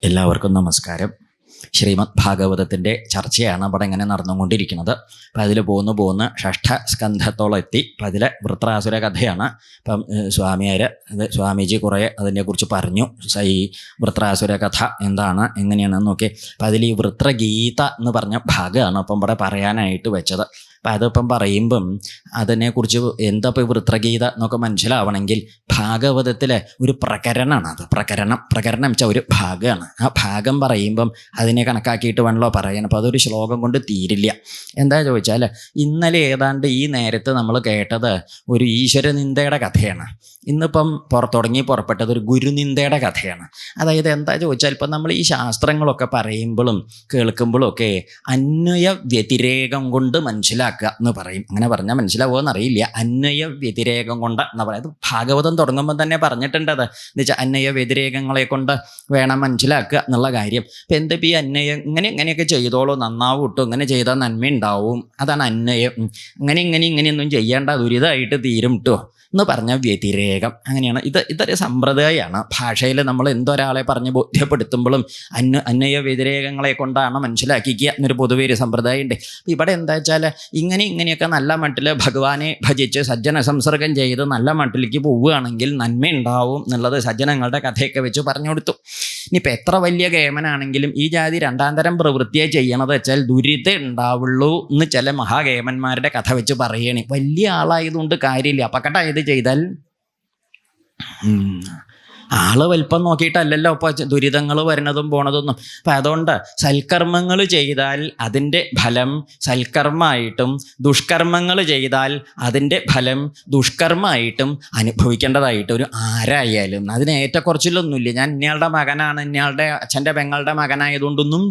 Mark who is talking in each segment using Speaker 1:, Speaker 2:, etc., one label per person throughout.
Speaker 1: എല്ലാവർക്കും നമസ്കാരം. ശ്രീമദ് ഭാഗവതത്തിൻ്റെ ചർച്ചയാണ് അവിടെ ഇങ്ങനെ നടന്നുകൊണ്ടിരിക്കുന്നത്. അപ്പം അതിൽ പോകുന്ന ഷഷ്ഠ സ്കന്ധത്തോളം എത്തി. അപ്പം അതിലെ വൃത്രാസുര കഥയാണ്. അപ്പം സ്വാമിജി കുറേ അതിനെക്കുറിച്ച് പറഞ്ഞു. ഈ വൃത്രാസുര കഥ എന്താണ്, എങ്ങനെയാണെന്ന് നോക്കി. അപ്പം അതിൽ ഈ വൃത്രഗീത എന്ന് പറഞ്ഞ ഭാഗമാണ് അപ്പം ഇവിടെ പറയാനായിട്ട് വെച്ചത്. അപ്പം അതിപ്പം പറയുമ്പം അതിനെക്കുറിച്ച് എന്താ ഇപ്പോൾ വൃത്രഗീത എന്നൊക്കെ മനസ്സിലാവണമെങ്കിൽ ഭാഗവതത്തിലെ ഒരു പ്രകരണമാണ് അത്. പ്രകരണം വെച്ചാൽ ഒരു ഭാഗമാണ്. ആ ഭാഗം പറയുമ്പം അതിനെ കണക്കാക്കിയിട്ട് വേണമല്ലോ പറയാൻ. അപ്പോൾ അതൊരു ശ്ലോകം കൊണ്ട് തീരില്ല. എന്താ ചോദിച്ചാൽ, ഇന്നലെ ഏതാണ്ട് ഈ നേരത്ത് നമ്മൾ കേട്ടത് ഒരു ഈശ്വരനിന്ദയുടെ കഥയാണ്. ഇന്നിപ്പം പുറപ്പെട്ടത് ഒരു ഗുരുനിന്ദയുടെ കഥയാണ്. അതായത് എന്താ ചോദിച്ചാൽ, ഇപ്പം നമ്മൾ ഈ ശാസ്ത്രങ്ങളൊക്കെ പറയുമ്പോഴും കേൾക്കുമ്പോഴും ഒക്കെ അന്വയ വ്യതിരേകം കൊണ്ട് മനസ്സിലാക്കുക എന്ന് പറയും. അങ്ങനെ പറഞ്ഞാൽ മനസ്സിലാവുമോ എന്നറിയില്ല. അന്വയ വ്യതിരേകം കൊണ്ട് എന്ന് പറയുന്നത് ഭാഗവതം തുടങ്ങുമ്പോൾ തന്നെ പറഞ്ഞിട്ടുണ്ടത്. എന്ന് വെച്ചാൽ അന്വയ വ്യതിരേകങ്ങളെ കൊണ്ട് വേണം മനസ്സിലാക്കുക എന്നുള്ള കാര്യം. ഇപ്പം എന്താ ഈ അന്വയം ഇങ്ങനെയൊക്കെ ചെയ്തോളൂ, നന്നാവും ഇട്ടോ, ഇങ്ങനെ ചെയ്താൽ നന്മയുണ്ടാവും, അതാണ് അന്വയം. ഇങ്ങനെയൊന്നും ചെയ്യേണ്ട, ദുരിതമായിട്ട് തീരും കേട്ടോ എന്ന് പറഞ്ഞ വ്യതിരേകം. അങ്ങനെയാണ് ഇതൊരു സമ്പ്രദായമാണ്. ഭാഷയിൽ നമ്മൾ എന്തൊരാളെ പറഞ്ഞ് ബോധ്യപ്പെടുത്തുമ്പോഴും അന്വയ വ്യതിരേകങ്ങളെ കൊണ്ടാണ് മനസ്സിലാക്കിക്കുക എന്നൊരു പൊതുവേ ഒരു സമ്പ്രദായം ഉണ്ട്. ഇവിടെ എന്താ വെച്ചാൽ ഇങ്ങനെയൊക്കെ നല്ല മട്ടിൽ ഭഗവാനെ ഭജിച്ച് സജ്ജന സംസർഗം ചെയ്ത് നല്ല മട്ടിലേക്ക് പോവുകയാണെങ്കിൽ നന്മയുണ്ടാവും എന്നുള്ളത് സജ്ജനങ്ങളുടെ കഥയൊക്കെ വെച്ച് പറഞ്ഞു കൊടുത്തു. ഇനിയിപ്പോൾ എത്ര വലിയ കേമനാണെങ്കിലും ഈ ജാതി രണ്ടാം തരം പ്രവൃത്തിയെ ചെയ്യണത് വെച്ചാൽ ദുരിതം ഉണ്ടാവുള്ളൂ എന്ന് ചില മഹാകേമന്മാരുടെ കഥ വെച്ച് പറയണേ. വലിയ ആളായതുകൊണ്ട് കാര്യമില്ല. അപകടമായത് ചെയ്താൽ ആള് വലിപ്പം നോക്കിയിട്ടല്ലല്ലോ ഇപ്പോൾ ദുരിതങ്ങൾ വരുന്നതും പോണതൊന്നും. അപ്പം അതുകൊണ്ട് സൽക്കർമ്മങ്ങൾ ചെയ്താൽ അതിൻ്റെ ഫലം സൽക്കർമ്മമായിട്ടും ദുഷ്കർമ്മങ്ങൾ ചെയ്താൽ അതിൻ്റെ ഫലം ദുഷ്കർമ്മമായിട്ടും അനുഭവിക്കേണ്ടതായിട്ട് ഒരു ആരായാലും അതിന് ഏറ്റക്കുറച്ചിലൊന്നുമില്ല. ഞാൻ ഇന്നയാളുടെ മകനാണ്, ഇന്നയാളുടെ അച്ഛൻ്റെ പെങ്ങളുടെ മകനായതുകൊണ്ടൊന്നും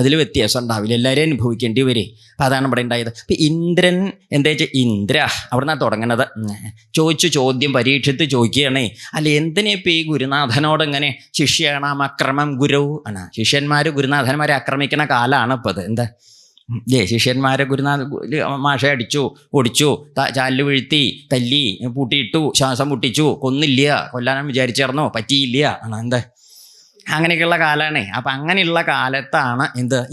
Speaker 1: അതിൽ വ്യത്യാസം ഉണ്ടാവില്ല. എല്ലാവരെയും അനുഭവിക്കേണ്ടി വരെ. അപ്പം അതാണ് ഇവിടെ ഉണ്ടായത്. ഇപ്പം ഇന്ദ്രൻ എന്താ വെച്ചാൽ ഇന്ദ്ര അവിടെ നിന്നാണ് തുടങ്ങണത്. ചോദ്യം പരീക്ഷിച്ച് ചോദിക്കുകയാണേ, അല്ല എന്തിനിപ്പോൾ ഈ ഗുരുനാഥനോട് ഇങ്ങനെ ശിഷ്യാണാമക്രമം ഗുരു ആണ്. ശിഷ്യന്മാർ ഗുരുനാഥന്മാരെ ആക്രമിക്കുന്ന കാലമാണ് ഇപ്പോൾ അത്. എന്താ ശിഷ്യന്മാരെ മാഷെ അടിച്ചു, ഒടിച്ചു, ചാലിൽ വീഴ്ത്തി, തല്ലി, പൂട്ടിയിട്ടു, ശ്വാസം മുട്ടിച്ചു, കൊന്നില്ല, കൊല്ലാനും വിചാരിച്ചേർന്നോ, പറ്റിയില്ല ആണ്. എന്താ അങ്ങനെയൊക്കെയുള്ള കാലമാണേ. അപ്പം അങ്ങനെയുള്ള കാലത്താണ്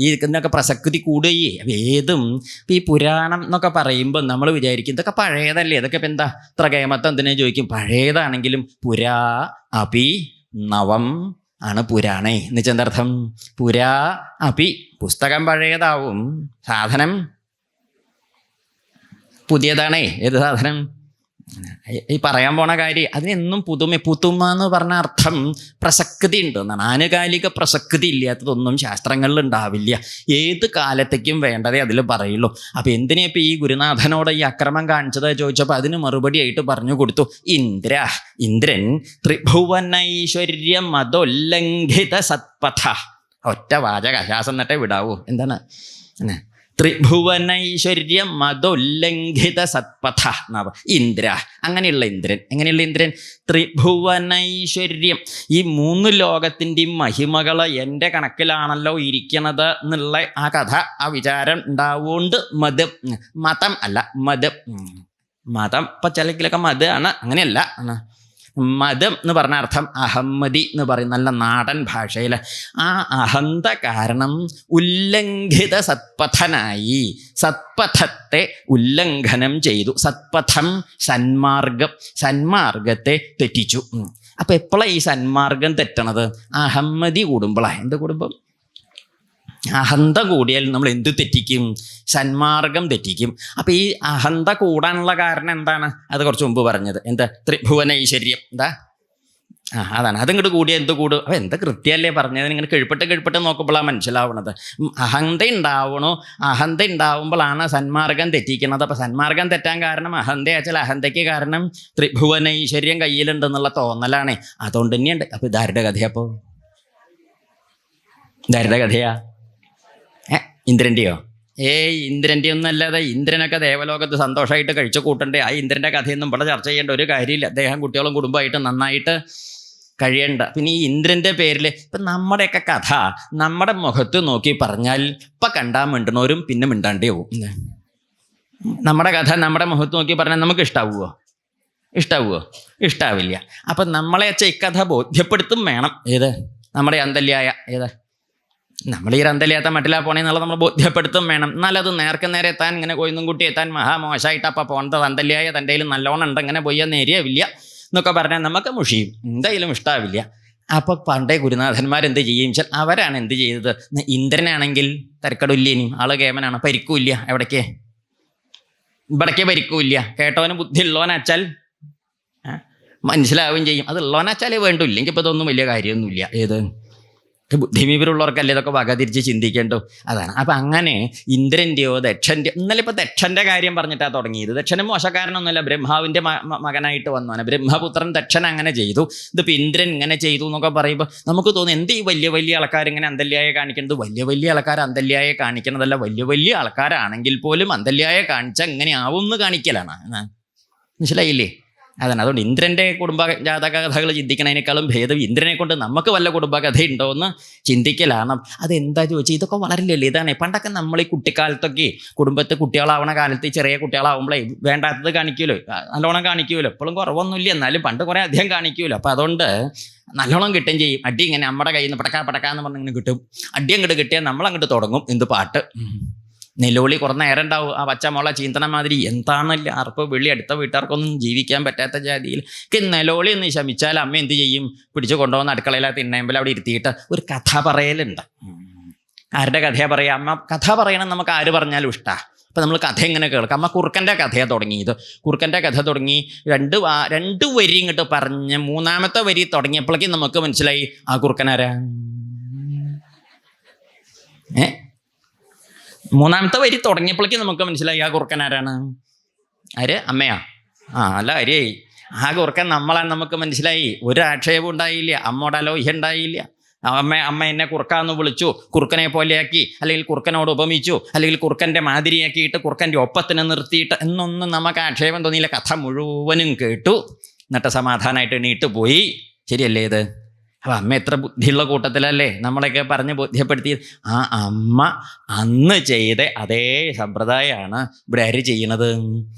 Speaker 1: ഇതിനൊക്കെ പ്രസക്തി കൂടുകയേ. ഏതും ഇപ്പം ഈ പുരാണം എന്നൊക്കെ പറയുമ്പോൾ നമ്മൾ വിചാരിക്കും ഇതൊക്കെ പഴയതല്ലേ, ഇതൊക്കെ ഇപ്പം എന്താ ഇത്ര കേമത്തം എന്തിനാ ചോദിക്കും. പഴയതാണെങ്കിലും പുരാ അപി നവം ആണ് പുരാണേ എന്ന് വെച്ചാൽ എന്താർത്ഥം? പുരാ അപി പുസ്തകം പഴയതാവും, സാധനം പുതിയതാണേ. ഏത് സാധനം? ഈ പറയാൻ പോണ കാര്യം അതിനെന്നും പുതുമ എന്ന് പറഞ്ഞ അർത്ഥം പ്രസക്തി ഉണ്ട് എന്നാണ്. ആനുകാലിക പ്രസക്തി ഇല്ലാത്തതൊന്നും ശാസ്ത്രങ്ങളിൽ ഉണ്ടാവില്ല. ഏത് കാലത്തേക്കും വേണ്ടതേ അതിൽ പറയുള്ളൂ. അപ്പം എന്തിനാ ഇപ്പം ഈ ഗുരുനാഥനോട് ഈ അക്രമം കാണിച്ചത് ചോദിച്ചപ്പോൾ അതിന് മറുപടിയായിട്ട് പറഞ്ഞു കൊടുത്തു. ഇന്ദ്രൻ ത്രിഭുവനൈശ്വര്യ മതോല്ലംഘിത സത്പഥ. ഒറ്റ വാചക ശ്വാസം നട്ടേ വിടാവൂ. എന്താണ് ത്രിഭുവനൈശ്വര്യ മതോല്ലംഘിത സത്പഥ എന്നാ ഇന്ദ്ര. അങ്ങനെയുള്ള ഇന്ദ്രൻ ത്രിഭുവനൈശ്വര്യം, ഈ 3 ലോകത്തിൻ്റെയും മഹിമകൾ എൻ്റെ കണക്കിലാണല്ലോ ഇരിക്കണത് എന്നുള്ള ആ കഥ, ആ വിചാരം ഉണ്ടാവുകൊണ്ട് മതം അല്ല മതം ഇപ്പം ചിലക്കിലൊക്കെ മതമാണ്, അങ്ങനെയല്ല. മതം എന്ന് പറഞ്ഞ അർത്ഥം അഹമ്മദി എന്ന് പറയും നല്ല നാടൻ ഭാഷയിൽ. ആ അഹന്ത കാരണം ഉല്ലംഘിത സത്പഥനായി, സത്പഥത്തെ ഉല്ലംഘനം ചെയ്തു. സത്പഥം സന്മാർഗത്തെ തെറ്റിച്ചു. അപ്പം എപ്പോഴാണ് ഈ സന്മാർഗം തെറ്റണത്? അഹമ്മദി കൂടുമ്പോഴാണ്. എന്ത് കൂടുമ്പം? അഹന്ത കൂടിയാൽ നമ്മൾ എന്ത് തെറ്റിക്കും? സന്മാർഗം തെറ്റിക്കും. അപ്പം ഈ അഹന്ത കൂടാനുള്ള കാരണം എന്താണ്? അത് കുറച്ച് മുമ്പ് പറഞ്ഞത്. എന്താ? ത്രിഭുവനൈശ്വര്യം. എന്താ? അതാണ്. അതിങ്ങോട്ട് കൂടിയാൽ എന്ത് കൂടും? അപ്പം എന്താ കൃത്യമല്ലേ പറഞ്ഞത്? ഇങ്ങനെ കിഴിപ്പെട്ട് നോക്കുമ്പോഴാണ് മനസ്സിലാവണത്. അഹന്ത ഉണ്ടാവുമ്പോഴാണ് സന്മാർഗം തെറ്റിക്കുന്നത്. അപ്പം സന്മാർഗം തെറ്റാൻ കാരണം അഹന്തയാച്ചാൽ അഹന്തയ്ക്ക് കാരണം ത്രിഭുവനൈശ്വര്യം കയ്യിലുണ്ടെന്നുള്ള തോന്നലാണ്. അതുകൊണ്ട് തന്നെയുണ്ട്. അപ്പം ഇതാരുടെ കഥയപ്പോൾ? ഇതാരുടെ കഥയാ? ഇന്ദ്രൻ്റെയോ? ഇന്ദ്രൻ്റെ ഒന്നും അല്ലാതെ. ഇന്ദ്രനൊക്കെ ദേവലോകത്ത് സന്തോഷമായിട്ട് കഴിച്ചു കൂട്ടണ്ടേ. ആ ഇന്ദ്രൻ്റെ കഥയൊന്നും ഇവിടെ ചർച്ച ചെയ്യേണ്ട ഒരു കാര്യമില്ല. അദ്ദേഹം കുട്ടികളും കുടുംബമായിട്ട് നന്നായിട്ട് കഴിയണ്ട. പിന്നെ ഈ ഇന്ദ്രൻ്റെ പേരിൽ ഇപ്പം നമ്മുടെയൊക്കെ കഥ നമ്മുടെ മുഖത്ത് നോക്കി പറഞ്ഞാൽ ഇപ്പം കണ്ടാൽ മിണ്ടണവരും പിന്നെ മിണ്ടാണ്ടേ പോവും. നമ്മുടെ കഥ നമ്മുടെ മുഖത്ത് നോക്കി പറഞ്ഞാൽ നമുക്ക് ഇഷ്ടാവുമോ? ഇഷ്ടാവില്ല. അപ്പം നമ്മളെ ഇക്കഥ ബോധ്യപ്പെടുത്തും വേണം. ഏത്? നമ്മുടെ അന്തല്യായ ഏതാ, നമ്മൾ ഈ അന്തല്യാത്ത മട്ടിലാ പോണേന്നുള്ളത് നമ്മൾ ബോധ്യപ്പെടുത്തും വേണം. എന്നാലത് നേർക്ക് നേരെ എത്താൻ ഇങ്ങനെ കൊയ്ന്നും കുട്ടി എത്താൻ മഹാമോശമായിട്ട് അപ്പം പോണത് അന്തല്യായ തൻ്റെ കയ്യിൽ നല്ലോണം ഉണ്ട്, ഇങ്ങനെ പോയാൽ നേരിയവില്ല എന്നൊക്കെ പറഞ്ഞാൽ നമുക്ക് മുഷിയും, എന്തായാലും ഇഷ്ടാവില്ല. അപ്പോൾ പണ്ടേ ഗുരുനാഥന്മാരെന്ത് ചെയ്യും വെച്ചാൽ അവരാണ് എന്ത് ചെയ്തത്, ഇന്ദ്രനാണെങ്കിൽ തരക്കടില്ലേനും ആള് കേമനാണ്, പരിക്കൂല്ല, എവിടേക്ക് ഇവിടേക്ക് പരിക്കൂല്ല. കേട്ടവന് ബുദ്ധി ഉള്ളവനച്ചാൽ മനസ്സിലാവുകയും ചെയ്യും. അത് ഉള്ളവനച്ചാലേ വേണ്ടു, ഇല്ലെങ്കിൽ ഇപ്പോൾ ഇതൊന്നും വലിയ കാര്യമൊന്നുമില്ല. ഏത് ബുദ്ധിമീവരുള്ളവർക്കല്ലേ ഇതൊക്കെ വകതിരിച്ച് ചിന്തിക്കേണ്ടു. അതാണ്. അപ്പം അങ്ങനെ ഇന്ദ്രൻ്റെയോ ദക്ഷൻ്റെയോ, ഇന്നലെ ഇപ്പോൾ ദക്ഷൻ്റെ കാര്യം പറഞ്ഞിട്ടാണ് തുടങ്ങിയത്. ദക്ഷന് മോശക്കാരനൊന്നുമല്ല, ബ്രഹ്മാവിൻ്റെ മകനായിട്ട് വന്നവനെ, ബ്രഹ്മപുത്രൻ ദക്ഷൻ അങ്ങനെ ചെയ്തു. ഇതിപ്പോൾ ഇന്ദ്രൻ ഇങ്ങനെ ചെയ്തു എന്നൊക്കെ പറയുമ്പോൾ നമുക്ക് തോന്നും എന്ത് ഈ വലിയ വലിയ ആൾക്കാർ ഇങ്ങനെ അന്തല്യായ കാണിക്കുന്നത്. വലിയ വലിയ ആൾക്കാർ അന്തല്യായ കാണിക്കുന്നതല്ല, വലിയ വലിയ ആൾക്കാരാണെങ്കിൽ പോലും അന്തല്യായ കാണിച്ചാൽ ഇങ്ങനെ ആവും എന്ന് കാണിക്കലാണ്. മനസ്സിലായില്ലേ? അതാണ്. അതുകൊണ്ട് ഇന്ദ്രൻ്റെ കുടുംബ ജാതക കഥകൾ ചിന്തിക്കണതിനേക്കാളും ഭേദം ഇന്ദ്രനെ കൊണ്ട് നമുക്ക് വല്ല കുടുംബകഥ ഉണ്ടോ എന്ന് ചിന്തിക്കലാണ്. അതെന്താ ചോദിച്ചാൽ ഇതൊക്കെ വളരെ ലളിതാണ്. പണ്ടൊക്കെ നമ്മൾ ഈ കുട്ടിക്കാലത്തൊക്കെ കുടുംബത്തിൽ കുട്ടികളാവണ കാലത്ത് ചെറിയ കുട്ടികളാവുമ്പോഴേ വേണ്ടാത്തത് കാണിക്കുമല്ലോ, നല്ലോണം കാണിക്കുമല്ലോ. എപ്പോഴും കുറവൊന്നുമില്ല, എന്നാലും പണ്ട് കുറേ അധികം കാണിക്കുമല്ലോ. അപ്പോൾ അതുകൊണ്ട് നല്ലോണം കിട്ടുകയും ചെയ്യും. അടി ഇങ്ങനെ നമ്മുടെ കയ്യിൽ നിന്ന് പടക്കാന്ന് പറഞ്ഞിങ്ങനെ കിട്ടും. അടി അങ്ങോട്ട് കിട്ടിയാൽ നമ്മളങ്ങോട്ട് തുടങ്ങും എന്ത് പാട്ട്, നിലവിളി കുറേ നേരം ഉണ്ടാവും. ആ പച്ചമുള ചീന്തണ മാതിരി എന്താണല്ല അർപ്പ് വെള്ളി അടുത്ത വീട്ടുകാർക്കൊന്നും ജീവിക്കാൻ പറ്റാത്ത ജാതിയിൽ നിലവിളി ഒന്ന് ശമിച്ചാൽ അമ്മ എന്ത് ചെയ്യും, പിടിച്ചു കൊണ്ടുപോകുന്ന അടുക്കളയിലെ തിണ്ണേമ്പിൽ അവിടെ ഇരുത്തിയിട്ട് ഒരു കഥ പറയലുണ്ട്. ആരുടെ കഥയാണ് പറയുക? അമ്മ കഥ പറയണം, നമുക്ക് ആര് പറഞ്ഞാലും ഇഷ്ടമാണ്. അപ്പം നമ്മൾ കഥ എങ്ങനെ കേൾക്കാം? അമ്മ കുറുക്കൻ്റെ കഥയാണ് തുടങ്ങിയത്. കുറുക്കൻ്റെ കഥ തുടങ്ങി രണ്ട് വരി ഇങ്ങോട്ട് പറഞ്ഞ് മൂന്നാമത്തെ വരി തുടങ്ങിയപ്പോഴേക്കും നമുക്ക് മനസ്സിലായി ആ കുറുക്കനാരാ. മൂന്നാമത്തെ വരി തുടങ്ങിയപ്പോഴേക്കും നമുക്ക് മനസ്സിലായി ആ കുറുക്കൻ ആരാണ്. ആര്? അമ്മയാ? അല്ല കാര്യമായി. ആ കുറുക്കൻ നമ്മളാണ് നമുക്ക് മനസ്സിലായി. ഒരു ആക്ഷേപം ഉണ്ടായില്ല, അമ്മോട് അലോഹ്യം ഉണ്ടായില്ല. അമ്മ എന്നെ കുറുക്കാന്ന് വിളിച്ചു, കുറുക്കനെ പോലെയാക്കി, അല്ലെങ്കിൽ കുറുക്കനോട് ഉപമിച്ചു, അല്ലെങ്കിൽ കുറുക്കൻ്റെ മാതിരിയാക്കിയിട്ട് കുറുക്കൻ്റെ ഒപ്പത്തിന് നിർത്തിയിട്ട് എന്നൊന്നും നമുക്ക് ആക്ഷേപം തോന്നിയില്ല. കഥ മുഴുവനും കേട്ടു, എന്നിട്ട് സമാധാനമായിട്ട് എണീറ്റ് പോയി. ശരിയല്ലേ ഇത്? അപ്പം അമ്മ എത്ര ബുദ്ധിയുള്ള കൂട്ടത്തിലല്ലേ നമ്മളെയൊക്കെ പറഞ്ഞ് ബോധ്യപ്പെടുത്തി. ആ അമ്മ അന്ന് ചെയ്ത അതേ സമ്പ്രദായമാണ് ഇവിടെ ആര് ചെയ്യണത്?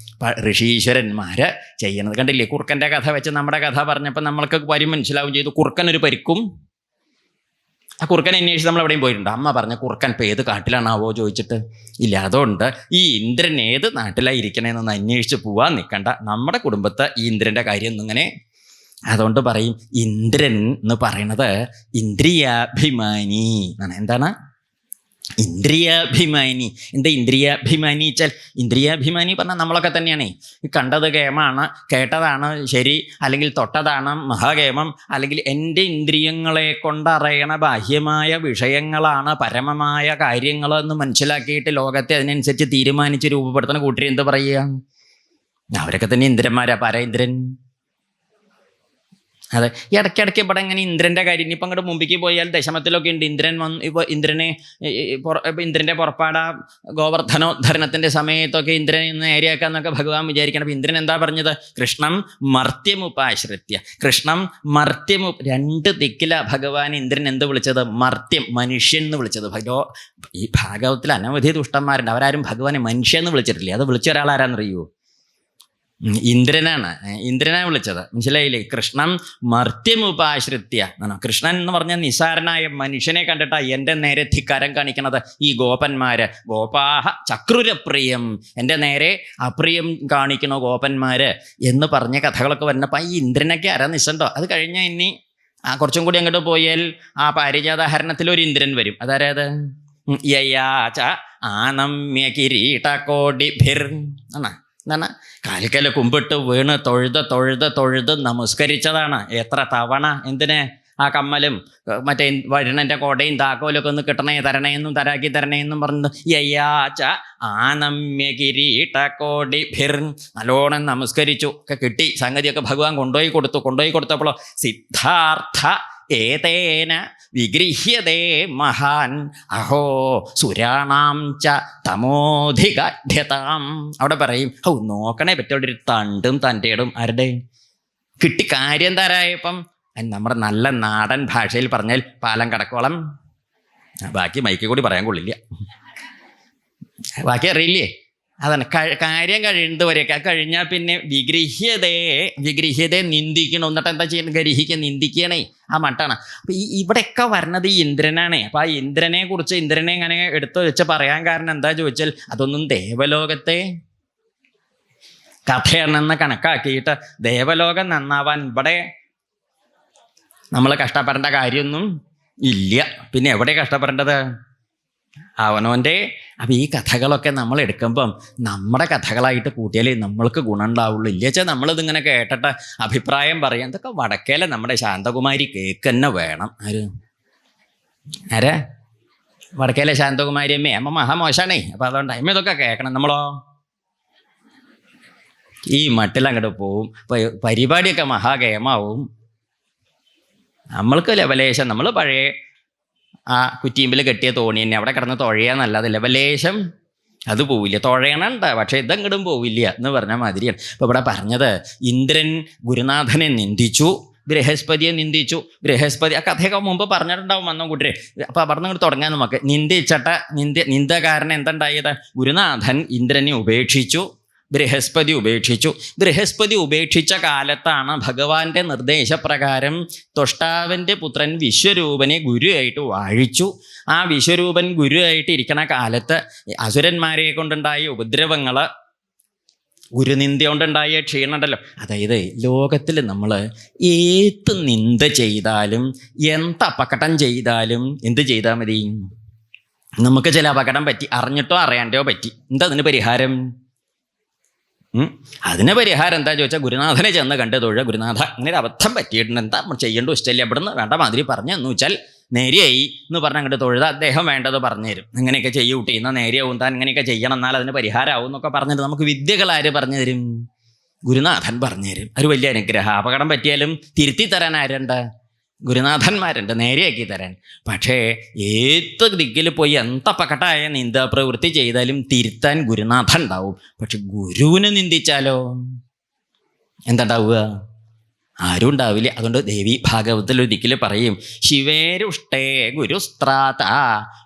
Speaker 1: ഋഷീശ്വരന്മാർ ചെയ്യണത്. കണ്ടില്ലേ? കുറുക്കൻ്റെ കഥ വെച്ച് നമ്മുടെ കഥ പറഞ്ഞപ്പോൾ നമ്മൾക്ക് വരും മനസ്സിലാവും ചെയ്തു. കുറുക്കനൊരു പരിക്കും. ആ കുറുക്കൻ അന്വേഷിച്ച് നമ്മൾ എവിടെയും പോയിട്ടുണ്ട്. അമ്മ പറഞ്ഞ കുറുക്കൻ ഇപ്പോൾ ഏത് കാട്ടിലാണാവോ ചോദിച്ചിട്ട് ഇല്ല. അതുകൊണ്ട് ഈ ഇന്ദ്രൻ ഏത് നാട്ടിലാണ് ഇരിക്കണേന്നൊന്ന് അന്വേഷിച്ച് പോവാൻ നിൽക്കണ്ട. നമ്മുടെ കുടുംബത്തെ ഈ ഇന്ദ്രൻ്റെ കാര്യം ഒന്നിങ്ങനെ. അതുകൊണ്ട് പറയും ഇന്ദ്രൻ എന്ന് പറയണത് ഇന്ദ്രിയാഭിമാനി എന്നാണ്. എന്താണ് ഇന്ദ്രിയാഭിമാനി? എന്താ ഇന്ദ്രിയാഭിമാനി വെച്ചാൽ? ഇന്ദ്രിയാഭിമാനി പറഞ്ഞാൽ നമ്മളൊക്കെ തന്നെയാണ്. കണ്ടത് കേമാണ്, കേട്ടതാണ് ശരി, അല്ലെങ്കിൽ തൊട്ടതാണ് മഹാകേമം, അല്ലെങ്കിൽ എൻ്റെ ഇന്ദ്രിയങ്ങളെ കൊണ്ടറിയണ ബാഹ്യമായ വിഷയങ്ങളാണ് പരമമായ കാര്യങ്ങൾ എന്ന് മനസ്സിലാക്കിയിട്ട് ലോകത്തെ അതിനനുസരിച്ച് തീരുമാനിച്ച് രൂപപ്പെടുത്തുന്ന കൂട്ടർ എന്ത് പറയുക? അവരൊക്കെ തന്നെ ഇന്ദ്രന്മാരാ. പരേന്ദ്രൻ. അതെ. ഇടയ്ക്കിടയ്ക്ക് ഇവിടെ ഇങ്ങനെ ഇന്ദ്രൻ്റെ കാര്യം ഇനിയിപ്പോൾ അങ്ങോട്ട് മുമ്പിലേക്ക് പോയാൽ ദശമത്തിലൊക്കെ ഉണ്ട്. ഇന്ദ്രൻ വന്ന് ഇപ്പോൾ ഇന്ദ്രൻ്റെ പുറപ്പാട ഗോവർദ്ധനോദ്ധരണത്തിൻ്റെ സമയത്തൊക്കെ ഇന്ദ്രനെ നേരെയാക്കാന്നൊക്കെ ഭഗവാൻ വിചാരിക്കണം. അപ്പം ഇന്ദ്രൻ എന്താ പറഞ്ഞത്? കൃഷ്ണം മർത്യമുപാശ്രിത്യ. കൃഷ്ണം രണ്ട് ദിക്കില ഭഗവാൻ ഇന്ദ്രൻ എന്ത് വിളിച്ചത്? മർത്യം, മനുഷ്യൻ എന്ന് വിളിച്ചത്. ഈ ഭാഗവത്തിൽ അനവധി ദുഷ്ടന്മാരുണ്ട്, അവരാരും ഭഗവാനെ മനുഷ്യൻ എന്ന് വിളിച്ചിട്ടില്ല. അത് വിളിച്ച ഒരാളാരാന്നറിയൂ? ഇന്ദ്രനാണ്. ഇന്ദ്രനാണ് വിളിച്ചത്. മനസ്സിലായില്ലേ? കൃഷ്ണം മർത്യമുപാശ്രിത്യ എന്നാണ്. കൃഷ്ണൻ എന്ന് പറഞ്ഞാൽ നിസാരനായ മനുഷ്യനെ കണ്ടിട്ടാ എൻ്റെ നേരെ ധിക്കാരം കാണിക്കണത് ഈ ഗോപന്മാര്. ഗോപാഹ ചക്രുരപ്രിയം, എൻ്റെ നേരെ അപ്രിയം കാണിക്കണോ ഗോപന്മാര് എന്ന് പറഞ്ഞ കഥകളൊക്കെ വന്നപ്പോൾ ഈ ഇന്ദ്രനൊക്കെ ആരാ നിശ്ചണ്ടോ? അത് കഴിഞ്ഞാൽ ഇനി കുറച്ചും കൂടി അങ്ങോട്ട് പോയാൽ ആ പാരിജാതഹരണത്തിൽ ഒരു ഇന്ദ്രൻ വരും. അതാരത്? യയാച ആനമ്യ കിരീടകോടിഭിർ എന്നാണ്. എന്താണ്? കാൽക്കല് കുമ്പിട്ട് വീണ് തൊഴുത് നമസ്കരിച്ചതാണ്. എത്ര തവണ? എന്തിന്? ആ കമ്മലും മറ്റേ വരുണൻ്റെ കോടയും താക്കോലൊക്കെ ഒന്ന് കിട്ടണേ, തരണേന്നും തരാക്കി തരണേന്നും പറഞ്ഞു യയാച ആനമ്യ കിരീടകോടിഭിർ നല്ലോണം നമസ്കരിച്ചു. ഒക്കെ കിട്ടി. സംഗതിയൊക്കെ ഭഗവാൻ കൊണ്ടുപോയി കൊടുത്തപ്പോഴോ സിദ്ധാർത്ഥ ഏതേന വിഗൃഹ്യതേ മഹാൻ അഹോ സുരാണാം ച തമോധികാഢ്യതാം. അവിടെ പറയും നോക്കണേ പറ്റിയുള്ള ഒരു തണ്ടും തൻ്റെടും ആരുടെ കിട്ടി. കാര്യം തരായപ്പം നമ്മുടെ നല്ല നാടൻ ഭാഷയിൽ പറഞ്ഞാൽ പാലം കടക്കോളം. ബാക്കി മൈക്കിൽ കൂടി പറയാൻ കൊള്ളില്ല, ബാക്കി അറിയില്ലേ? അതാണ് കാര്യം കഴിയുന്നത് വരെയൊക്കെ. കഴിഞ്ഞാൽ പിന്നെ വിഗ്രഹ്യതയെ നിന്ദിക്കണം. എന്നിട്ട് എന്താ ചെയ്യുന്നത്? ഗ്രഹിക്കുക, നിന്ദിക്കണേ, ആ മട്ടാണ്. അപ്പം ഇവിടെയൊക്കെ വരണത് ഈ ഇന്ദ്രനാണ്. അപ്പം ആ ഇന്ദ്രനെ കുറിച്ച്, ഇന്ദ്രനെ ഇങ്ങനെ എടുത്തു വെച്ച് പറയാൻ കാരണം എന്താ ചോദിച്ചാൽ, അതൊന്നും ദേവലോകത്തെ കഥയാണെന്ന് കണക്കാക്കിയിട്ട് ദേവലോകം നന്നാവാൻ ഇവിടെ നമ്മൾ കഷ്ടപ്പെടേണ്ട കാര്യമൊന്നും ഇല്ല. പിന്നെ എവിടെ കഷ്ടപ്പെടേണ്ടത്? അവനവൻ്റെ. അപ്പം ഈ കഥകളൊക്കെ നമ്മൾ എടുക്കുമ്പം നമ്മുടെ കഥകളായിട്ട് കൂട്ടിയാലേ നമ്മൾക്ക് ഗുണം ഉണ്ടാവുള്ളൂ. ഇല്ല വെച്ചാൽ നമ്മളിതിങ്ങനെ കേട്ടിട്ട് അഭിപ്രായം പറയാം. ഇതൊക്കെ വടക്കേലെ നമ്മുടെ ശാന്തകുമാരി കേക്ക് തന്നെ വേണം. ആരാ? വടക്കേലെ ശാന്തകുമാരി അമ്മേ. അമ്മ മഹാമോശാണേ. അപ്പം അതുകൊണ്ട് അമ്മ ഇതൊക്കെ കേൾക്കണം. നമ്മളോ ഈ മട്ടിലങ്ങോട്ട് പോവും. പരിപാടിയൊക്കെ മഹാകേമാവും. നമ്മൾക്ക് ലെവലേശം, നമ്മൾ പഴയ ആ കുറ്റിയമ്പിൽ കെട്ടിയ തോണി തന്നെ അവിടെ കിടന്ന് തുഴയാന്നല്ലാതെ ലെവലേശം അത് പോവില്ല. തുഴയണുണ്ട്, പക്ഷെ ഇതങ്ങടും പോവില്ല എന്ന് പറഞ്ഞ മാതിരിയാണ്. ഇപ്പം ഇവിടെ പറഞ്ഞത് ഇന്ദ്രൻ ഗുരുനാഥനെ നിന്ദിച്ചു, ബൃഹസ്പതിയെ നിന്ദിച്ചു. ബൃഹസ്പതി ആ കഥയൊക്കെ മുമ്പ് പറഞ്ഞിട്ടുണ്ടാവും വന്ന കൂട്ടരെ. അപ്പം അവിടെ നിന്ന് തുടങ്ങാൻ നമുക്ക്. നിന്ദകാരൻ എന്തുണ്ടായത്? ഗുരുനാഥൻ ഇന്ദ്രനെ ഉപേക്ഷിച്ചു, ബൃഹസ്പതി ഉപേക്ഷിച്ചു. ബൃഹസ്പതി ഉപേക്ഷിച്ച കാലത്താണ് ഭഗവാന്റെ നിർദ്ദേശപ്രകാരം ത്വഷ്ടാവിൻ്റെ പുത്രൻ വിശ്വരൂപനെ ഗുരുവായിട്ട് വാഴിച്ചു. ആ വിശ്വരൂപൻ ഗുരുവായിട്ട് ഇരിക്കണ കാലത്ത് അസുരന്മാരെ കൊണ്ടുണ്ടായ ഉപദ്രവങ്ങൾ, ഗുരുനിന്ദ കൊണ്ടുണ്ടായ ക്ഷീണമുണ്ടല്ലോ. അതായത് ലോകത്തിൽ നമ്മൾ ഏത് നിന്ദ ചെയ്താലും, എന്ത് അപകടം ചെയ്താലും എന്ത് ചെയ്താൽ മതി? നമുക്ക് ചില അപകടം പറ്റി, അറിഞ്ഞിട്ടോ അറിയാണ്ടോ പറ്റി. എന്താ അതിന് പരിഹാരം? അതിന് പരിഹാരം എന്താ ചോദിച്ചാൽ ഗുരുനാഥനെ ചെന്ന് കണ്ട് തൊഴുക. ഗുരുനാഥ, അങ്ങനെ ഒരു അബദ്ധം പറ്റിയിട്ടുണ്ട്, എന്താ ചെയ്യേണ്ട ഇഷ്ടമില്ല, ഇവിടുന്ന് വേണ്ട മാതിരി പറഞ്ഞു എന്ന് വെച്ചാൽ നേരെയായി എന്ന് പറഞ്ഞ് അങ്ങോട്ട് തൊഴുത അദ്ദേഹം വേണ്ടത് പറഞ്ഞു തരും. അങ്ങനെയൊക്കെ ചെയ്യൂട്ടി, എന്നാൽ നേരെയാവും, താൻ ഇങ്ങനെയൊക്കെ ചെയ്യണം, എന്നാൽ അതിന് പരിഹാരമാവും എന്നൊക്കെ പറഞ്ഞിട്ട് നമുക്ക് വിദ്യകൾ ആര് പറഞ്ഞു തരും? ഗുരുനാഥൻ പറഞ്ഞു തരും. ഒരു വലിയ അനുഗ്രഹം. അപകടം പറ്റിയാലും തിരുത്തി തരാൻ ആരുണ്ട്? ഗുരുനാഥന്മാരുണ്ട്, നേരെയാക്കി തരാൻ. പക്ഷേ ഏത് ദിക്കിൽ പോയി എന്തപ്പക്കട്ടായ നിന്ദാപ്രവൃത്തി ചെയ്താലും തിരുത്താൻ ഗുരുനാഥൻ ഉണ്ടാവും. പക്ഷെ ഗുരുവിനെ നിന്ദിച്ചാലോ എന്താണ്ടാവുക? ആരും ഉണ്ടാവില്ല. അതുകൊണ്ട് ദേവി ഭാഗവതത്തിൽ ഒരു ദിക്കിൽ പറയും, ശിവേരുഷ്ടേ ഗുരുസ്ത്രാത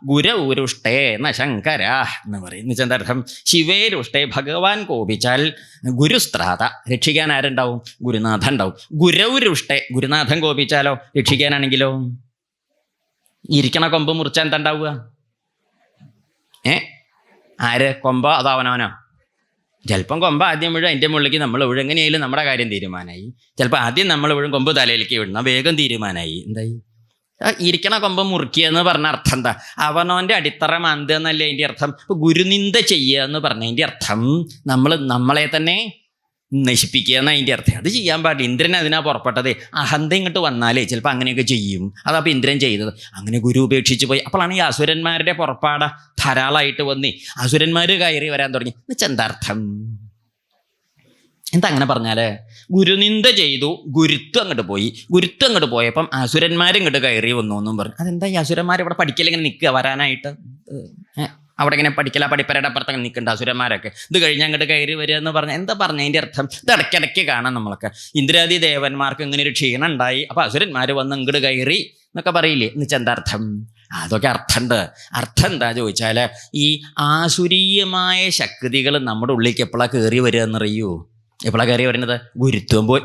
Speaker 1: ഗുരൗരുഷ്ടേ ന ശങ്കര എന്ന് പറയും. എന്ന് വെച്ചാൽ എന്താ അർത്ഥം? ശിവേരുഷ്ടേ, ഭഗവാൻ കോപിച്ചാൽ, ഗുരുസ്ത്രാത, രക്ഷിക്കാൻ ആരുണ്ടാവും? ഗുരുനാഥൻ ഉണ്ടാവും. ഗുരൗരുഷ്ടേ, ഗുരുനാഥൻ കോപിച്ചാലോ, രക്ഷിക്കാനാണെങ്കിലോ ഇരിക്കണ കൊമ്പ് മുറിച്ചാൽ എന്താ ഉണ്ടാവുക? ആര്? കൊമ്പോ അതോ അവനവനോ? ചിലപ്പം കൊമ്പ് ആദ്യം വീഴും, അതിൻ്റെ മുകളിലേക്ക് നമ്മൾ വീഴും. എങ്ങനെയായാലും നമ്മുടെ കാര്യം തീരുമാനമായി. ചിലപ്പോൾ ആദ്യം നമ്മൾ വീഴും, കൊമ്പ് തലയിലേക്ക് വീഴണം, വേഗം തീരുമാനമായി. എന്തായി? ഇരിക്കണ കൊമ്പ് മുറിക്കുക എന്ന് പറഞ്ഞ അർത്ഥം എന്താ? അവനവൻ്റെ അടിത്തറ മാന്തുക എന്നല്ലേ അതിൻ്റെ അർത്ഥം. ഇപ്പോൾ ഗുരുനിന്ദ ചെയ്യുക എന്ന് പറഞ്ഞതിൻ്റെ അർത്ഥം നമ്മളെ തന്നെ നശിപ്പിക്കുക എന്ന് അതിൻ്റെ അർത്ഥം. അത് ചെയ്യാൻ പാടില്ല. ഇന്ദ്രൻ അതിനാ പുറപ്പെട്ടത്. അഹന്ത ഇങ്ങോട്ട് വന്നാലേ ചിലപ്പോൾ അങ്ങനെയൊക്കെ ചെയ്യും. അതപ്പോൾ ഇന്ദ്രൻ ചെയ്തത്. അങ്ങനെ ഗുരു ഉപേക്ഷിച്ച് പോയി. അപ്പോഴാണ് ഈ അസുരന്മാരുടെ പുറപ്പാട് ധാരാളമായിട്ട് വന്ന് അസുരന്മാർ കയറി വരാൻ തുടങ്ങി. എന്നുവെച്ചാൽ എന്താ അർത്ഥം? എന്താ അങ്ങനെ പറഞ്ഞാൽ? ഗുരുനിന്ദ ചെയ്തു, ഗുരുത്വം അങ്ങോട്ട് പോയി. ഗുരുത്വം അങ്ങോട്ട് പോയപ്പം അസുരന്മാരിങ്ങോട്ട് കയറി വന്നു എന്നും പറഞ്ഞു. അതെന്താ ഈ അസുരന്മാർ ഇവിടെ പഠിക്കലിങ്ങനെ നിൽക്കുക വരാനായിട്ട്? അവിടെ ഇങ്ങനെ പഠിപ്പരയുടെ അപ്പുറത്തങ്ങനെ നിൽക്കേണ്ട അസുരന്മാരൊക്കെ. ഇത് കഴിഞ്ഞ് അങ്ങോട്ട് കയറി വരിക എന്ന് പറഞ്ഞാൽ എന്താ പറഞ്ഞതിൻ്റെ അർത്ഥം? ഇത് ഇടയ്ക്കിടയ്ക്ക് കാണാം നമ്മളൊക്കെ. ഇന്ദ്രാദി ദേവന്മാർക്ക് ഇങ്ങനെ ഒരു ക്ഷീണം ഉണ്ടായി, അപ്പോൾ അസുരന്മാർ വന്ന് ഇങ്ങോട്ട് കയറി എന്നൊക്കെ പറയില്ലേ? എന്നുവെച്ചാൽ എന്താ അർത്ഥം? അതൊക്കെ അർത്ഥമുണ്ട്. അർത്ഥം എന്താ ചോദിച്ചാൽ, ഈ ആസുരീയമായ ശക്തികൾ നമ്മുടെ ഉള്ളിലേക്ക് എപ്പോഴാണ് കയറി വരിക എന്നറിയൂ? എപ്പോഴാണ് കയറി വരുന്നത്?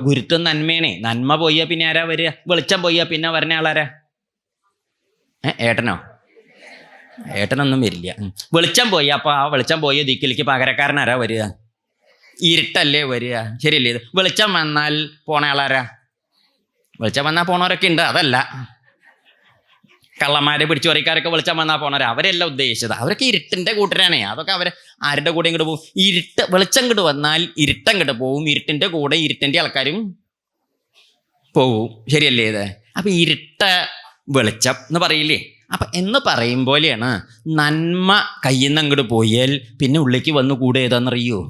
Speaker 1: ഗുരുത്വം നന്മയാണേ. നന്മ പോയാൽ പിന്നെ ആരാ വരിക? വെളിച്ചം പോയാൽ പിന്നെ വരുന്ന ആളാരാ? ഏട്ടനോ? ഏട്ടനൊന്നും വരില്ല. വെളിച്ചം പോയി, അപ്പോൾ ആ വെളിച്ചം പോയ ദിക്കിലേക്ക് പകരക്കാരനാരാ വരിക? ഇരുട്ടല്ലേ വരിക? ശരിയല്ലേ? ഇത് വെളിച്ചം വന്നാൽ പോണ ആളാരാ? വെളിച്ചം വന്നാൽ പോണവരൊക്കെ ഉണ്ട്, അതല്ല. കള്ളന്മാരെ പിടിച്ചു പറിക്കാരൊക്കെ വെളിച്ചം വന്നാൽ പോണവർ, അവരെല്ലാം ഉദ്ദേശിച്ചത്. അവരൊക്കെ ഇരുട്ടിൻ്റെ കൂട്ടരാണേ. അതൊക്കെ അവർ ആരുടെ കൂടെ ഇങ്ങോട്ട് പോകും? വെളിച്ചം ഇങ്ങോട്ട് വന്നാൽ ഇരുട്ടം ഇങ്ങോട്ട് പോവും. ഇരുട്ടിൻ്റെ കൂടെ ഇരുട്ടിൻ്റെ ആൾക്കാരും പോവും. ശരിയല്ലേ ഇത്? അപ്പം ഇരുട്ട വെളിച്ചം എന്ന് പറയില്ലേ? അപ്പം എന്ന് പറയും പോലെയാണ് നന്മ കയ്യിൽ നിന്ന് അങ്ങോട്ട് പോയാൽ പിന്നെ ഉള്ളിലേക്ക് വന്നു കൂടെ ഏതാണെന്നറിയോ?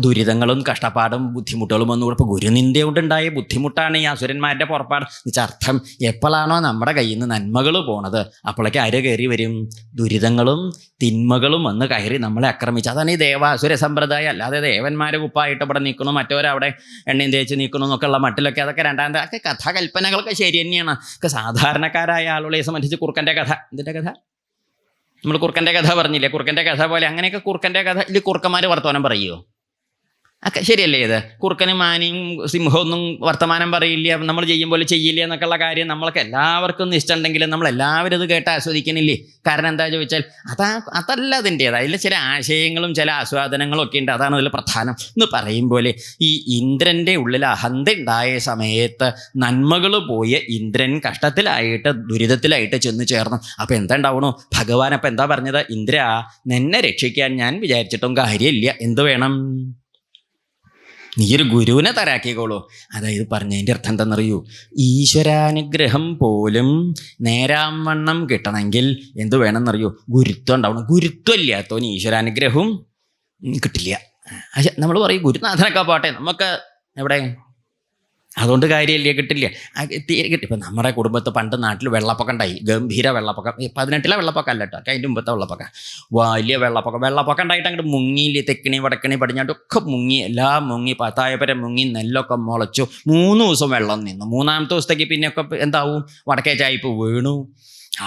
Speaker 1: ദുരിതങ്ങളും കഷ്ടപ്പാടും ബുദ്ധിമുട്ടുകളും വന്നു. ഇപ്പോൾ ഗുരുനിന്ദ കൊണ്ടുണ്ടായ ബുദ്ധിമുട്ടാണ് ഈ അസുരന്മാരുടെ പുറപ്പാട്. അർത്ഥം എപ്പോഴാണോ നമ്മുടെ കയ്യിൽ നിന്ന് നന്മകൾ പോണത്, അപ്പോഴേക്ക് ആര് കയറി വരും? ദുരിതങ്ങളും തിന്മകളും വന്ന് കയറി നമ്മളെ ആക്രമിച്ചു. അതാണ് ഈ ദേവാസുര സമ്പ്രദായം. അല്ലാതെ ദേവന്മാരെ കുപ്പായിട്ട് ഇവിടെ നിൽക്കണു, മറ്റവരവിടെ എണ്ണയും തേച്ച് നിൽക്കണു എന്നൊക്കെയുള്ള മട്ടിലൊക്കെ അതൊക്കെ രണ്ടാമത്തെ ഒക്കെ കഥാകൽപ്പനകളൊക്കെ ശരി തന്നെയാണ്. ഒക്കെ സാധാരണക്കാരായ ആളുകളെ സംബന്ധിച്ച് കുറുക്കൻ്റെ കഥ. ഇതിൻ്റെ കഥ നമ്മൾ കുറുക്കൻ്റെ കഥ പറഞ്ഞില്ലേ, കുറുക്കൻ്റെ കഥ പോലെ അങ്ങനെയൊക്കെ കുറുക്കൻ്റെ കഥ ഇതിൽ കുറുക്കന്മാർ വർത്തമാനം പറയുമോ? ഒക്കെ ശരിയല്ലേ? ഇത് കുറുക്കനും മാനിയും സിംഹമൊന്നും വർത്തമാനം പറയില്ല, നമ്മൾ ചെയ്യും പോലെ ചെയ്യില്ല എന്നൊക്കെയുള്ള കാര്യം നമ്മൾക്ക് എല്ലാവർക്കും ഇഷ്ടമുണ്ടെങ്കിലും നമ്മൾ എല്ലാവരും ഇത് കേട്ട് ആസ്വദിക്കണില്ലേ? കാരണം എന്താ ചോദിച്ചാൽ അതല്ല അതിൻ്റേത്. അതിൽ ചില ആശയങ്ങളും ചില ആസ്വാദനങ്ങളും ഒക്കെ ഉണ്ട്. അതാണ് അതിൽ പ്രധാനം എന്ന് പറയും പോലെ ഈ ഇന്ദ്രൻ്റെ ഉള്ളിൽ അഹന്ത ഉണ്ടായ സമയത്ത് നന്മകൾ പോയ ഇന്ദ്രൻ കഷ്ടത്തിലായിട്ട് ദുരിതത്തിലായിട്ട് ചെന്ന് ചേർന്നു. അപ്പം എന്താ ഉണ്ടാവണു? ഭഗവാൻ അപ്പം എന്താ പറഞ്ഞത്? ഇന്ദ്ര, നിന്നെ രക്ഷിക്കാൻ ഞാൻ വിചാരിച്ചിട്ടും കാര്യമില്ല. എന്ത് വേണം? നീ ഒരു ഗുരുവിനെ തരാക്കിക്കോളൂ. അതായത് പറഞ്ഞതിൻ്റെ അർത്ഥം എന്താണെന്നറിയൂ? ഈശ്വരാനുഗ്രഹം പോലും നേരാവണ്ണം കിട്ടണമെങ്കിൽ എന്ത് വേണമെന്നറിയൂ? ഗുരുത്വം ഉണ്ടാവണം. ഗുരുത്വം ഇല്ലാത്തവന് ഈശ്വരാനുഗ്രഹവും കിട്ടില്ല. പക്ഷെ നമ്മൾ പറയും ഗുരുനാഥനൊക്കെ പോട്ടെ, നമുക്ക് എവിടെ? അതുകൊണ്ട് കാര്യമില്ല, കിട്ടില്ല. കിട്ടി. ഇപ്പം നമ്മുടെ കുടുംബത്ത് പണ്ട് നാട്ടിൽ വെള്ളപ്പൊക്കം ഉണ്ടായി, ഗംഭീര വെള്ളപ്പൊക്കം. 18 വെള്ളപ്പൊക്കം അല്ല കേട്ടോ, അതിൻ്റെ മുമ്പത്തെ വെള്ളപ്പൊക്കം, വലിയ വെള്ളപ്പൊക്കം ഉണ്ടായിട്ട് അങ്ങോട്ട് മുങ്ങിയില്ലേ. തെക്കിണി വടക്കിണി പടിഞ്ഞാട്ടൊക്കെ മുങ്ങി, എല്ലാം മുങ്ങി, പത്തായപ്പരം മുങ്ങി, നെല്ലൊക്കെ മുളച്ചു. 3 ദിവസം വെള്ളം നിന്നു. 3-ാമത്തെ ദിവസത്തേക്ക് പിന്നെയൊക്കെ എന്താവും? വടക്കേ ചായ്പ് വീണു.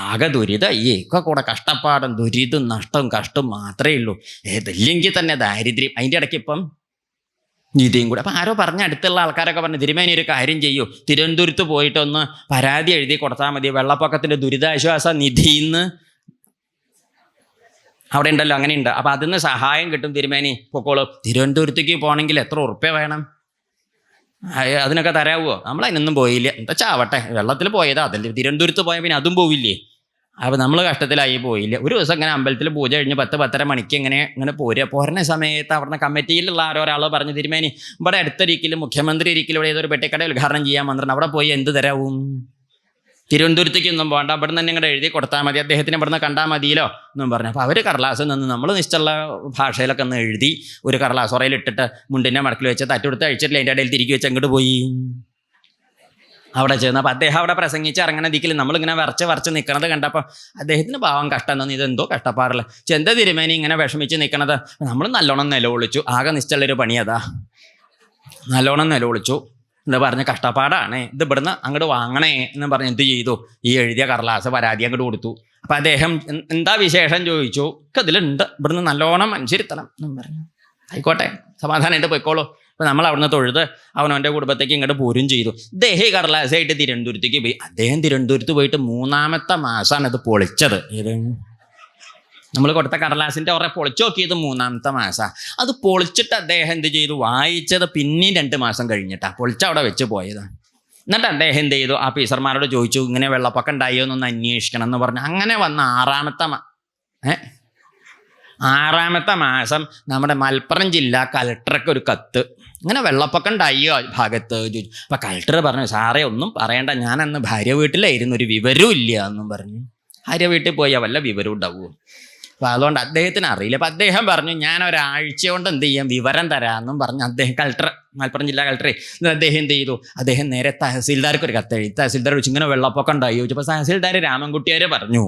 Speaker 1: ആകെ ദുരിതം. ഈ ഒക്കെ കൂടെ കഷ്ടപ്പാടും ദുരിതം നഷ്ടവും കഷ്ടവും മാത്രമേ ഉള്ളൂ. ഏതില്ലെങ്കിൽ തന്നെ ദാരിദ്ര്യം. അതിൻ്റെ ഇടയ്ക്ക് ഇപ്പം ഇതേയും കൂടെ. അപ്പം ആരോ പറഞ്ഞ അടുത്തുള്ള ആൾക്കാരൊക്കെ പറഞ്ഞു, തിരുമേനി ഒരു കാര്യം ചെയ്യൂ, തിരുവനന്തപുരത്ത് പോയിട്ടൊന്ന് പരാതി എഴുതി കൊടുത്താൽ മതി, വെള്ളപ്പൊക്കത്തിൻ്റെ ദുരിതാശ്വാസ നിധിന്ന് അവിടെ ഉണ്ടല്ലോ, അങ്ങനെയുണ്ട്. അപ്പം അതിന് സഹായം കിട്ടും, തിരുമേനി പൊക്കോളൂ. തിരുവനന്തപുരത്തേക്ക് പോകണമെങ്കിൽ എത്ര ഉറുപ്പ്യ വേണം? അതിനൊക്കെ തരാവുമോ? നമ്മളതിനൊന്നും പോയില്ല. എന്താ ചാവട്ടെ, വെള്ളത്തിൽ പോയതാ, അതല്ലേ. തിരുവനന്തപുരത്ത് പോയാൽ പിന്നെ അതും പോവില്ലേ? അപ്പോൾ നമ്മൾ കഷ്ടത്തിലായി പോയില്ല. ഒരു ദിവസം ഇങ്ങനെ അമ്പലത്തിൽ പൂജ കഴിഞ്ഞ് 10-10:30 മണിക്ക് ഇങ്ങനെ പോരുന്ന സമയത്ത് അവിടുന്ന് കമ്മിറ്റിയിലുള്ള ഒരാൾ പറഞ്ഞു, തിരുമേനി ഇവിടെ അടുത്തൊരിക്കലും മുഖ്യമന്ത്രി ഒരിക്കലും ഇവിടെ ഏതൊരു പെട്ടിക്കട ഉദ്ഘാടനം ചെയ്യാൻ വന്നിട്ടുണ്ട്, അവിടെ പോയി എന്ത് തരാവും? തിരുവനന്തപുരത്തേക്കൊന്നും പോകണ്ട, അവിടെ നിന്ന് തന്നെ ഇങ്ങോട്ട് എഴുതി കൊടുത്താൽ മതി, അദ്ദേഹത്തിന് ഇവിടുന്ന് കണ്ടാൽ മതിയല്ലോ എന്നും പറഞ്ഞു. അപ്പോൾ അവർ കടലാസ് നിന്ന് നമ്മൾ നിശ്ചയുള്ള ഭാഷയിലൊക്കെ ഒന്ന് എഴുതി ഒരു കടലാസ് ഉറയിലിട്ടിട്ട് മുണ്ടിൻ്റെ മടക്കിൽ വെച്ച് തട്ടുകൊടുത്ത് അഴിച്ചിട്ടില്ല, അതിൻ്റെ ഇടയിൽ തിരികെ വെച്ച് അങ്ങോട്ട് പോയി. അവിടെ ചെന്ന് അപ്പം അദ്ദേഹം അവിടെ പ്രസംഗിച്ച് ഇറങ്ങണ ദിക്കിൽ നമ്മളിങ്ങനെ വരച്ച് നിൽക്കണത് കണ്ടപ്പോൾ അദ്ദേഹത്തിന് പാവം കഷ്ടം തോന്നി. ഇതെന്തോ കഷ്ടപ്പാടില്ല, ചെന്ത തിരുമേനി ഇങ്ങനെ വിഷമിച്ച് നിൽക്കണത്. നമ്മൾ നല്ലോണം നിലവിളിച്ചു. ആകെ നിശ്ചയുള്ളൊരു പണി അതാ, നല്ലോണം നിലവിളിച്ചു. എന്താ പറഞ്ഞ കഷ്ടപ്പാടാണ് ഇത്, ഇവിടുന്ന് അങ്ങോട്ട് വാങ്ങണേ എന്ന് പറഞ്ഞ് എന്ത് ചെയ്തു? ഈ എഴുതിയ കടലാസ് പരാതി അങ്ങോട്ട് കൊടുത്തു. അപ്പം അദ്ദേഹം എന്താ വിശേഷം ചോദിച്ചു. അതിലുണ്ട്, ഇവിടുന്ന് നല്ലോണം മനുഷ്യരുത്തണം എന്നും പറഞ്ഞു. ആയിക്കോട്ടെ, സമാധാനമായിട്ട് പോയിക്കോളൂ. അപ്പോൾ നമ്മൾ അവിടുന്ന് തൊഴുത് അവനവൻ്റെ കുടുംബത്തേക്ക് ഇങ്ങോട്ട് പോരും ചെയ്തു. അദ്ദേഹം കടലാസായിട്ട് തിരുവനന്തപുരത്തേക്ക് പോയി. അദ്ദേഹം തിരുവനന്തപുരത്ത് പോയിട്ട് 3-ാമത്തെ മാസമാണ് ഇത് പൊളിച്ചത്. ഏത് നമ്മൾ കൊടുത്ത കടലാസിൻ്റെ കുറേ പൊളിച്ചു നോക്കിയത് 3-ാമത്തെ മാസമാണ്. അത് പൊളിച്ചിട്ട് അദ്ദേഹം എന്ത് ചെയ്തു? വായിച്ചത് പിന്നെയും 2 മാസം കഴിഞ്ഞിട്ടാണ് പൊളിച്ച അവിടെ വെച്ച് പോയതാണ്. എന്നിട്ട് അദ്ദേഹം എന്ത് ചെയ്തു? ഓഫീസർമാരോട് ചോദിച്ചു, ഇങ്ങനെ വെള്ളപ്പൊക്കം ഉണ്ടായോ എന്നൊന്ന് അന്വേഷിക്കണം എന്ന് പറഞ്ഞു. അങ്ങനെ വന്ന 6-ാമത്തെ മാസം നമ്മുടെ മലപ്പുറം ജില്ലാ കലക്ടർക്ക് ഒരു കത്ത്, ഇങ്ങനെ വെള്ളപ്പൊക്കം ഉണ്ടായോ ഭാഗത്ത് ചോദിച്ചു. അപ്പം കലക്ടർ പറഞ്ഞു, സാറേ ഒന്നും പറയണ്ട, ഞാനന്ന് ഭാര്യ വീട്ടിലായിരുന്നു, ഒരു വിവരവും ഇല്ല എന്നും പറഞ്ഞു. ഭാര്യ വീട്ടിൽ പോയാൽ വല്ല വിവരവും ഉണ്ടാവുമോ? അപ്പോൾ അതുകൊണ്ട് അദ്ദേഹത്തിന് അറിയില്ല. അപ്പം അദ്ദേഹം പറഞ്ഞു, ഞാൻ ഒരാഴ്ച കൊണ്ട് എന്ത് ചെയ്യാം, വിവരം തരാമെന്നും പറഞ്ഞു. അദ്ദേഹം കലക്ടർ, മലപ്പുറം ജില്ലാ കലക്ടറെ, അദ്ദേഹം എന്ത് ചെയ്തു? അദ്ദേഹം നേരെ തഹസീൽദാർക്ക് ഒരു കത്തെഴുതി. തഹസീൽദാർ ചോദിച്ചു, ഇങ്ങനെ വെള്ളപ്പൊക്കം ഉണ്ടായോ ചോദിച്ചു. അപ്പോൾ തഹസീൽദാർ രാമൻകുട്ടിയാർ പറഞ്ഞു,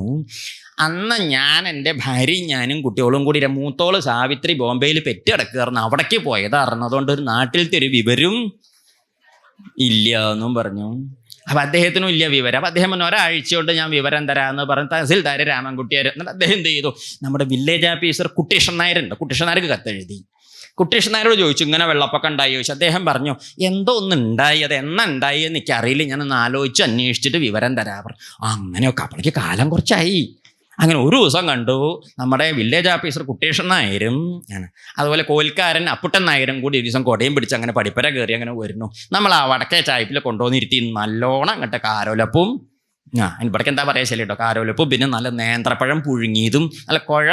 Speaker 1: അന്ന് ഞാൻ എൻ്റെ ഭാര്യയും ഞാനും കുട്ടികളും കൂടി, മൂത്തോള് സാവിത്രി ബോംബെയിൽ പെറ്റിടക്കുകയായിരുന്നു, അവിടേക്ക് പോയതായിരുന്നു, അതുകൊണ്ട് ഒരു നാട്ടിലത്തെ ഒരു വിവരം ഇല്ല എന്നും പറഞ്ഞു. അപ്പം അദ്ദേഹത്തിനും ഇല്ല വിവരം. അപ്പം അദ്ദേഹം പറഞ്ഞു, ഒരാഴ്ച കൊണ്ട് ഞാൻ വിവരം തരാമെന്ന് പറഞ്ഞു തഹസിൽദാർ രാമൻകുട്ടിയാർ. എന്നിട്ട് അദ്ദേഹം എന്ത് ചെയ്തു? നമ്മുടെ വില്ലേജ് ഓഫീസർ കുട്ടീഷൻ നായരുണ്ട്, കുട്ടീഷൻ നായർക്ക് കത്തെഴുതി. കുട്ടീഷൻ നായരോട് ചോദിച്ചു, ഇങ്ങനെ വെള്ളപ്പൊക്കം ഉണ്ടായി ചോദിച്ചു. അദ്ദേഹം പറഞ്ഞു, എന്തോ ഒന്ന് ഉണ്ടായി, അത് എന്നാ ഉണ്ടായി എന്ന് എനിക്കറിയില്ല, ഞാനൊന്ന് ആലോചിച്ച് അന്വേഷിച്ചിട്ട് വിവരം തരാൻ പറഞ്ഞു. അങ്ങനെയൊക്കെ അപ്പോഴേക്ക് കാലം കുറച്ചായി. അങ്ങനെ ഒരു ദിവസം കണ്ടു നമ്മുടെ വില്ലേജ് ഓഫീസർ കുട്ടീഷൻ നായരും അതുപോലെ കോൽക്കാരൻ അപ്പുട്ടൻ നായരും കൂടി ഒരു ദിവസം കൊടയും പിടിച്ച് അങ്ങനെ പടിപ്പര കയറി അങ്ങനെ വരുന്നു. നമ്മൾ ആ വടക്കേ ചായ്പിൽ കൊണ്ടുവന്നിരുത്തി നല്ലോണം അങ്ങോട്ട് കാരോലപ്പും, ഇവിടേക്ക് എന്താ പറയുക ശരി കേട്ടോ, കാരോലപ്പും പിന്നെ നല്ല നേന്ത്രപ്പഴം പുഴുങ്ങിയതും നല്ല കുഴ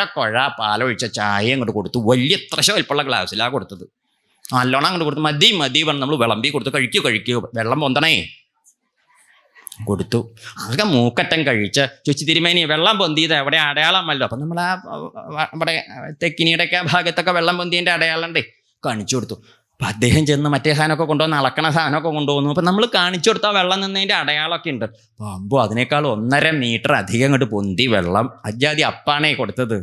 Speaker 1: പാലൊഴിച്ച ചായ അങ്ങോട്ട് കൊടുത്തു. വലിയ എത്ര വലിപ്പമുള്ള ഗ്ലാസ്സിലാണ് കൊടുത്തത്. നല്ലോണം അങ്ങോട്ട് കൊടുത്തു. മതി പറഞ്ഞു നമ്മൾ വിളമ്പി കൊടുത്തു. കഴിക്കൂ വെള്ളം പൊന്തണേ കൊടുത്തു. ആകെ മൂക്കറ്റം കഴിച്ച് ചോദിച്ചു, തിരുമേനി വെള്ളം പൊന്തിയത് എവിടെ അടയാളമല്ലോ? അപ്പം നമ്മൾ ഇവിടെ തെക്കിനിയുടെയൊക്കെ ഭാഗത്തൊക്കെ വെള്ളം പൊന്തിയതിൻ്റെ അടയാളമുണ്ടേ കാണിച്ചു കൊടുത്തു. അപ്പം അദ്ദേഹം ചെന്ന് മറ്റേ സാധനമൊക്കെ കൊണ്ടുവന്ന് അളക്കണ സാധനമൊക്കെ കൊണ്ടുവന്നു. അപ്പം നമ്മൾ കാണിച്ചു കൊടുത്താൽ വെള്ളം നിന്നതിൻ്റെ അടയാളമൊക്കെ ഉണ്ട്. അപ്പോൾ അതിനേക്കാൾ 1.5 മീറ്റർ അധികം അങ്ങോട്ട് പൊന്തി വെള്ളം. അജാതി അപ്പാണേ കൊടുത്തത്.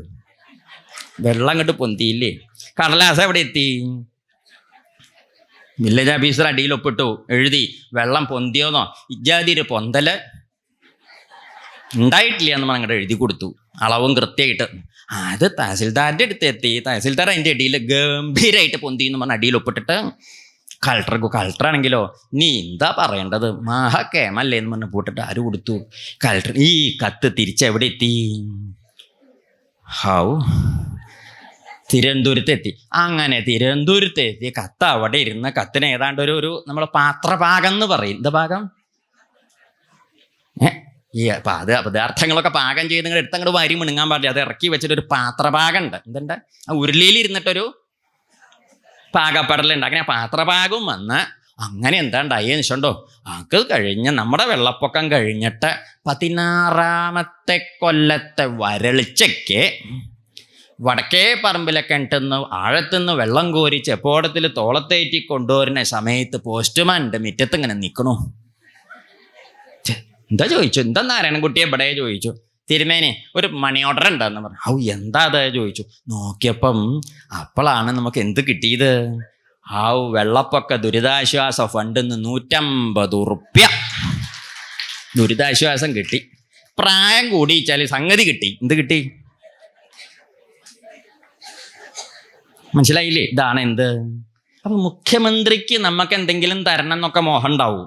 Speaker 1: വെള്ളം അങ്ങോട്ട് പൊന്തിയില്ലേ. കടലാസ് എവിടെ എത്തി? വില്ലേജ് ഓഫീസർ അടിയിൽ ഒപ്പിട്ടു, എഴുതി വെള്ളം പൊന്തിയോന്നോ. ഇജാതി ഒരു പൊന്തല് ഉണ്ടായിട്ടില്ല എന്ന് അങ്ങോട്ട് എഴുതി കൊടുത്തു. അളവും കൃത്യമായിട്ട്. അത് തഹസിൽദാറിൻ്റെ അടുത്ത് എത്തി. തഹസിൽദാർ അതിൻ്റെ അടിയിൽ ഗംഭീരമായിട്ട് പൊന്തി എന്ന് പറഞ്ഞ അടിയിൽ ഒപ്പിട്ടിട്ട് കളക്ടറാണെങ്കിലോ നീ എന്താ പറയേണ്ടത്, മഹാക്കേമല്ലേ എന്ന് പറഞ്ഞ് പോട്ടിട്ട് ആര് കൊടുത്തു? കളക്ടർ. ഈ കത്ത് തിരിച്ചെവിടെ എത്തി? തിരുവനന്തപുരത്തെത്തി. അങ്ങനെ തിരുവനന്തപുരത്തെത്തി കത്ത് അവിടെ ഇരുന്ന കത്തിന് ഏതാണ്ട് ഒരു നമ്മളെ പാത്രപാകം എന്ന് പറയും. എന്താ പാകം? ഈ പദാർത്ഥങ്ങളൊക്കെ പാകം ചെയ്ത് നിങ്ങൾ എടുത്ത് അങ്ങോട്ട് വാരി മിണുങ്ങാൻ പാടില്ല. അത് ഇറക്കി വെച്ചിട്ടൊരു പാത്രപാകം ഉണ്ട്. എന്തുണ്ട്? ആ ഉരുളിയിൽ ഇരുന്നിട്ടൊരു പാകപ്പെടലുണ്ട്. അങ്ങനെ പാത്രപാകവും വന്ന് അങ്ങനെ എന്താ ഉണ്ടായെന്ന് വെച്ചോണ്ടോ, അത് കഴിഞ്ഞ് നമ്മുടെ വെള്ളപ്പൊക്കം കഴിഞ്ഞിട്ട് 16ാമത്തെ കൊല്ലത്തെ വരൾച്ചയ്ക്ക് വടക്കേ പറമ്പിലെ കിണറ്റുനിന്ന് ആഴത്തുനിന്ന് വെള്ളം കോരി ചെപ്പോടത്തിൽ തോളത്തേറ്റി കൊണ്ടുവരുന്ന സമയത്ത് പോസ്റ്റ്മാൻ്റെ മുറ്റത്ത് ഇങ്ങനെ നിൽക്കണു. എന്താ ചോദിച്ചു? എന്താ നാരായണൻകുട്ടി എവിടെ ചോദിച്ചു. തിരുമേനി ഒരു മണി ഓർഡർ ഉണ്ടെന്ന് പറഞ്ഞു. എന്താ അത് ചോദിച്ചു. നോക്കിയപ്പം അപ്പോഴാണ് നമുക്ക് എന്ത് കിട്ടിയത്? വെള്ളപ്പൊക്ക ദുരിതാശ്വാസ ഫണ്ടിൽ നിന്ന് 150 ഉറുപ്യ ദുരിതാശ്വാസം കിട്ടി. പ്രായം കൂടിച്ചാൽ സംഗതി കിട്ടി. എന്ത് കിട്ടി? മനസ്സിലായില്ലേ? ഇതാണ് എന്ത്. അപ്പം മുഖ്യമന്ത്രിക്ക് നമുക്ക് എന്തെങ്കിലും തരണം എന്നൊക്കെ മോഹം ഉണ്ടാവും.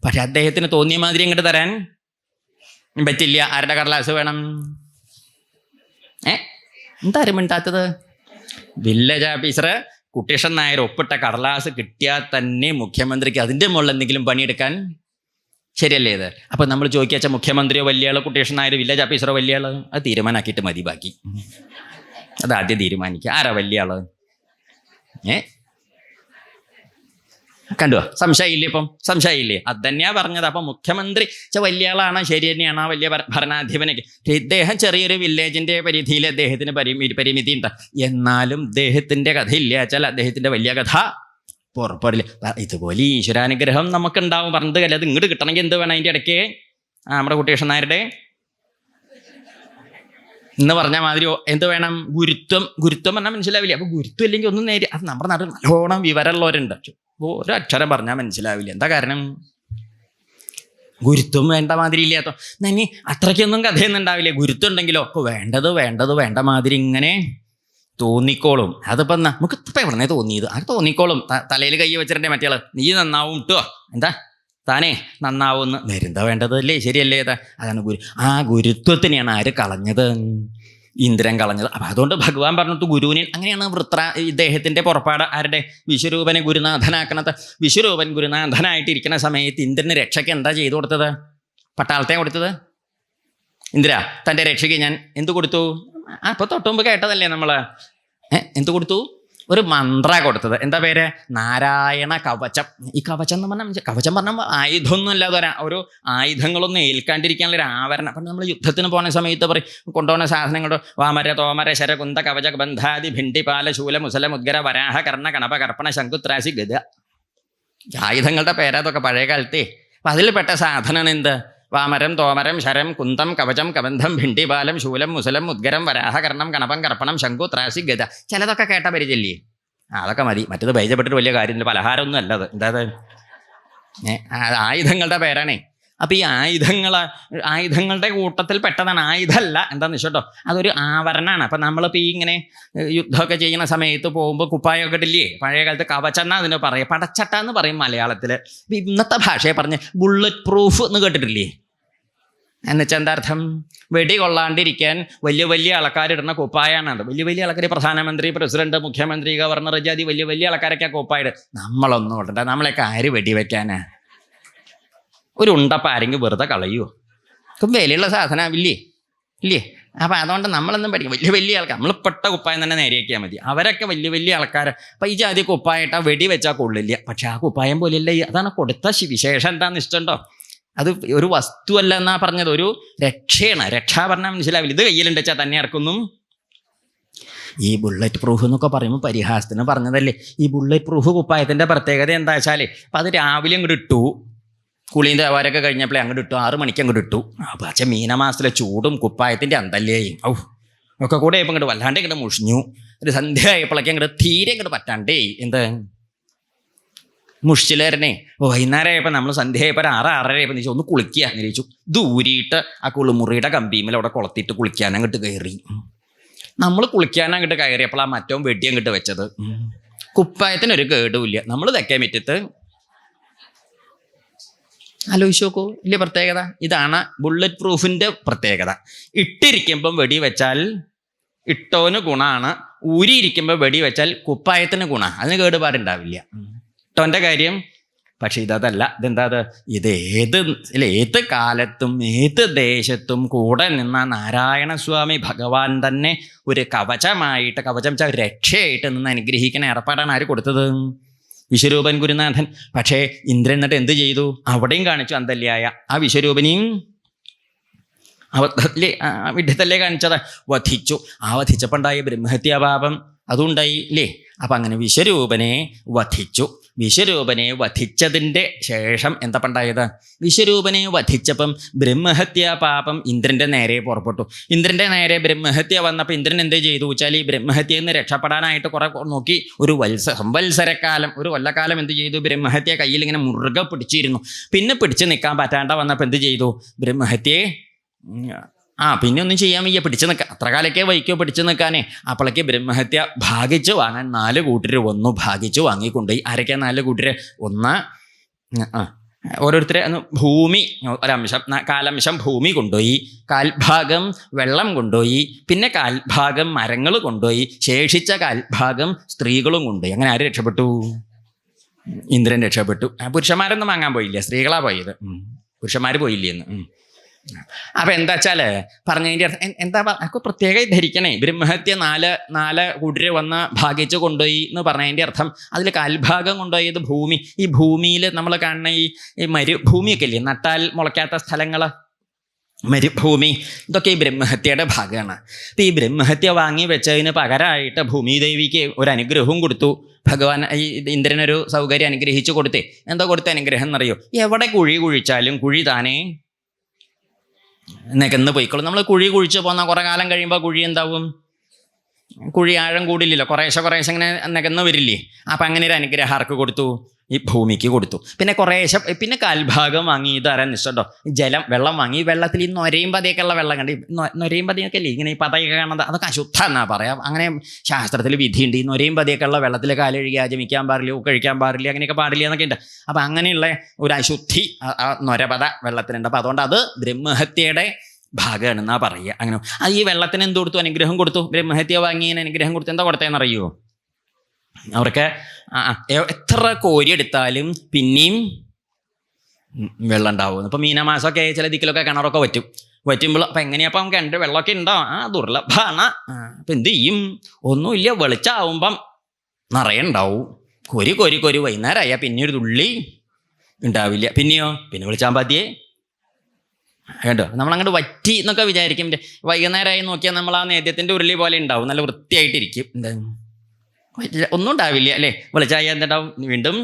Speaker 1: പക്ഷെ അദ്ദേഹത്തിന് തോന്നിയ മാതിരി ഇങ്ങോട്ട് തരാൻ പറ്റില്ല. ആരുടെ കടലാസ് വേണം? എന്താരും മിണ്ടാത്തത്? വില്ലേജ് ഓഫീസർ കുട്ടിഷൻ നായർ ഒപ്പിട്ട കടലാസ് കിട്ടിയാൽ തന്നെ മുഖ്യമന്ത്രിക്ക് അതിൻ്റെ മുകളിൽ എന്തെങ്കിലും പണിയെടുക്കാൻ ശരിയല്ലേ ഇത്? അപ്പം നമ്മൾ ചോദിക്കാച്ച മുഖ്യമന്ത്രിയോ വലിയ ആൾ, കുട്ടിഷൻ നായർ, വില്ലേജ് ഓഫീസറോ വലിയ ആൾ, അത് തീരുമാനമാക്കിയിട്ട് മതി. ബാക്കി അത് ആദ്യം തീരുമാനിക്കുക. ആരാ വലിയ ആള്? കണ്ടുവോ? സംശയമില്ലേ? ഇപ്പം സംശയമില്ലേ? അത് തന്നെയാ പറഞ്ഞത്. അപ്പം മുഖ്യമന്ത്രി വലിയ ആളാണ്, ശരി തന്നെയാണ്, ആ വലിയ ഭരണാധിപനൊക്കെ. ഇദ്ദേഹം ചെറിയൊരു വില്ലേജിൻ്റെ പരിധിയിൽ അദ്ദേഹത്തിന് പരിമിതി ഉണ്ട്. എന്നാലും അദ്ദേഹത്തിൻ്റെ കഥ ഇല്ല വെച്ചാൽ അദ്ദേഹത്തിൻ്റെ വലിയ കഥ പുറപ്പെടില്ല. ഇതുപോലെ ഈശ്വരാനുഗ്രഹം നമുക്കുണ്ടാവും. പറഞ്ഞത് കല്ല. അത് ഇങ്ങോട്ട് കിട്ടണമെങ്കിൽ എന്ത് വേണം? അതിൻ്റെ ഇടയ്ക്ക് നമ്മുടെ കുട്ടികൃഷ്ണൻ നായരുടെ എന്ന് പറഞ്ഞ മാതിരി എന്ത് വേണം? ഗുരുത്വം പറഞ്ഞാൽ മനസ്സിലാവില്ല. അപ്പോൾ ഗുരുത്വം ഇല്ലെങ്കിൽ ഒന്നും നേരെ. അത് നമ്മുടെ നാട്ടിൽ നല്ലോണം വിവരമുള്ളവരുണ്ട്. ഒരക്ഷരം പറഞ്ഞാൽ മനസ്സിലാവില്ല. എന്താ കാരണം? ഗുരുത്വം വേണ്ട മാതിരി ഇല്ലാത്തോ. ഇനി അത്രയ്ക്കൊന്നും കഥയൊന്നും ഉണ്ടാവില്ല. ഗുരുത്വം ഉണ്ടെങ്കിലോ അപ്പോൾ വേണ്ട മാതിരി ഇങ്ങനെ തോന്നിക്കോളും. അതിപ്പോൾ നമുക്ക് ഇപ്പം എവിടുന്നേ തോന്നിയത്? അത് തോന്നിക്കോളും. തലയിൽ കൈ വെച്ചിട്ടുണ്ടേ മറ്റേ നീ നന്നാവും കിട്ടുമോ? എന്താ താനേ നന്നാവുമെന്ന് വരുന്ന വേണ്ടത് അല്ലേ? ശരിയല്ലേ? അതാണ് ആ ഗുരുത്വത്തിനെയാണ് ആര് കളഞ്ഞത്? ഇന്ദ്രൻ കളഞ്ഞത്. അപ്പം അതുകൊണ്ട് ഭഗവാൻ പറഞ്ഞിട്ട് ഗുരുവിനെ അങ്ങനെയാണ് ഇദ്ദേഹത്തിൻ്റെ പുറപ്പാട്. ആരുടെ? വിശ്വരൂപനെ ഗുരുനാഥനാക്കണത്. വിശ്വരൂപൻ ഗുരുനാഥനായിട്ടിരിക്കുന്ന സമയത്ത് ഇന്ദ്രന് രക്ഷയ്ക്ക് എന്താ ചെയ്തു കൊടുത്തത്? പട്ടാളത്തെ കൊടുത്തത്. ഇന്ദ്ര തൻ്റെ രക്ഷയ്ക്ക് ഞാൻ എന്ത് കൊടുത്തു? അപ്പോൾ തൊട്ടുമുമ്പ് കേട്ടതല്ലേ നമ്മൾ. എന്ത് കൊടുത്തു? ഒരു മന്ത്ര കൊടുത്തത്. എന്താ പേര്? നാരായണ കവചം. ഈ കവചം എന്ന് പറഞ്ഞാൽ കവചം പറഞ്ഞാൽ ആയുധമൊന്നും അല്ലാതെ ഒരു ആയുധങ്ങളൊന്നും ഏൽക്കാണ്ടിരിക്കാനുള്ള ഒരു ആവരണം. അപ്പം നമ്മൾ യുദ്ധത്തിന് പോകുന്ന സമയത്ത് പറയും കൊണ്ടുപോകുന്ന സാധനങ്ങൾ വാമര തോമര ശരകുന്ത കവച ബന്ധാദി ഭിണ്ടിപാല ശൂല മുസല മുദ്ഗര വരാഹ കർണ കണപ കർപ്പണ ശംഖുത്രാസി ഗദ. ആയുധങ്ങളുടെ പേരതൊക്കെ പഴയ കാലത്തെ. അപ്പം അതിൽപ്പെട്ട സാധനമാണ് എന്ത്? വാമരം തോമരം ശരം കുന്തം കവചം കബന്ധം ഭിണ്ടിപാലം ശൂലം മുസലം മുദ്ഗരം വരാഹ കർണം കണപം കർപ്പണം ശംഖു ത്രാസി ഗദ. ചിലതൊക്കെ കേട്ട പരിചയല്ലേ? അതൊക്കെ മതി. മറ്റത് പരിചയപ്പെട്ടിട്ട് വലിയ കാര്യമില്ല. പലഹാരമൊന്നും അല്ലത്. എന്താ ആയുധങ്ങളുടെ പേരാണേ. അപ്പം ഈ ആയുധങ്ങളുടെ കൂട്ടത്തിൽ പെട്ടതാണ്. ആയുധമല്ല. എന്താണെന്ന് വെച്ചോട്ടോ, അതൊരു ആവരണമാണ്. അപ്പം നമ്മളിപ്പോൾ ഈ ഇങ്ങനെ യുദ്ധമൊക്കെ ചെയ്യുന്ന സമയത്ത് പോകുമ്പോൾ കുപ്പായൊക്കെ ഇടില്ലേ? പഴയ കാലത്ത് കവചെന്നാ അതിന് പറയും. പടച്ചട്ട എന്ന് പറയും മലയാളത്തിൽ. ഇന്നത്തെ ഭാഷയെ പറഞ്ഞ് ബുള്ളറ്റ് പ്രൂഫ് എന്ന് കേട്ടിട്ടില്ലേ? എന്നുവെച്ചാൽ എന്താ അർത്ഥം? വെടി കൊള്ളാണ്ടിരിക്കാൻ വലിയ ആൾക്കാരിടുന്ന കുപ്പായാണ് അത്. വലിയ ആൾക്കാർ പ്രധാനമന്ത്രി, പ്രസിഡന്റ്, മുഖ്യമന്ത്രി, ഗവർണർ, ജാതി വലിയ ആൾക്കാരൊക്കെ കുപ്പായിട്. നമ്മളൊന്നും ഇടണ്ട. നമ്മളെയൊക്കെ ആര് വെടിവെക്കാനാ? ഒരു ഉണ്ടപ്പം ആരെങ്കിലും വെറുതെ കളയുമോ? ഇപ്പം വിലയുള്ള സാധനമില്ലേ? ഇല്ലേ? അപ്പം അതുകൊണ്ട് നമ്മളൊന്നും പഠിക്കും. വലിയ ആൾക്കാർ നമ്മൾ പെട്ട കുപ്പായം തന്നെ നേരെയാക്കിയാൽ മതി. അവരൊക്കെ വലിയ ആൾക്കാർ. അപ്പം ഈ ജാതി കുപ്പായിട്ടാ വെടി വെച്ചാൽ കൊള്ളില്ല. പക്ഷെ ആ കുപ്പായം പോലെയല്ല. അതാണ് കൊടുത്ത വിശേഷം. എന്താണെന്ന് ഇഷ്ടമുണ്ടോ? അത് ഒരു വസ്തുവല്ല എന്നാ പറഞ്ഞത്, ഒരു രക്ഷയാണ്. രക്ഷ പറഞ്ഞാൽ മനസ്സിലാവില്ല. ഇത് കയ്യിലുണ്ട് വെച്ചാൽ തന്നെ ഇറക്കുന്നു. ഈ ബുള്ളറ്റ് പ്രൂഫ് എന്നൊക്കെ പറയുമ്പോൾ പരിഹാസത്തിന് പറഞ്ഞതല്ലേ. ഈ ബുള്ളറ്റ് പ്രൂഫ് കുപ്പായത്തിൻ്റെ പ്രത്യേകത എന്താ വെച്ചാൽ അപ്പം അത് രാവിലെ അങ്ങോട്ട് ഇട്ടു, കുളിയും ദേവാരൊക്കെ കഴിഞ്ഞപ്പോഴേ അങ്ങോട്ട് ഇട്ടു, 6 മണിക്ക് അങ്ങോട്ട് ഇട്ടു. പക്ഷേ മീനമാസത്തിലെ ചൂടും കുപ്പായത്തിൻ്റെ അന്തല്ലേ ഒക്കെ കൂടെ ആയപ്പോൾ ഇങ്ങോട്ട് വല്ലാണ്ട് ഇങ്ങോട്ട് മുഷിഞ്ഞു. ഒരു സന്ധ്യ ആയപ്പോഴേക്കും അങ്ങോട്ട് തീരെ ഇങ്ങോട്ട് പറ്റാണ്ടേ. എന്ത് മുഷിച്ചിലേരനെ വൈകുന്നേരമായപ്പോൾ നമ്മൾ സന്ധ്യയായപ്പോൾ 6-6:30 നീച്ചു ഒന്ന് കുളിക്കുക നിരീച്ചു. ദൂരിയിട്ട് ആ കുളിമുറിയുടെ കമ്പിമേൽ അവിടെ കൊളത്തിയിട്ട് കുളിക്കാനങ്ങോട്ട് കയറി. നമ്മൾ കുളിക്കാനങ്ങോട്ട് കയറിയപ്പോൾ ആ മറ്റവും വെട്ടി അങ്ങോട്ട് വെച്ചത്. കുപ്പായത്തിനൊരു കേടുമില്ല. നമ്മൾ തെക്കേ മുറ്റത്ത് ആലോചിച്ച് നോക്കൂ, വലിയ പ്രത്യേകത ഇതാണ്. ബുള്ളറ്റ് പ്രൂഫിൻ്റെ പ്രത്യേകത. ഇട്ടിരിക്കുമ്പം വെടി വെച്ചാൽ ഇട്ടോന് ഗുണമാണ്, ഊരിയിരിക്കുമ്പോൾ വെടി വെച്ചാൽ കുപ്പായത്തിന് ഗുണമാണ്, അതിന് കേടുപാടുണ്ടാവില്ല. ഇട്ടോൻ്റെ കാര്യം. പക്ഷെ ഇതല്ല. ഇതെന്താ? ഇത് ഏത് കാലത്തും ഏത് ദേശത്തും കൂടെ നിന്ന നാരായണസ്വാമി ഭഗവാൻ തന്നെ ഒരു കവചമായിട്ട്, കവചം വെച്ചാൽ രക്ഷയായിട്ട് നിന്ന് അനുഗ്രഹിക്കുന്ന ഏർപ്പാടാണ് ആര് കൊടുത്തത്? വിശ്വരൂപൻ ഗുരുനാഥൻ. പക്ഷേ ഇന്ദ്രൻ എന്നിട്ട് എന്ത് ചെയ്തു? അവിടെയും കാണിച്ചു അന്തല്യായ ആ വിശ്വരൂപനെയും വിഡ്ഢിത്തല്ലേ കാണിച്ചത്? വധിച്ചു. ആ വധിച്ചപ്പോൾ ഉണ്ടായ ബ്രഹ്മഹത്യാപാപം അതുണ്ടായി ഇല്ലേ? അപ്പം അങ്ങനെ വിശ്വരൂപനെ വധിച്ചു. വിശ്വരൂപനെ വധിച്ചതിൻ്റെ ശേഷം എന്താ ഉണ്ടായത്? വിശ്വരൂപനെ വധിച്ചപ്പം ബ്രഹ്മഹത്യാപാപം ഇന്ദ്രൻ്റെ നേരെ പുറപ്പെട്ടു. ഇന്ദ്രൻ്റെ നേരെ ബ്രഹ്മഹത്യ വന്നപ്പോൾ ഇന്ദ്രൻ എന്ത് ചെയ്തു വെച്ചാൽ ഈ ബ്രഹ്മഹത്യയിൽ നിന്ന് രക്ഷപ്പെടാനായിട്ട് കുറെ നോക്കി. ഒരു സംവത്സരക്കാലം, ഒരു കൊല്ലക്കാലം എന്ത് ചെയ്തു? ബ്രഹ്മഹത്യ കയ്യിൽ ഇങ്ങനെ മുറുകെ പിടിച്ചിരുന്നു. പിന്നെ പിടിച്ച് നിൽക്കാൻ പറ്റാണ്ട് വന്നപ്പോൾ എന്ത് ചെയ്തു? ബ്രഹ്മഹത്യയെ പിന്നെ ഒന്നും ചെയ്യാൻ വയ്യ, പിടിച്ചു നിൽക്കാം. അത്ര കാലൊക്കെ വൈക്കോ പിടിച്ചു നിൽക്കാനേ. അപ്പോഴേക്ക് ബ്രഹ്മഹത്യ ഭാഗിച്ച് വാങ്ങാൻ 4 കൂട്ടർ വന്നു. ഭാഗിച്ച് വാങ്ങിക്കൊണ്ടുപോയി. ആരൊക്കെ 4 കൂട്ടർ? ഒന്ന് ഓരോരുത്തരെ ഭൂമി ഒരംശം, കാലംശം ഭൂമി കൊണ്ടുപോയി, കാൽഭാഗം വെള്ളം കൊണ്ടുപോയി, പിന്നെ കാൽഭാഗം മരങ്ങൾ കൊണ്ടുപോയി, ശേഷിച്ച കാൽഭാഗം സ്ത്രീകളും കൊണ്ടുപോയി. അങ്ങനെ ആര് രക്ഷപ്പെട്ടു? ഇന്ദ്രൻ രക്ഷപ്പെട്ടു. പുരുഷന്മാരൊന്നും വാങ്ങാൻ പോയില്ല, സ്ത്രീകളാ പോയത്. പുരുഷന്മാർ പോയില്ലേന്ന്. അപ്പം എന്താ വെച്ചാൽ പറഞ്ഞതിൻ്റെ അർത്ഥം എന്താ ഒക്കെ പ്രത്യേകം ധരിക്കണേ. ബ്രഹ്മഹത്യ 4 കൂട്ടര് വന്ന് ഭാഗിച്ച് കൊണ്ടുപോയി എന്ന് പറഞ്ഞതിൻ്റെ അർത്ഥം അതിൽ കാൽഭാഗം കൊണ്ടുപോയത് ഭൂമി. ഈ ഭൂമിയിൽ നമ്മൾ കാണുന്ന ഈ മരുഭൂമിയൊക്കെ ഇല്ലേ, നട്ടാൽ മുളയ്ക്കാത്ത സ്ഥലങ്ങൾ, മരുഭൂമി, ഇതൊക്കെ ഈ ബ്രഹ്മഹത്യയുടെ ഭാഗമാണ്. അപ്പം ഈ ബ്രഹ്മഹത്യ വാങ്ങി വെച്ചതിന് പകരമായിട്ട് ഭൂമിദേവിക്ക് ഒരു അനുഗ്രഹവും കൊടുത്തു ഭഗവാൻ. ഈ ഇന്ദ്രനൊരു സൗകര്യം അനുഗ്രഹിച്ചു കൊടുത്തേ. എന്താ കൊടുത്ത അനുഗ്രഹം എന്നറിയോ? എവിടെ കുഴി കുഴിച്ചാലും കുഴി താനേ നികന്ന് പോയിക്കോളും. നമ്മൾ കുഴി കുഴിച്ച് പോകുന്ന കുറേ കാലം കഴിയുമ്പോൾ കുഴി എന്താവും? കുഴി ആഴം കൂടില്ലല്ലോ, കുറേശ്ശെ ഇങ്ങനെ നികന്ന് വരില്ലേ. അപ്പം അങ്ങനെ ഒരു അനുഗ്രഹം ആർക്ക് കൊടുത്തു? ഈ ഭൂമിക്ക് കൊടുത്തു. പിന്നെ കുറേശ്ശെ പിന്നെ കാൽഭാഗം വാങ്ങി. ഇതാരാ നിശ്ചട്ടോ? വെള്ളം വാങ്ങി. വെള്ളത്തിൽ ഈ നൊരയും പതിയൊക്കെയുള്ള വെള്ളം കണ്ട്, നൊരയും പതിയൊക്കെ അല്ലേ ഇങ്ങനെ ഈ പതയൊക്കെ കാണുന്നത്, അതൊക്കെ അശുദ്ധ എന്നാ പറയാം. അങ്ങനെ ശാസ്ത്രത്തിൽ വിധിയുണ്ട്. ഈ നൊരയും പതിയൊക്കെ ഉള്ള വെള്ളത്തിൽ കാലൊഴുകി ആചമിക്കാൻ പാടില്ല, കഴിക്കാൻ പാടില്ല, അങ്ങനെയൊക്കെ പാടില്ല എന്നൊക്കെ ഉണ്ട്. അപ്പം അങ്ങനെയുള്ള ഒരു അശുദ്ധി ആ നൊരപത വെള്ളത്തിനുണ്ട്. അപ്പം അതുകൊണ്ട് അത് ബ്രഹ്മഹത്യയുടെ ഭാഗമാണെന്നാ പറയുക. അങ്ങനെ ഈ വെള്ളത്തിന് എന്ത് കൊടുത്തു? അനുഗ്രഹം കൊടുത്തു. ബ്രഹ്മഹത്യ വാങ്ങിയതിന് അനുഗ്രഹം കൊടുത്തു. എന്താ കൊടുത്തതെന്നറിയുമോ? അവർക്ക് എത്ര കോരിയെടുത്താലും പിന്നെയും വെള്ളം ഉണ്ടാവും. ഇപ്പം മീനമാസമൊക്കെ ചില ദിക്കിലൊക്കെ കിണറൊക്കെ വറ്റുമ്പോൾ അപ്പം എങ്ങനെയപ്പം നമുക്ക് എൻ്റെ വെള്ളമൊക്കെ ഉണ്ടോ? ദുർലഭമാണ്. അപ്പം എന്ത് ചെയ്യും? ഒന്നുമില്ല, വെളിച്ചാവുമ്പം നിറയെ ഉണ്ടാവും. കോരി വൈകുന്നേരമായ പിന്നെ ഒരു തുള്ളി ഉണ്ടാവില്ല. പിന്നെ വിളിച്ചാൽ മതിയേ കേട്ടോ. നമ്മളങ്ങോട്ട് വറ്റി എന്നൊക്കെ വിചാരിക്കും. വൈകുന്നേരമായി നോക്കിയാൽ നമ്മൾ ആ നേദ്യത്തിൻ്റെ ഉരുളി പോലെ ഉണ്ടാവും, നല്ല വൃത്തിയായിട്ടിരിക്കും. ഒന്നും ഉണ്ടാവില്ല അല്ലേ? വെളിച്ചായ എന്തുണ്ടാവും? വീണ്ടും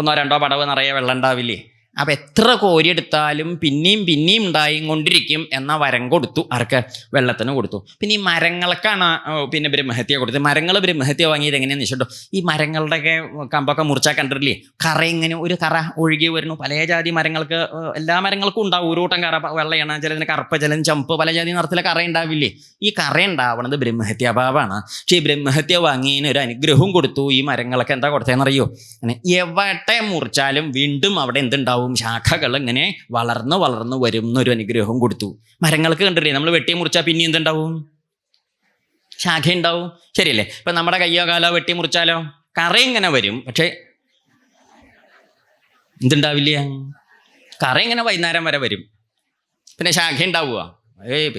Speaker 1: 1-2 പടവ് നിറയെ വെള്ളം ഉണ്ടാവില്ലേ? അപ്പം എത്ര കോരിയെടുത്താലും പിന്നെയും ഉണ്ടായിക്കൊണ്ടിരിക്കും എന്ന വരം കൊടുത്തു. ആർക്ക്? വെള്ളത്തിന് കൊടുത്തു. പിന്നെ ഈ മരങ്ങൾക്കാണ് പിന്നെ ബ്രഹ്മഹത്യ കൊടുത്തത്. മരങ്ങൾ ബ്രഹ്മഹത്യ വാങ്ങിയത് എങ്ങനെയാണെന്ന് വെച്ചിട്ടോ, ഈ മരങ്ങളുടെയൊക്കെ കമ്പൊക്കെ മുറിച്ചാൽ കണ്ടിട്ടില്ലേ, കറ ഇങ്ങനെ ഒരു കറ ഒഴുകി വരുന്നു. പല ജാതി മരങ്ങൾക്ക്, എല്ലാ മരങ്ങൾക്കും ഉണ്ടാവും ഒരു കൂട്ടം കറ. വെള്ളയാണ്, ചിലതിന് കറുപ്പ്, ചിലതിന് ചുമപ്പ്, പല ജാതി നിറത്തിലെ കറ ഉണ്ടാവില്ലേ? ഈ കറ ഉണ്ടാവണത് ബ്രഹ്മഹത്യാഭാവമാണ്. പക്ഷേ ഈ ബ്രഹ്മഹത്യ വാങ്ങിയതിന് ഒരു അനുഗ്രഹവും കൊടുത്തു. ഈ മരങ്ങളൊക്കെ എന്താ കൊടുത്തതെന്നറിയോ? എവിടെ മുറിച്ചാലും വീണ്ടും അവിടെ എന്തുണ്ടാവും? ശാഖകൾ ഇങ്ങനെ വളർന്ന് വരും എന്നൊരു അനുഗ്രഹം കൊടുത്തു. മരങ്ങൾക്ക് കണ്ടില്ലേ, നമ്മൾ വെട്ടി മുറിച്ചാൽ പിന്നെ എന്തുണ്ടാവും? ശാഖ ഉണ്ടാവും. ശരിയല്ലേ? ഇപ്പം നമ്മുടെ കയ്യോ കാലോ വെട്ടി മുറിച്ചാലോ കറ ഇങ്ങനെ വരും, പക്ഷേ എന്തുണ്ടാവില്ല? കറ ഇങ്ങനെ വൈകുന്നേരം വരെ വരും. പിന്നെ ശാഖ ഉണ്ടാവുക?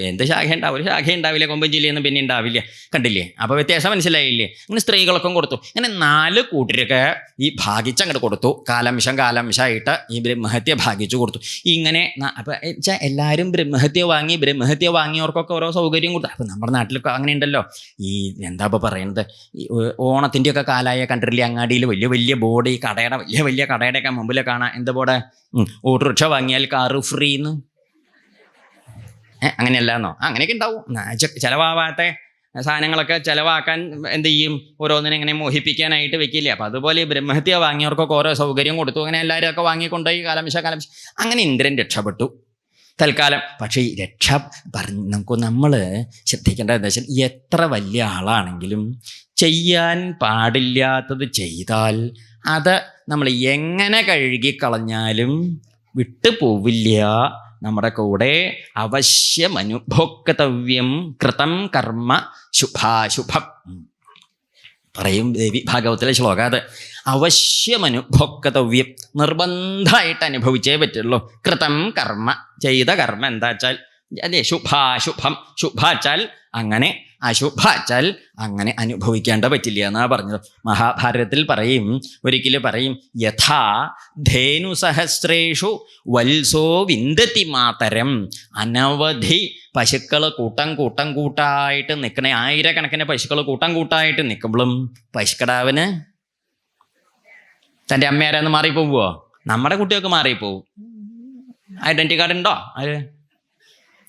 Speaker 1: എന്ത് ശാഖ ഉണ്ടാവും? ഒരു ശാഖ ഉണ്ടാവില്ല, കൊമ്പൻ ജില്ലയൊന്നും പിന്നെ ഉണ്ടാവില്ല. കണ്ടില്ലേ? അപ്പോൾ വ്യത്യാസം മനസ്സിലായില്ലേ? ഇങ്ങനെ സ്ത്രീകൾക്കും കൊടുത്തു. ഇങ്ങനെ 4 കൂട്ടരൊക്കെ ഈ ഭാഗിച്ചങ്ങോട്ട് കൊടുത്തു. കാലംശമായിട്ട് ഈ ബ്രഹ്മഹത്യ ഭാഗിച്ചു കൊടുത്തു. ഇങ്ങനെ അപ്പം വെച്ചാൽ എല്ലാവരും ബ്രഹ്മഹത്യ വാങ്ങിയവർക്കൊക്കെ ഓരോ സൗകര്യം കൊടുത്തു. അപ്പം നമ്മുടെ നാട്ടിലൊക്കെ അങ്ങനെ ഉണ്ടല്ലോ. ഈ എന്താ ഇപ്പോൾ പറയുന്നത്, ഈ ഓണത്തിൻ്റെയൊക്കെ കാലമായ കണ്ടിട്ടില്ലേ? അങ്ങാടിയിൽ വലിയ ബോർഡ്, ഈ കടയുടെ വലിയ കടയുടെയൊക്കെ മുമ്പിൽ കാണാം. എന്താ ബോർഡ്? ഓട്ടോറിക്ഷ വാങ്ങിയാൽ കാറ് ഫ്രീന്ന്. അങ്ങനെയല്ല എന്നോ? അങ്ങനെയൊക്കെ ഉണ്ടാവും. ചിലവാവാത്ത സാധനങ്ങളൊക്കെ ചിലവാക്കാൻ എന്ത് ചെയ്യും, ഓരോന്നിനെ ഇങ്ങനെ മോഹിപ്പിക്കാനായിട്ട് വെക്കില്ലേ. അപ്പം അതുപോലെ ബ്രഹ്മഹത്യ വാങ്ങിയവർക്കൊക്കെ ഓരോ സൗകര്യം കൊടുത്തു. അങ്ങനെ എല്ലാവരും ഒക്കെ വാങ്ങിക്കൊണ്ടുപോയി കാലംശ അങ്ങനെ ഇന്ദ്രൻ രക്ഷപ്പെട്ടു തൽക്കാലം. പക്ഷേ ഈ നമ്മൾ ശ്രദ്ധിക്കേണ്ടത് എന്താ വെച്ചാൽ, എത്ര വലിയ ആളാണെങ്കിലും ചെയ്യാൻ പാടില്ലാത്തത് ചെയ്താൽ അത് നമ്മൾ എങ്ങനെ കഴുകിക്കളഞ്ഞാലും വിട്ടു പോവില്ല. നമ്മുടെ കൂടെ അവശ്യമനുഭോക്തവ്യം കൃതം കർമ്മ ശുഭാശുഭം പറയും ദേവി ഭാഗവത്തിലെ ശ്ലോകം. അത് അവശ്യമനുഭോക്തവ്യം, നിർബന്ധമായിട്ട് അനുഭവിച്ചേ പറ്റുള്ളൂ. കൃതം കർമ്മ, ചെയ്ത കർമ്മ എന്താ വെച്ചാൽ അതെ ശുഭാശുഭം. ശുഭാച്ചാൽ അങ്ങനെ, അശുഭാച്ചാൽ അങ്ങനെ അനുഭവിക്കേണ്ട പറ്റില്ല എന്നാ പറഞ്ഞത്. മഹാഭാരതത്തിൽ പറയും, ഒരിക്കലും പറയും, യഥാ ധേനുസഹസ്രേഷു വത്സോ വിന്ദതി മാതരം. അനവധി പശുക്കൾ കൂട്ടായിട്ട് നിൽക്കണേ, ആയിരക്കണക്കിന് പശുക്കൾ കൂട്ടായിട്ട് നിൽക്കുമ്പോഴും പശുക്കടാവിന് തൻ്റെ അമ്മയാരെന്ന് മാറിപ്പോവുമോ? നമ്മുടെ കുട്ടികൾക്ക് മാറിപ്പോവും. ഐഡൻറ്റി കാർഡ് ഉണ്ടോ അത്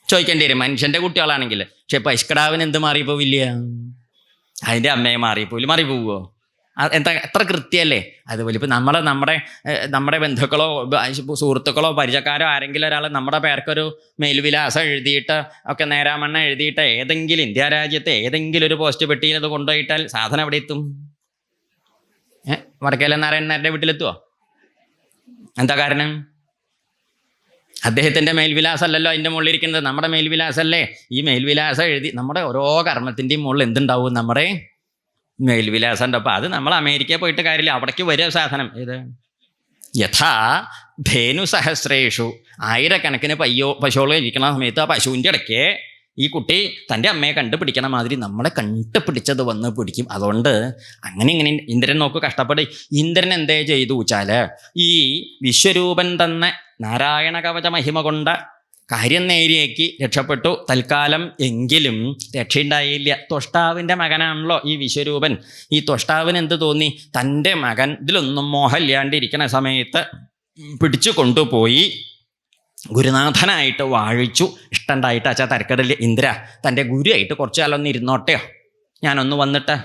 Speaker 1: ചോദിക്കേണ്ടി വരും, മനുഷ്യൻ്റെ കുട്ടികളാണെങ്കിൽ. പക്ഷെ പശുക്കടാവിന് എന്ത് മാറിപ്പോവില്ല? അതിൻ്റെ അമ്മയെ മാറിപ്പോവുമോ? എത്ര കൃത്യമല്ലേ. അതുപോലെ ഇപ്പം നമ്മുടെ ബന്ധുക്കളോ സുഹൃത്തുക്കളോ പരിചയക്കാരോ ആരെങ്കിലും ഒരാൾ നമ്മുടെ പേർക്കൊരു മേൽവിലാസം എഴുതിയിട്ട് ഒക്കെ നേരാമണ്ണ എഴുതിയിട്ട് ഏതെങ്കിലും ഇന്ത്യ രാജ്യത്തെ ഏതെങ്കിലും ഒരു പോസ്റ്റ് പെട്ടിയിൽ അത് കൊണ്ടുപോയിട്ടാൽ സാധനം എവിടെ എത്തും? വടക്കേല നാരായണനാരുടെ വീട്ടിലെത്തുമോ? എന്താ കാരണം? അദ്ദേഹത്തിൻ്റെ മേൽവിലാസമല്ലല്ലോ അതിൻ്റെ മുകളിൽ ഇരിക്കുന്നത്, നമ്മുടെ മേൽവിലാസമല്ലേ. ഈ മേൽവിലാസം എഴുതി നമ്മുടെ ഓരോ കർമ്മത്തിൻ്റെയും മുകളിൽ എന്തുണ്ടാവും? നമ്മുടെ മേൽവിലാസം ഉണ്ട്. അപ്പോൾ അത് നമ്മൾ അമേരിക്കയിൽ പോയിട്ട് കാര്യമില്ല, അവിടേക്ക് വരിക സാധനം. ഇത് യഥാ ധേനു സഹസ്രേഷു, ആയിരക്കണക്കിന് പശുക്കൾ ഇരിക്കുന്ന സമയത്ത് ആ പശുവിൻ്റെ ഇടയ്ക്ക് ഈ കുട്ടി തൻ്റെ അമ്മയെ കണ്ടുപിടിക്കണ മാതിരി നമ്മളെ കണ്ടുപിടിച്ചത് വന്ന് പിടിക്കും. അതുകൊണ്ട് അങ്ങനെ ഇങ്ങനെ ഇന്ദ്രൻ നോക്ക് കഷ്ടപ്പെട്ട്. ഇന്ദ്രൻ എന്തേ ചെയ്തു വെച്ചാൽ, ഈ വിശ്വരൂപൻ തന്നെ നാരായണ കവച മഹിമ കൊണ്ട് കാര്യം നേരിയേക്ക് രക്ഷപ്പെട്ടു തൽക്കാലം. എങ്കിലും രക്ഷയുണ്ടായില്ല. ത്വഷ്ടാവിൻ്റെ മകനാണല്ലോ ഈ വിശ്വരൂപൻ. ഈ ത്വഷ്ടാവിന് എന്ത് തോന്നി? തൻ്റെ മകൻ ഇതിലൊന്നും മോഹമില്ലാണ്ടിരിക്കുന്ന സമയത്ത് പിടിച്ചു കൊണ്ടുപോയി ഗുരുനാഥനായിട്ട് വാഴിച്ചു. ഇഷ്ടണ്ടായിട്ട് അച്ഛാ തരക്കടില്ല, ഇന്ദ്ര തൻ്റെ ഗുരുവായിട്ട് കുറച്ചു കാലം ഒന്ന് ഇരുന്നോട്ടെയോ, ഞാനൊന്ന് വന്നിട്ട്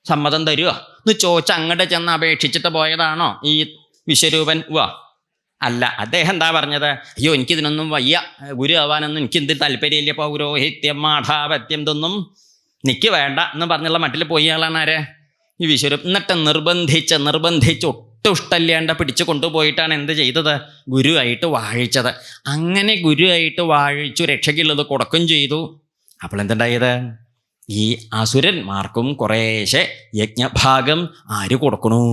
Speaker 1: സമ്മതം തരുമോ എന്ന് ചോദിച്ച് അങ്ങോട്ട് ചെന്ന് അപേക്ഷിച്ചിട്ട് പോയതാണോ ഈ വിശ്വരൂപൻ? അല്ല. അദ്ദേഹം എന്താ പറഞ്ഞത്? അയ്യോ എനിക്കിതിനൊന്നും വയ്യ, ഗുരു ആവാനൊന്നും എനിക്കെന്ത് താല്പര്യമില്ല, പൗരോഹിത്യം മാഠാപത്യം ഇതൊന്നും എനിക്ക് വേണ്ട എന്ന് പറഞ്ഞുള്ള മട്ടിൽ പോയി ആളാണ് ആര്? ഈ വിശ്വരൂപൻ. എന്നിട്ട് നിർബന്ധിച്ച് ഒട്ടും ഇഷ്ടമില്ലാണ്ട് പിടിച്ചു കൊണ്ടുപോയിട്ടാണ് എന്ത് ചെയ്തത്? ഗുരുവായിട്ട് വാഴിച്ചത്. അങ്ങനെ ഗുരുവായിട്ട് വാഴിച്ചു, രക്ഷയ്ക്കുള്ളത് കൊടുക്കും ചെയ്തു. അപ്പോൾ എന്തുണ്ടായത്? ഈ അസുരന്മാർക്കും കുറേശ്ശെ യജ്ഞഭാഗം ആര് കൊടുക്കണു?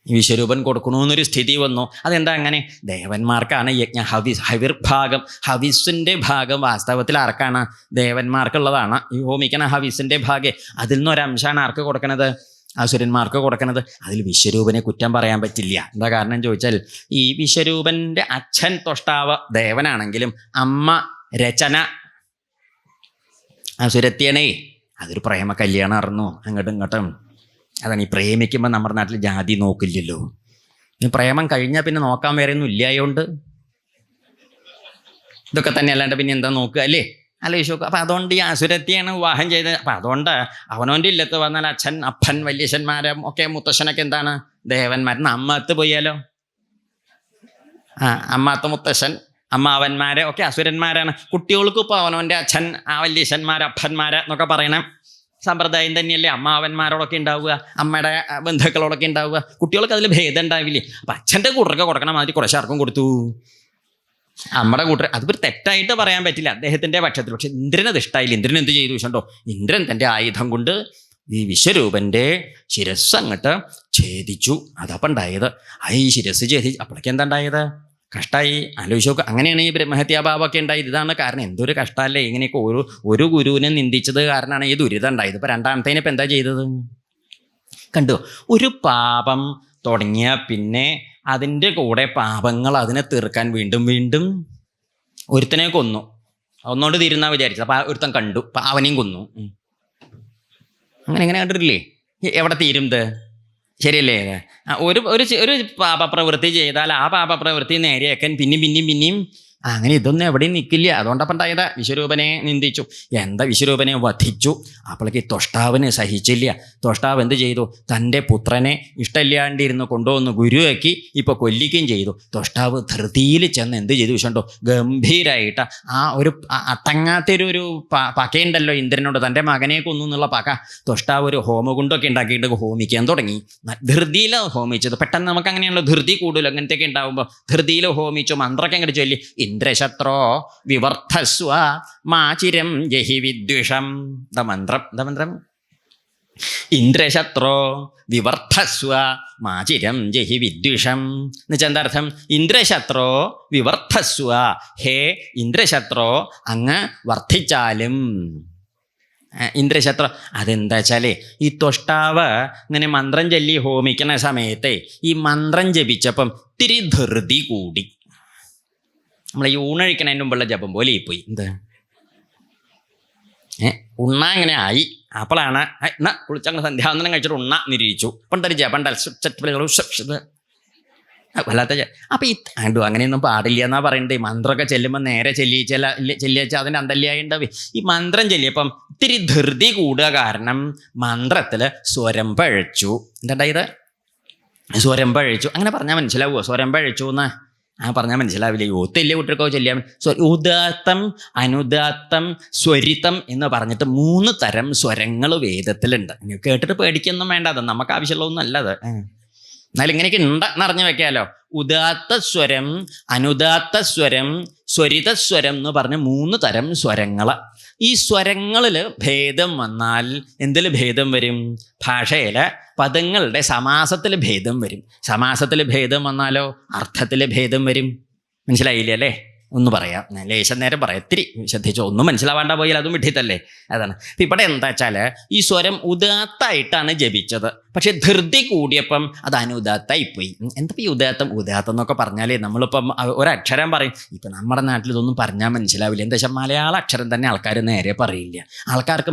Speaker 1: വിശ്വരൂപൻ കൊടുക്കണമെന്നൊരു സ്ഥിതി വന്നു. അതെന്താ അങ്ങനെ? ദേവന്മാർക്കാണ് യജ്ഞ ഹവിർഭാഗം. ഹവിസിൻ്റെ ഭാഗം വാസ്തവത്തിൽ ആർക്കാണ്? ദേവന്മാർക്കുള്ളതാണ്. ഈ ഹോമിക്കണ ഹവിസിൻ്റെ ഭാഗം അതിൽ നിന്നൊരംശമാണ് ആർക്ക് കൊടുക്കണത്? അസുരന്മാർക്ക് കൊടുക്കണത്. അതിൽ വിശ്വരൂപനെ കുറ്റം പറയാൻ പറ്റില്ല. എന്താ കാരണം ചോദിച്ചാൽ, ഈ വിശ്വരൂപൻ്റെ അച്ഛൻ ത്വഷ്ടാവ് ദേവനാണെങ്കിലും അമ്മ രചന അസുരത്തിയണേ. അതൊരു പ്രേമ കല്യാണം ആയിരുന്നു, അങ്ങോട്ടും ഇങ്ങോട്ടും. അതാണ് ഈ പ്രേമിക്കുമ്പോൾ നമ്മുടെ നാട്ടിൽ ജാതി നോക്കില്ലല്ലോ. ഈ പ്രേമം കഴിഞ്ഞാൽ പിന്നെ നോക്കാൻ വേറെ ഒന്നും ഇല്ലായോണ്ട് ഇതൊക്കെ തന്നെ, അല്ലാണ്ട് പിന്നെ എന്താ നോക്കുക അല്ലേ? ആലോചിച്ച് നോക്കുക. അപ്പം അതുകൊണ്ട് ഈ അസുരത്തെയാണ് വിവാഹം ചെയ്തത്. അപ്പം അതുകൊണ്ട് അവനവൻ്റെ ഇല്ലത്ത് വന്നാൽ അച്ഛൻ അപ്പൻ വല്യച്ഛന്മാരും ഒക്കെ മുത്തശ്ശനൊക്കെ എന്താണ്? ദേവന്മാരെന്ന്. അമ്മത്ത് പോയാലോ? അമ്മാത്ത മുത്തശ്ശൻ അമ്മാവന്മാരെ ഒക്കെ അസുരന്മാരാണ്. കുട്ടികൾക്ക് ഇപ്പോൾ അവനവൻ്റെ അച്ഛൻ വല്യച്ഛന്മാർ അപ്പന്മാർ എന്നൊക്കെ പറയണം സമ്പ്രദായം തന്നെയല്ലേ അമ്മാവന്മാരോടൊക്കെ ഉണ്ടാവുക, അമ്മയുടെ ബന്ധുക്കളോടൊക്കെ ഉണ്ടാവുക. കുട്ടികൾക്ക് അതിൽ ഭേദം ഉണ്ടാവില്ലേ? അപ്പം അച്ഛൻ്റെ കൂട്ടർക്ക് കൊടുക്കണ മാതിരി കുറച്ച് ആർക്കും കൊടുത്തു. നമ്മുടെ കൂട്ടർ അതിപ്പോൾ തെറ്റായിട്ട് പറയാൻ പറ്റില്ല അദ്ദേഹത്തിൻ്റെ പക്ഷത്തിൽ. പക്ഷെ ഇന്ദ്രനത് ഇഷ്ടമായില്ല. ഇന്ദ്രൻ എന്ത് ചെയ്തു വെച്ചിട്ടുണ്ടോ? ഇന്ദ്രൻ തൻ്റെ ആയുധം കൊണ്ട് ഈ വിശ്വരൂപൻ്റെ ശിരസ് അങ്ങോട്ട് ഛേദിച്ചു. അതപ്പം ഉണ്ടായത്. ഈ ശിരസ് ഛേദിച്ചു. അപ്പോഴേക്ക് എന്താ ഉണ്ടായത്? കഷ്ടമായി. ആലോചിച്ച് നോക്കുക. അങ്ങനെയാണ് ഈ ബ്രഹ്മഹത്യാഭാവമൊക്കെ ഉണ്ടായത്. ഇതാണ് കാരണം. എന്തൊരു കഷ്ടമല്ലേ ഇങ്ങനെയൊക്കെ ഒരു ഗുരുവിനെ നിന്ദിച്ചത് കാരണമാണ് ഈ ദുരിതം ഉണ്ടായത്. ഇപ്പോൾ രണ്ടാമത്തേന് ഇപ്പം എന്താ ചെയ്തത് കണ്ടു? ഒരു പാപം തുടങ്ങിയ പിന്നെ അതിൻ്റെ കൂടെ പാപങ്ങൾ അതിനെ തീർക്കാൻ വീണ്ടും ഒരുത്തനെ കൊന്നു. ഒന്നോട് തീരുന്നാ വിചാരിച്ചത്. അപ്പം ഒരുത്തൻ കണ്ടു, അപ്പം അവനെയും കൊന്നു. അങ്ങനെ കണ്ടിട്ടില്ലേ? എവിടെ തീരും ഇത്? ശരിയല്ലേ? ഒരു പാപപ്രവൃത്തി ചെയ്താൽ ആ പാപപ്രവൃത്തി നേരെയാക്കാൻ പിന്നെയും അങ്ങനെ ഇതൊന്നും എവിടെയും നിൽക്കില്ല. അതുകൊണ്ടപ്പം ഉണ്ടായത് വിശ്വരൂപനെ നിന്ദിച്ചു. എന്താ വിശ്വരൂപനെ വധിച്ചു. അപ്പോഴേക്ക് ത്വഷ്ടാവിന് സഹിച്ചില്ല. ത്വഷ്ടാവ് എന്ത് ചെയ്തു? തൻ്റെ പുത്രനെ ഇഷ്ടമില്ലാണ്ടിരുന്ന് കൊണ്ടുവന്ന് ഗുരുവാക്കി ഇപ്പോൾ കൊല്ലിക്കുകയും ചെയ്തു. ത്വഷ്ടാവ് ധൃതിയിൽ ചെന്ന് എന്ത് ചെയ്തു വിഷുണ്ടോ? ഗംഭീരമായിട്ട് ആ ഒരു അടങ്ങാത്തൊരു പകയുണ്ടല്ലോ ഇന്ദ്രനോട്, തൻ്റെ മകനെ കൊന്നു എന്നുള്ള പക. ത്വഷ്ടാവ് ഒരു ഹോമകുണ്ടൊക്കെ ഉണ്ടാക്കിയിട്ട് ഹോമിക്കാൻ തുടങ്ങി. ധൃതിയിലാണ് ഹോമിച്ചത്. പെട്ടെന്ന് നമുക്ക് അങ്ങനെയാണല്ലോ ധൃതി കൂടുതൽ, അങ്ങനത്തെയൊക്കെ ഉണ്ടാകുമ്പോൾ ധൃതിയിൽ ഹോമിച്ചു. മന്ത്രമൊക്കെ അങ്ങോട്ട് ചൊല്ലി, ഇന്ദ്രശത്രോ വിവർദ്ധസ്വ മാചിരം ജഹി വിദ്വിഷം. മന്ത്രം ഇന്ദ്രശത്രോ വിവർദ്ധസ്വ മാചിരം ജഹി വിദ്വിഷം എന്ന് വെച്ചാൽ എന്താ അർത്ഥം? ഇന്ദ്രശത്രോ വിവർദ്ധസ്വ, ഹേ ഇന്ദ്രശത്രോ അങ്ങ് വർദ്ധിച്ചാലും. ഇന്ദ്രശത്രു അതെന്താ വെച്ചാൽ ഈ ത്വഷ്ടാവ് ഇങ്ങനെ മന്ത്രം ചൊല്ലി ഹോമിക്കുന്ന സമയത്തെ ഈ മന്ത്രം ജപിച്ചപ്പം ഇത്തിരി ധൃതി കൂടി. നമ്മളെ ഈ ഊണഴിക്കണതിന് മുമ്പുള്ള ജപം പോലെ പോയി. എന്ത് ഉണ്ണ ഇങ്ങനെ ആയി. അപ്പോഴാണ് എന്നാ കുളിച്ചങ്ങനെ സന്ധ്യാവന്തനം കഴിച്ചിട്ട് ഉണ്ണ നിരീക്ഷിച്ചു. പണ്ടൊരു ജപം വല്ലാത്ത. അപ്പം ഈ അങ്ങനെയൊന്നും പാടില്ല എന്നാ പറയണ്ടേ. മന്ത്രമൊക്കെ ചെല്ലുമ്പോൾ നേരെ ചെല്ലിച്ചാൽ അതിൻ്റെ അന്തല്യായിണ്ടാവേ. ഈ മന്ത്രം ചെല്ലിയപ്പം ഇത്തിരി ധൃതി കൂടുക കാരണം മന്ത്രത്തിൽ സ്വരം പഴച്ചു. എന്താണ്ടായത്? സ്വരം പഴച്ചു. അങ്ങനെ പറഞ്ഞാൽ മനസ്സിലാവുമോ? സ്വരം പഴച്ചു എന്ന് പറഞ്ഞാൽ മനസ്സിലാവില്ല. യൂത്തല്ലേ കുട്ടികൾക്കോ ചെല്ലിയാൽ. ഉദാത്തം, അനുദാത്തം, സ്വരിതം എന്ന് പറഞ്ഞിട്ട് 3 തരം സ്വരങ്ങൾ വേദത്തിലുണ്ട്. കേട്ടിട്ട് പേടിക്കൊന്നും വേണ്ട. അത് നമുക്ക് ആവശ്യമുള്ളതൊന്നും അല്ലത്. എന്നാലും ഇങ്ങനെയൊക്കെ ഉണ്ടെന്നറിഞ്ഞു വെക്കാമല്ലോ. ഉദാത്ത സ്വരം, അനുദാത്ത സ്വരം, സ്വരിതസ്വരം എന്ന് പറഞ്ഞ് 3 തരം സ്വരങ്ങൾ. ഈ സ്വരങ്ങളിൽ ഭേദം വന്നാൽ എന്തിൽ ഭേദം വരും? ഭാഷയിൽ പദങ്ങളുടെ സമാസത്തിൽ ഭേദം വരും. സമാസത്തിൽ ഭേദം വന്നാലോ അർത്ഥത്തിൽ ഭേദം വരും. മനസ്സിലായില്ലേ അല്ലേ? ഒന്ന് പറയാം, ലേശം നേരം പറയാം. ഇത്തിരി ശ്രദ്ധിച്ചോ. ഒന്നും മനസ്സിലാവാണ്ട പോയാൽ അതും വിട്ടിത്തല്ലേ. അതാണ്. അപ്പം ഇവിടെ എന്താ വെച്ചാൽ ഈ സ്വരം ഉദാത്തായിട്ടാണ് ജപിച്ചത്. പക്ഷെ ധൃതി കൂടിയപ്പം അത് അനുദാത്തായിപ്പോയി. എന്താ ഈ ഉദാത്തം എന്നൊക്കെ പറഞ്ഞാലേ നമ്മളിപ്പം ഒരക്ഷരം പറയും. ഇപ്പം നമ്മുടെ നാട്ടിൽ ഇതൊന്നും പറഞ്ഞാൽ മനസ്സിലാവില്ല. എന്താ വെച്ചാൽ മലയാള അക്ഷരം തന്നെ ആൾക്കാർ നേരെ പറയില്ല. ആൾക്കാർക്ക്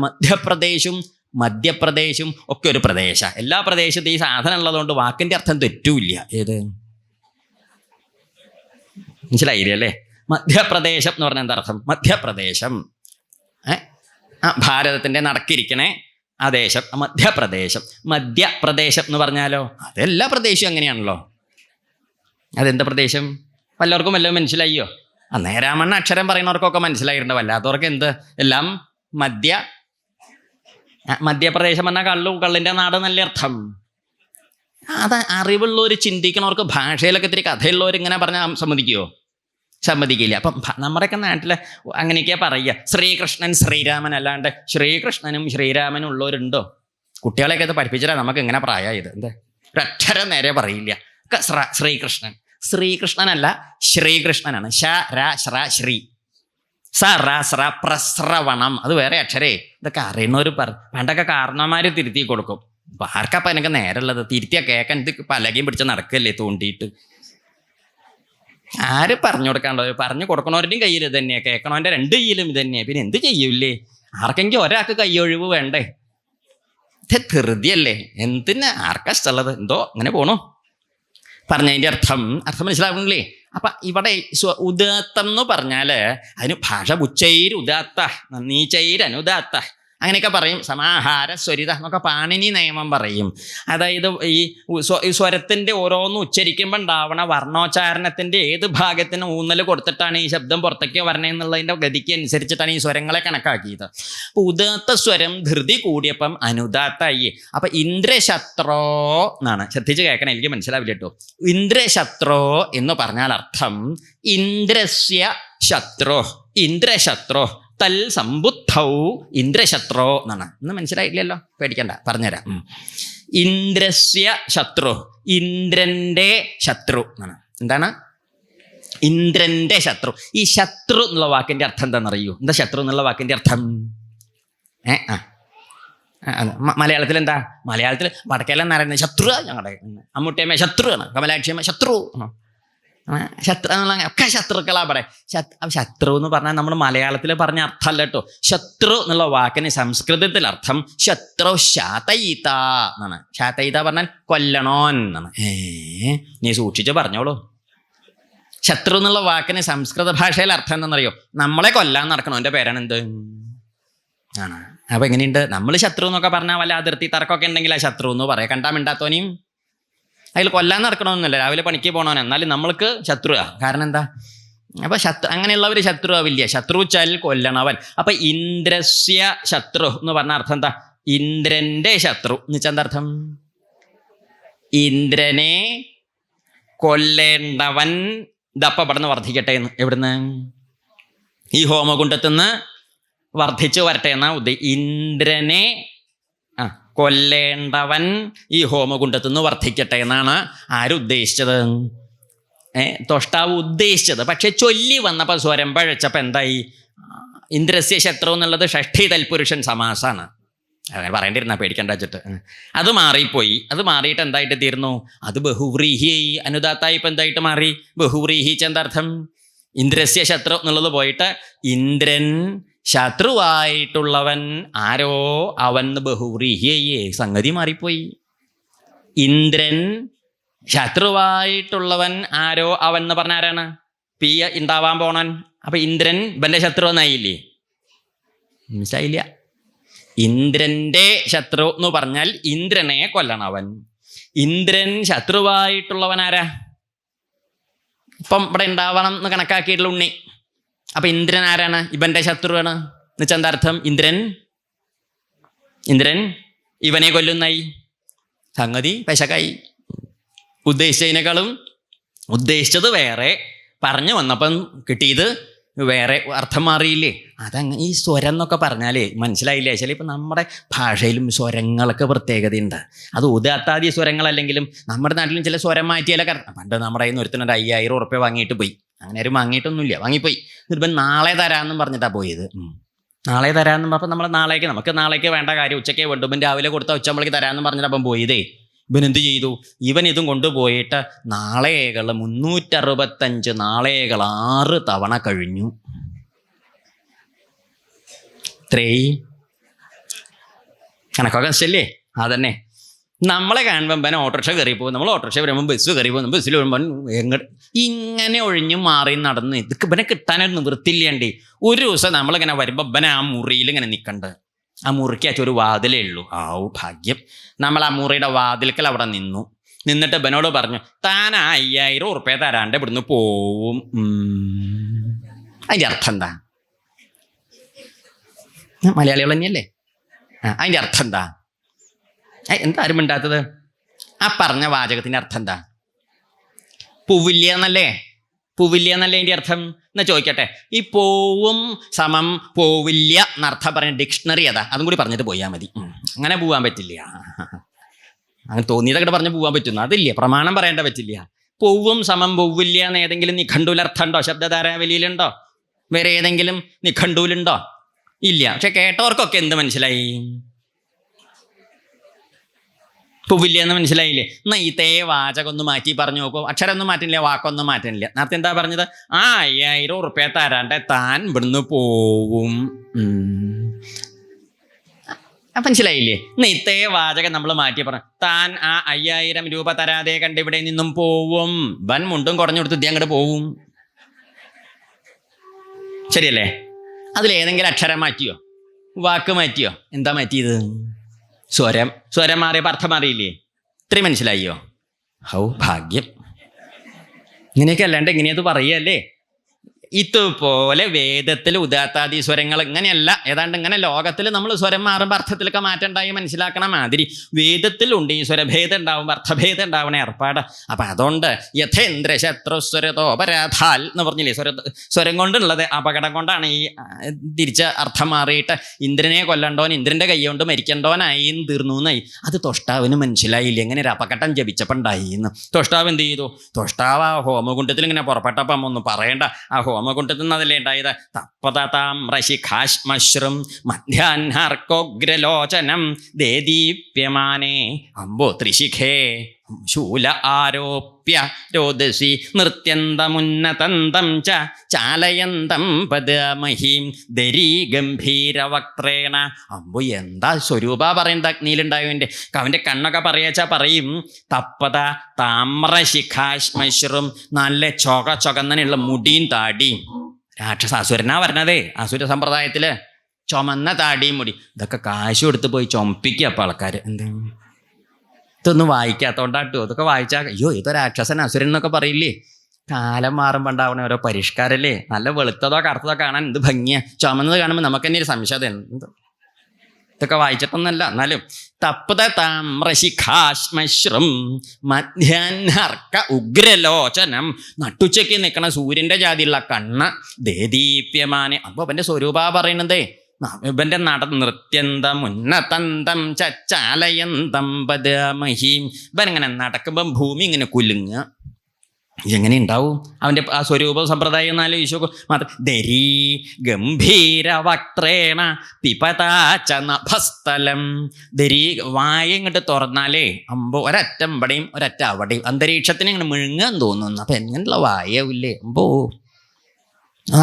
Speaker 1: മധ്യപ്രദേശും ഒക്കെ ഒരു പ്രദേശമാണ്. എല്ലാ പ്രദേശത്തും ഈ സാധനം ഉള്ളതുകൊണ്ട് വാക്കിൻ്റെ അർത്ഥം തെറ്റൂല്ല. ഏത് മനസ്സിലായില്ലേ അല്ലേ? മധ്യപ്രദേശം എന്ന് പറഞ്ഞാൽ എന്താ അർത്ഥം? മധ്യപ്രദേശം ഭാരതത്തിൻ്റെ നടക്കിരിക്കണേ ആ ദേശം മധ്യപ്രദേശം. മധ്യപ്രദേശം എന്ന് പറഞ്ഞാലോ അതെല്ലാ പ്രദേശവും അങ്ങനെയാണല്ലോ. അതെന്താ പ്രദേശം? വല്ലവർക്കും വല്ലതും മനസ്സിലായോ? നേരാമണ്ണ അക്ഷരം പറയുന്നവർക്കൊക്കെ മനസ്സിലായിട്ടുണ്ട്. വല്ലാത്തവർക്ക് എന്ത് എല്ലാം മധ്യപ്രദേശം പറഞ്ഞാൽ കള്ളിൻ്റെ നാട് നല്ല അർത്ഥം. അത് അറിവുള്ളവർ, ചിന്തിക്കണവർക്ക്, ഭാഷയിലൊക്കെ ഇത്തിരി കഥയുള്ളവർ ഇങ്ങനെ പറഞ്ഞാൽ സമ്മതിക്കില്ല. അപ്പം നമ്മുടെയൊക്കെ നാട്ടിൽ അങ്ങനെയൊക്കെയാണ് പറയുക. ശ്രീകൃഷ്ണൻ ശ്രീരാമൻ അല്ലാണ്ട് ശ്രീകൃഷ്ണനും ശ്രീരാമനും ഉള്ളവരുണ്ടോ? കുട്ടികളെയൊക്കെ അത് പഠിപ്പിച്ചാൽ നമുക്ക് ഇങ്ങനെ പ്രായമായത്. എന്താ ഒരക്ഷരം നേരെ പറയില്ല. ശ്രീകൃഷ്ണനല്ല ശ്രീകൃഷ്ണനാണ്. ശ്രീ പ്രസ്രവണം അത് വേറെ അക്ഷരേ. ഇതൊക്കെ അറിയുന്നവർ പണ്ടൊക്കെ കാരണവന്മാർ തിരുത്തി കൊടുക്കും. അപ്പം ആർക്കപ്പം എനിക്ക് നേരമുള്ളത്? തിരുത്തിയാൽ കേൾക്കാൻ ഇത് പലകയും പിടിച്ച് നടക്കല്ലേ തോണ്ടിയിട്ട്. ആര് പറഞ്ഞു കൊടുക്കാണ്ടോ? പറഞ്ഞു കൊടുക്കണവരുടെയും കയ്യിൽ ഇത് തന്നെയാണ്, കേൾക്കണവൻ്റെ 2 കയ്യിലും ഇത് തന്നെയാണ്. പിന്നെ എന്ത് ചെയ്യൂല്ലേ? ആർക്കെങ്കിലും ഒരാൾക്ക് കയ്യൊഴിവ് വേണ്ടേ? ഇത് ധൃതിയല്ലേ? എന്തിനാ ആർക്കാ ഇഷ്ടമുള്ളത്? എന്തോ അങ്ങനെ പോണു. പറഞ്ഞതിൻ്റെ അർത്ഥം മനസ്സിലാവുന്നില്ലേ? അപ്പം ഇവിടെ ഉദാത്തം എന്ന് പറഞ്ഞാൽ അതിന് ഭാഷ ഉച്ചൈര് ഉദാത്ത, നീച്ചൈര് അനുദാത്ത അങ്ങനെയൊക്കെ പറയും. സമാഹാര സ്വരിത എന്നൊക്കെ പാണിനി നിയമം പറയും. അതായത് ഈ സ്വരത്തിൻ്റെ ഓരോന്ന് ഉച്ചരിക്കുമ്പോൾ ഉണ്ടാവണ വർണ്ണോച്ചാരണത്തിൻ്റെ ഏത് ഭാഗത്തിന് ഊന്നൽ കൊടുത്തിട്ടാണ് ഈ ശബ്ദം പുറത്തേക്ക് വരണേന്നുള്ളതിൻ്റെ ഗതിക്ക് അനുസരിച്ചിട്ടാണ് ഈ സ്വരങ്ങളെ കണക്കാക്കിയത്. അപ്പോൾ ഉദാത്ത സ്വരം ധൃതി കൂടിയപ്പം അനുദാത്തായി. അപ്പം ഇന്ദ്രശത്രോ എന്നാണ്. ശ്രദ്ധിച്ച് കേൾക്കണം, എനിക്ക് മനസ്സിലാവില്ല കേട്ടോ. ഇന്ദ്രശത്രോ എന്ന് പറഞ്ഞാൽ അർത്ഥം ഇന്ദ്രസ്യ ഇന്ദ്രശത്രോ തൽ സമ്പുദ്ധൗ ഇന്ദ്രശത്രോ എന്നാണ്. ഇന്ന് മനസ്സിലായില്ലല്ലോ, പേടിക്കണ്ട, പറഞ്ഞുതരാം. ഇന്ദ്രസ്യ ശത്രു, ഇന്ദ്രൻ്റെ ശത്രു എന്നാണ്. എന്താണ് ഇന്ദ്രൻ്റെ ശത്രു? ഈ ശത്രു എന്നുള്ള വാക്കിൻ്റെ അർത്ഥം എന്താണെന്നറിയൂ? എന്താ ശത്രു എന്നുള്ള വാക്കിൻ്റെ അർത്ഥം? മലയാളത്തിൽ എന്താ? മലയാളത്തിൽ വടക്കേല നാരായണ ശത്രു, ഞങ്ങളുടെ അമ്മൂട്ടിയമ്മ ശത്രുവാണ്, കമലാക്ഷിയമ്മ ശത്രു, ശത്രു ഒക്കെ ശത്രുക്കളാ പറയും. ശത്രു എന്ന് പറഞ്ഞാൽ നമ്മൾ മലയാളത്തിൽ പറഞ്ഞ അർത്ഥമല്ല കേട്ടോ. ശത്രു എന്നുള്ള വാക്കിന് സംസ്കൃതത്തിൽ അർത്ഥം ശത്രു ശാതയിത എന്നാണ്. ശാതയിത പറഞ്ഞാൽ കൊല്ലണോൻ എന്നാണ്. നീ സൂക്ഷിച്ച് പറഞ്ഞോളൂ. ശത്രു എന്നുള്ള വാക്കിന് സംസ്കൃത ഭാഷയിൽ അർത്ഥം എന്താണെന്നറിയോ? നമ്മളെ കൊല്ലാൻ നടക്കണവൻ്റെ പേരാണ് എന്ത് ആണ്. അപ്പൊ എങ്ങനെയുണ്ട്? നമ്മൾ ശത്രു എന്നൊക്കെ പറഞ്ഞാൽ വല്ല അതിർത്തി തർക്കമൊക്കെ ഉണ്ടെങ്കിൽ ആ ശത്രു എന്ന് പറയാം. കണ്ടാ മിണ്ടാത്തോനെയും അതിൽ കൊല്ലാൻ നടക്കണമെന്നല്ല, രാവിലെ പണിക്ക് പോകണവൻ, എന്നാലും നമ്മൾക്ക് ശത്രുവാ. കാരണം എന്താ? അപ്പൊ അങ്ങനെയുള്ളവർ ശത്രു ആവില്ല. ശത്രു വെച്ചാൽ കൊല്ലണവൻ. അപ്പൊ ഇന്ദ്രസ്യ ശത്രു എന്ന് പറഞ്ഞ അർത്ഥം എന്താ? ഇന്ദ്രന്റെ ശത്രു എന്ന് വെച്ചാൽ എന്താ അർത്ഥം? ഇന്ദ്രനെ കൊല്ലേണ്ടവൻ ഇതപ്പ ഇവിടുന്ന് വർദ്ധിക്കട്ടെ എന്ന്. എവിടുന്ന്? ഈ ഹോമകുണ്ടത്തുനിന്ന് വർദ്ധിച്ചു വരട്ടെ എന്നാ ഇന്ദ്രനെ കൊല്ലേണ്ടവൻ ഈ ഹോമകുണ്ടത്തുനിന്ന് വർദ്ധിക്കട്ടെ എന്നാണ് ആരുദ്ദേശിച്ചത്? തൊഷ്ടാവ് ഉദ്ദേശിച്ചത്. പക്ഷെ ചൊല്ലി വന്നപ്പോൾ സ്വരം പഴച്ചപ്പോൾ എന്തായി? ഇന്ദ്രസ്യ ശത്രു എന്നുള്ളത് ഷഷ്ഠി തൽപുരുഷൻ സമാസാണ്. അങ്ങനെ പറയേണ്ടിരുന്ന പേടിക്കണ്ട വെച്ചിട്ട് അത് മാറിപ്പോയി. അത് മാറിയിട്ട് എന്തായിട്ട് തീർന്നു? അത് ബഹുവ്രീഹി അനുദാത്തായി. ഇപ്പം എന്തായിട്ട് മാറി? ബഹുവ്രീഹി ചെന്തർത്ഥം? ഇന്ദ്രസ്യ ശത്രു എന്നുള്ളത് പോയിട്ട് ഇന്ദ്രൻ ശത്രുവായിട്ടുള്ളവൻ ആരോ അവൻ ബഹുവ്രീഹിയെ. സംഗതി മാറിപ്പോയി. ഇന്ദ്രൻ ശത്രുവായിട്ടുള്ളവൻ ആരോ അവൻ എന്ന് പറഞ്ഞ ആരാണ്? പിയ ഉണ്ടാവാൻ പോണൻ. അപ്പൊ ഇന്ദ്രൻ ഇവന്റെ ശത്രു എന്നായില്ലേ? മനസ്സിലായില്ല. ഇന്ദ്രന്റെ ശത്രു എന്ന് പറഞ്ഞാൽ ഇന്ദ്രനെ കൊല്ലണവൻ. ഇന്ദ്രൻ ശത്രുവായിട്ടുള്ളവൻ ആരാ? ഇപ്പം ഇവിടെ ഉണ്ടാവണം എന്ന് കണക്കാക്കിയിട്ടുള്ള ഉണ്ണി. അപ്പൊ ഇന്ദ്രൻ ആരാണ്? ഇവന്റെ ശത്രുവാണ് എന്ന് വെച്ചാൽ എന്താ അർത്ഥം? ഇന്ദ്രൻ ഇവനെ കൊല്ലുന്നായി. സംഗതി പെശകായി. ഉദ്ദേശിച്ചതിനേക്കാളും ഉദ്ദേശിച്ചത് വേറെ, പറഞ്ഞു വന്നപ്പം കിട്ടിയത് വേറെ. അർത്ഥം മാറിയില്ലേ? അതങ്ങനെ ഈ സ്വരം എന്നൊക്കെ പറഞ്ഞാലേ മനസ്സിലായില്ലേ? ചില ഇപ്പം നമ്മുടെ ഭാഷയിലും സ്വരങ്ങളൊക്കെ പ്രത്യേകതയുണ്ട്. അത് ഉദാത്താദി സ്വരങ്ങളല്ലെങ്കിലും നമ്മുടെ നാട്ടിലും ചില സ്വരം മാറ്റിയാലൊക്കെ. പണ്ട് നമ്മുടെ കയ്യിൽ നിന്ന് ഒരുത്തിനൊരു 5000 ഉറുപ്പ്യ വാങ്ങിയിട്ട് പോയി. അങ്ങനെ ആരും വാങ്ങിയിട്ടൊന്നുമില്ല, വാങ്ങിപ്പോയി. ഇപ്പം നാളെ തരാമെന്നും പറഞ്ഞിട്ടാണ് പോയത്. നാളെ തരാമെന്നും പറഞ്ഞപ്പോൾ നമ്മൾ നമുക്ക് നാളേക്ക് വേണ്ട കാര്യം ഉച്ചയ്ക്ക് വേണ്ടു. ഇപ്പം രാവിലെ കൊടുത്താൽ ഉച്ചമ്പളേക്ക് തരാമെന്നും പറഞ്ഞിട്ട് അപ്പം പോയതേ. ഇവൻ എന്ത് ചെയ്തു? ഇവൻ ഇതും കൊണ്ടുപോയിട്ട് നാളേകൾ 365 നാളേകൾ 6 തവണ കഴിഞ്ഞു. കണക്കൊക്കെ ശരിയല്ലേ? അതന്നെ. നമ്മളെ കാണുമ്പോൾ ഇവൻ ഓട്ടോറിക്ഷ കയറി പോകും, നമ്മൾ ഓട്ടോറിക്ഷ വരുമ്പോൾ ബസ് കയറി പോകും, ബസ്സിൽ വരുമ്പോൾ ഇങ്ങനെ ഒഴിഞ്ഞു മാറി നടന്ന് ഇതൊക്കെ ഇവനെ കിട്ടാനൊരു നിവൃത്തിയില്ലാണ്ട് ഒരു ദിവസം നമ്മളിങ്ങനെ വരുമ്പോൾ ഇവനെ ആ മുറിയിൽ ഇങ്ങനെ നിൽക്കണ്ട്. ആ മുറിക്കകത്ത് ഒരു വാതിലേ ഉള്ളൂ. ഭാഗ്യം. നമ്മൾ ആ മുറിയുടെ വാതിൽക്കൽ അവിടെ നിന്നിട്ട് ഇവനോട് പറഞ്ഞു, താൻ 5000 ഉറുപ്പ്യ തരാണ്ട് ഇവിടുന്ന് പോവും. അതിൻ്റെ അർത്ഥം എന്താ? മലയാളികൾ തന്നെയല്ലേ? അതിൻ്റെ അർത്ഥം എന്താ? എന്താ ആരും മിണ്ടാത്തത്? ആ പറഞ്ഞ വാചകത്തിൻ്റെ അർത്ഥം എന്താ? പൂവില്ല എന്നല്ലേ? പൂവില്ല എന്നല്ലേ അതിൻ്റെ അർത്ഥം? എന്നാ ചോദിക്കട്ടെ, ഈ പോവും സമം പോവില്ല എന്നർത്ഥം പറഞ്ഞ ഡിക്ഷണറി അതാ. അതും കൂടി പറഞ്ഞിട്ട് പോയാൽ മതി. അങ്ങനെ പോകാൻ പറ്റില്ല. അങ്ങനെ തോന്നിയതൊക്കെ പറഞ്ഞ് പോകാൻ പറ്റുന്നു അതില്ല. പ്രമാണം പറയേണ്ട പറ്റില്ല. പോവും സമം പോവില്ല എന്ന് ഏതെങ്കിലും നിഘണ്ടൂലർത്ഥമുണ്ടോ? ശബ്ദധാരാവലിയിലുണ്ടോ? വേറെ ഏതെങ്കിലും നിഘണ്ടൂലുണ്ടോ? ഇല്ല. പക്ഷെ കേട്ടവർക്കൊക്കെ എന്ത് മനസ്സിലായി? പൂവില്ല എന്ന് മനസ്സിലായില്ലേ? എന്നാ ഈ വാചകം ഒന്ന് മാറ്റി പറഞ്ഞു നോക്കൂ. അക്ഷരം ഒന്നും മാറ്റില്ല, വാക്കൊന്നും മാറ്റുന്നില്ല. നേരത്തെ എന്താ പറഞ്ഞത്? 5000 ഉറുപ്പ്യ തരാണ്ട് താൻ ഇവിടുന്ന് പോവും. മനസ്സിലായില്ലേ? ഇത്തേ വാചകം നമ്മൾ മാറ്റി പറഞ്ഞു. താൻ ആ 5000 രൂപ തരാതെ കണ്ട് ഇവിടെ നിന്നും പോവും. വൻ മുണ്ടും കുറഞ്ഞു കൊടുത്ത് അങ്ങോട്ട് പോവും. ശരിയല്ലേ? അതിലേതെങ്കിലും അക്ഷരം മാറ്റിയോ? വാക്ക് മാറ്റിയോ? എന്താ മാറ്റിയത്? സ്വരം മാറിയപ്പോൾ അർത്ഥം മാറിയില്ലേ? ഇത്രയും മനസ്സിലായോ? ഭാഗ്യം. ഇങ്ങനെയൊക്കെ അല്ലാണ്ട് ഇങ്ങനെയത് പറയുകയല്ലേ? ഇതുപോലെ വേദത്തിൽ ഉദാത്താദി സ്വരങ്ങൾ ഇങ്ങനെയല്ല, ഏതാണ്ട് ഇങ്ങനെ ലോകത്തിൽ നമ്മൾ സ്വരം മാറുമ്പോൾ അർത്ഥത്തിലൊക്കെ മാറ്റം ഉണ്ടായി മനസ്സിലാക്കണ മാതിരി വേദത്തിലുണ്ട് ഈ സ്വരഭേദം ഉണ്ടാവുമ്പോൾ അർത്ഥഭേദം ഉണ്ടാവണ ഏർപ്പാട്. അപ്പം അതുകൊണ്ട് യഥേന്ദ്ര ശത്രുസ്വരതോപരാധാൽ എന്ന് പറഞ്ഞില്ലേ? സ്വരം കൊണ്ടുള്ളത് അപകടം കൊണ്ടാണ് ഈ തിരിച്ച് അർത്ഥം മാറിയിട്ട് ഇന്ദ്രനെ കൊല്ലണ്ടോൻ ഇന്ദ്രൻ്റെ കൈ കൊണ്ട് മരിക്കണ്ടോനായി തീർന്നു എന്നായി. അത് തൊഷ്ടാവിന് മനസ്സിലായില്ല. എങ്ങനെ ഒരു അപകടം ജപിച്ചപ്പോൾ ഉണ്ടായി എന്ന്. തൊഷ്ടാവ് എന്ത് ചെയ്തു? തൊഷ്ടാവ് ആ ഹോമകുണ്ടത്തിൽ ഇങ്ങനെ പുറപ്പെട്ടപ്പം ഒന്നും പറയണ്ട. ആ ഹോമകുണ്ടത്തിൽ നിന്നതല്ലേ ഉണ്ടായത്? തപ്പതാം റശിഖാശ്മശ്രും മധ്യാഹ്നാർക്കോഗ്രലോചനം ദേദീപ്യമാനേ അംബോ ത്രിശിഖേ ശൂല ആരോപ്യ രോദസി നൃത്യന്തമുന്നതന്തം ച ചാലയന്തം പദമഹീം ദരീ ഗംഭീരവക്ത്രേണ. അമ്പോ എന്താ സ്വരൂപ പറയുന്നത് അഗ്നിയിലുണ്ടായവൻ്റെ. അവൻ്റെ കണ്ണൊക്കെ പറയാച്ചാ പറയും തപ്പത താമ്രശിഖാശ്മശ്രും, നല്ല ചൊകന്നനുള്ള മുടിയും താടിയും. രാക്ഷസാസുരനാ പറഞ്ഞതേ. അസുര സമ്പ്രദായത്തില് ചുമന്ന താടിയും മുടി. ഇതൊക്കെ കാശ് കൊടുത്ത് പോയി ചുമപ്പിക്കുക അപ്പം ആൾക്കാർ. എന്താ ഇതൊന്നും വായിക്കാത്തോണ്ടാട്ടോ. ഇതൊക്കെ വായിച്ചാൽ അയ്യോ ഇത് രാക്ഷസൻ അസുരൻ എന്നൊക്കെ പറയില്ലേ. കാലം മാറുമ്പോണ്ടാവണ ഓരോ പരിഷ്കാരല്ലേ. നല്ല വെളുത്തതോ കറുത്തതോ കാണാൻ എന്ത് ഭംഗിയാ. ചുമന്നത് കാണുമ്പോൾ നമുക്ക് തന്നെ ഒരു സംശയം. എന്ത് ഇതൊക്കെ വായിച്ചിട്ടൊന്നല്ല. എന്നാലും തപ്പത താമ്രശിഖാശ്മശ്രം മധ്യാഹ്നർക്ക ഉഗ്രലോചനം, നട്ടുച്ചയ്ക്ക് നിൽക്കണ സൂര്യൻ്റെ ജാതിയുള്ള കണ്ണ് ദേദീപ്യമാനെ. അപ്പോൾ അവൻ്റെ സ്വരൂപ പറയണതേ ഇവൻ്റെ നൃത്യന്തം ഉന്നതന്തം ചാലയന്തം പദമഹീം. ഇവനിങ്ങനെ നടക്കുമ്പം ഭൂമി ഇങ്ങനെ കുലുങ്ങുക. എങ്ങനെ ഉണ്ടാവും അവൻ്റെ ആ സ്വരൂപ സമ്പ്രദായം എന്നാലും ഈശോ മാത്രം. ദരീ ഗംഭീരവക്ത്രേണ പിപതാച നഭസ്ഥലം. ദരീ വായ ഇങ്ങോട്ട് തുറന്നാലേ അമ്പോ ഒരറ്റം ഇവിടെയും ഒരറ്റ അവിടെയും. അന്തരീക്ഷത്തിന് ഇങ്ങനെ മുഴുങ്ങാൻ തോന്നുന്നു. അപ്പം എങ്ങനെയുള്ള വായാവില്ലേ അമ്പോ.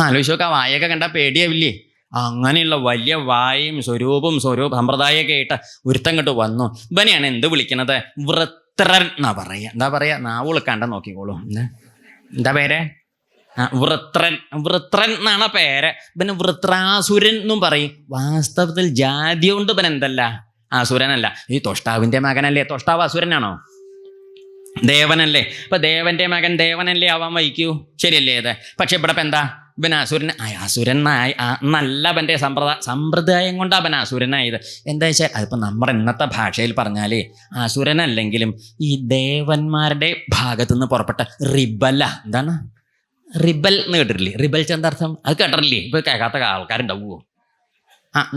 Speaker 1: ആലോചിച്ചൊക്കെ ആ വായൊക്കെ കണ്ടാൽ പേടിയാവില്ലേ. അങ്ങനെയുള്ള വലിയ വായും സ്വരൂപം സമ്പ്രദായമൊക്കെ ആയിട്ട് ഒരുത്തം ഇങ്ങോട്ട് വന്നു. ഇവനെയാണ് എന്ത് വിളിക്കണത്? വൃത്രൻ എന്നാ പറയാ. എന്താ പറയാ? നാവുകൾ കണ്ട നോക്കിക്കോളൂ. എന്താ പേര്? വൃത്രൻ എന്നാണ് പേര്. ഇവന് വൃത്രാസുരൻ എന്നും പറയും. വാസ്തവത്തിൽ ജാതി കൊണ്ട് ഇവൻ എന്തല്ല, അസുരനല്ല. ഈ തൊഷ്ടാവിൻ്റെ മകനല്ലേ. തൊഷ്ടാവ് അസുരനാണോ? ദേവനല്ലേ. ഇപ്പൊ ദേവന്റെ മകൻ ദേവനല്ലേ ആവാൻ വഹിക്കൂ. ശരിയല്ലേ അത്? പക്ഷെ ഇവിടെ ഇപ്പം എന്താ ഇവൻ അസുരനായി നല്ല അവൻ്റെ സമ്പ്രദായം കൊണ്ട് അവൻ അസുരനായത്. എന്താ വെച്ചാൽ അതിപ്പോൾ നമ്മുടെ ഇന്നത്തെ ഭാഷയിൽ പറഞ്ഞാൽ അസുരനല്ലെങ്കിലും ഈ ദേവന്മാരുടെ ഭാഗത്തു നിന്ന് പുറപ്പെട്ട റിബല. എന്താണ് റിബൽ എന്ന് കേട്ടിട്ടില്ലേ? റിബൽ ചെന്തർത്ഥം അത് കേട്ടിട്ടില്ലേ? ഇപ്പോൾ കേൾക്കാത്ത ആൾക്കാരുണ്ടാവുമോ?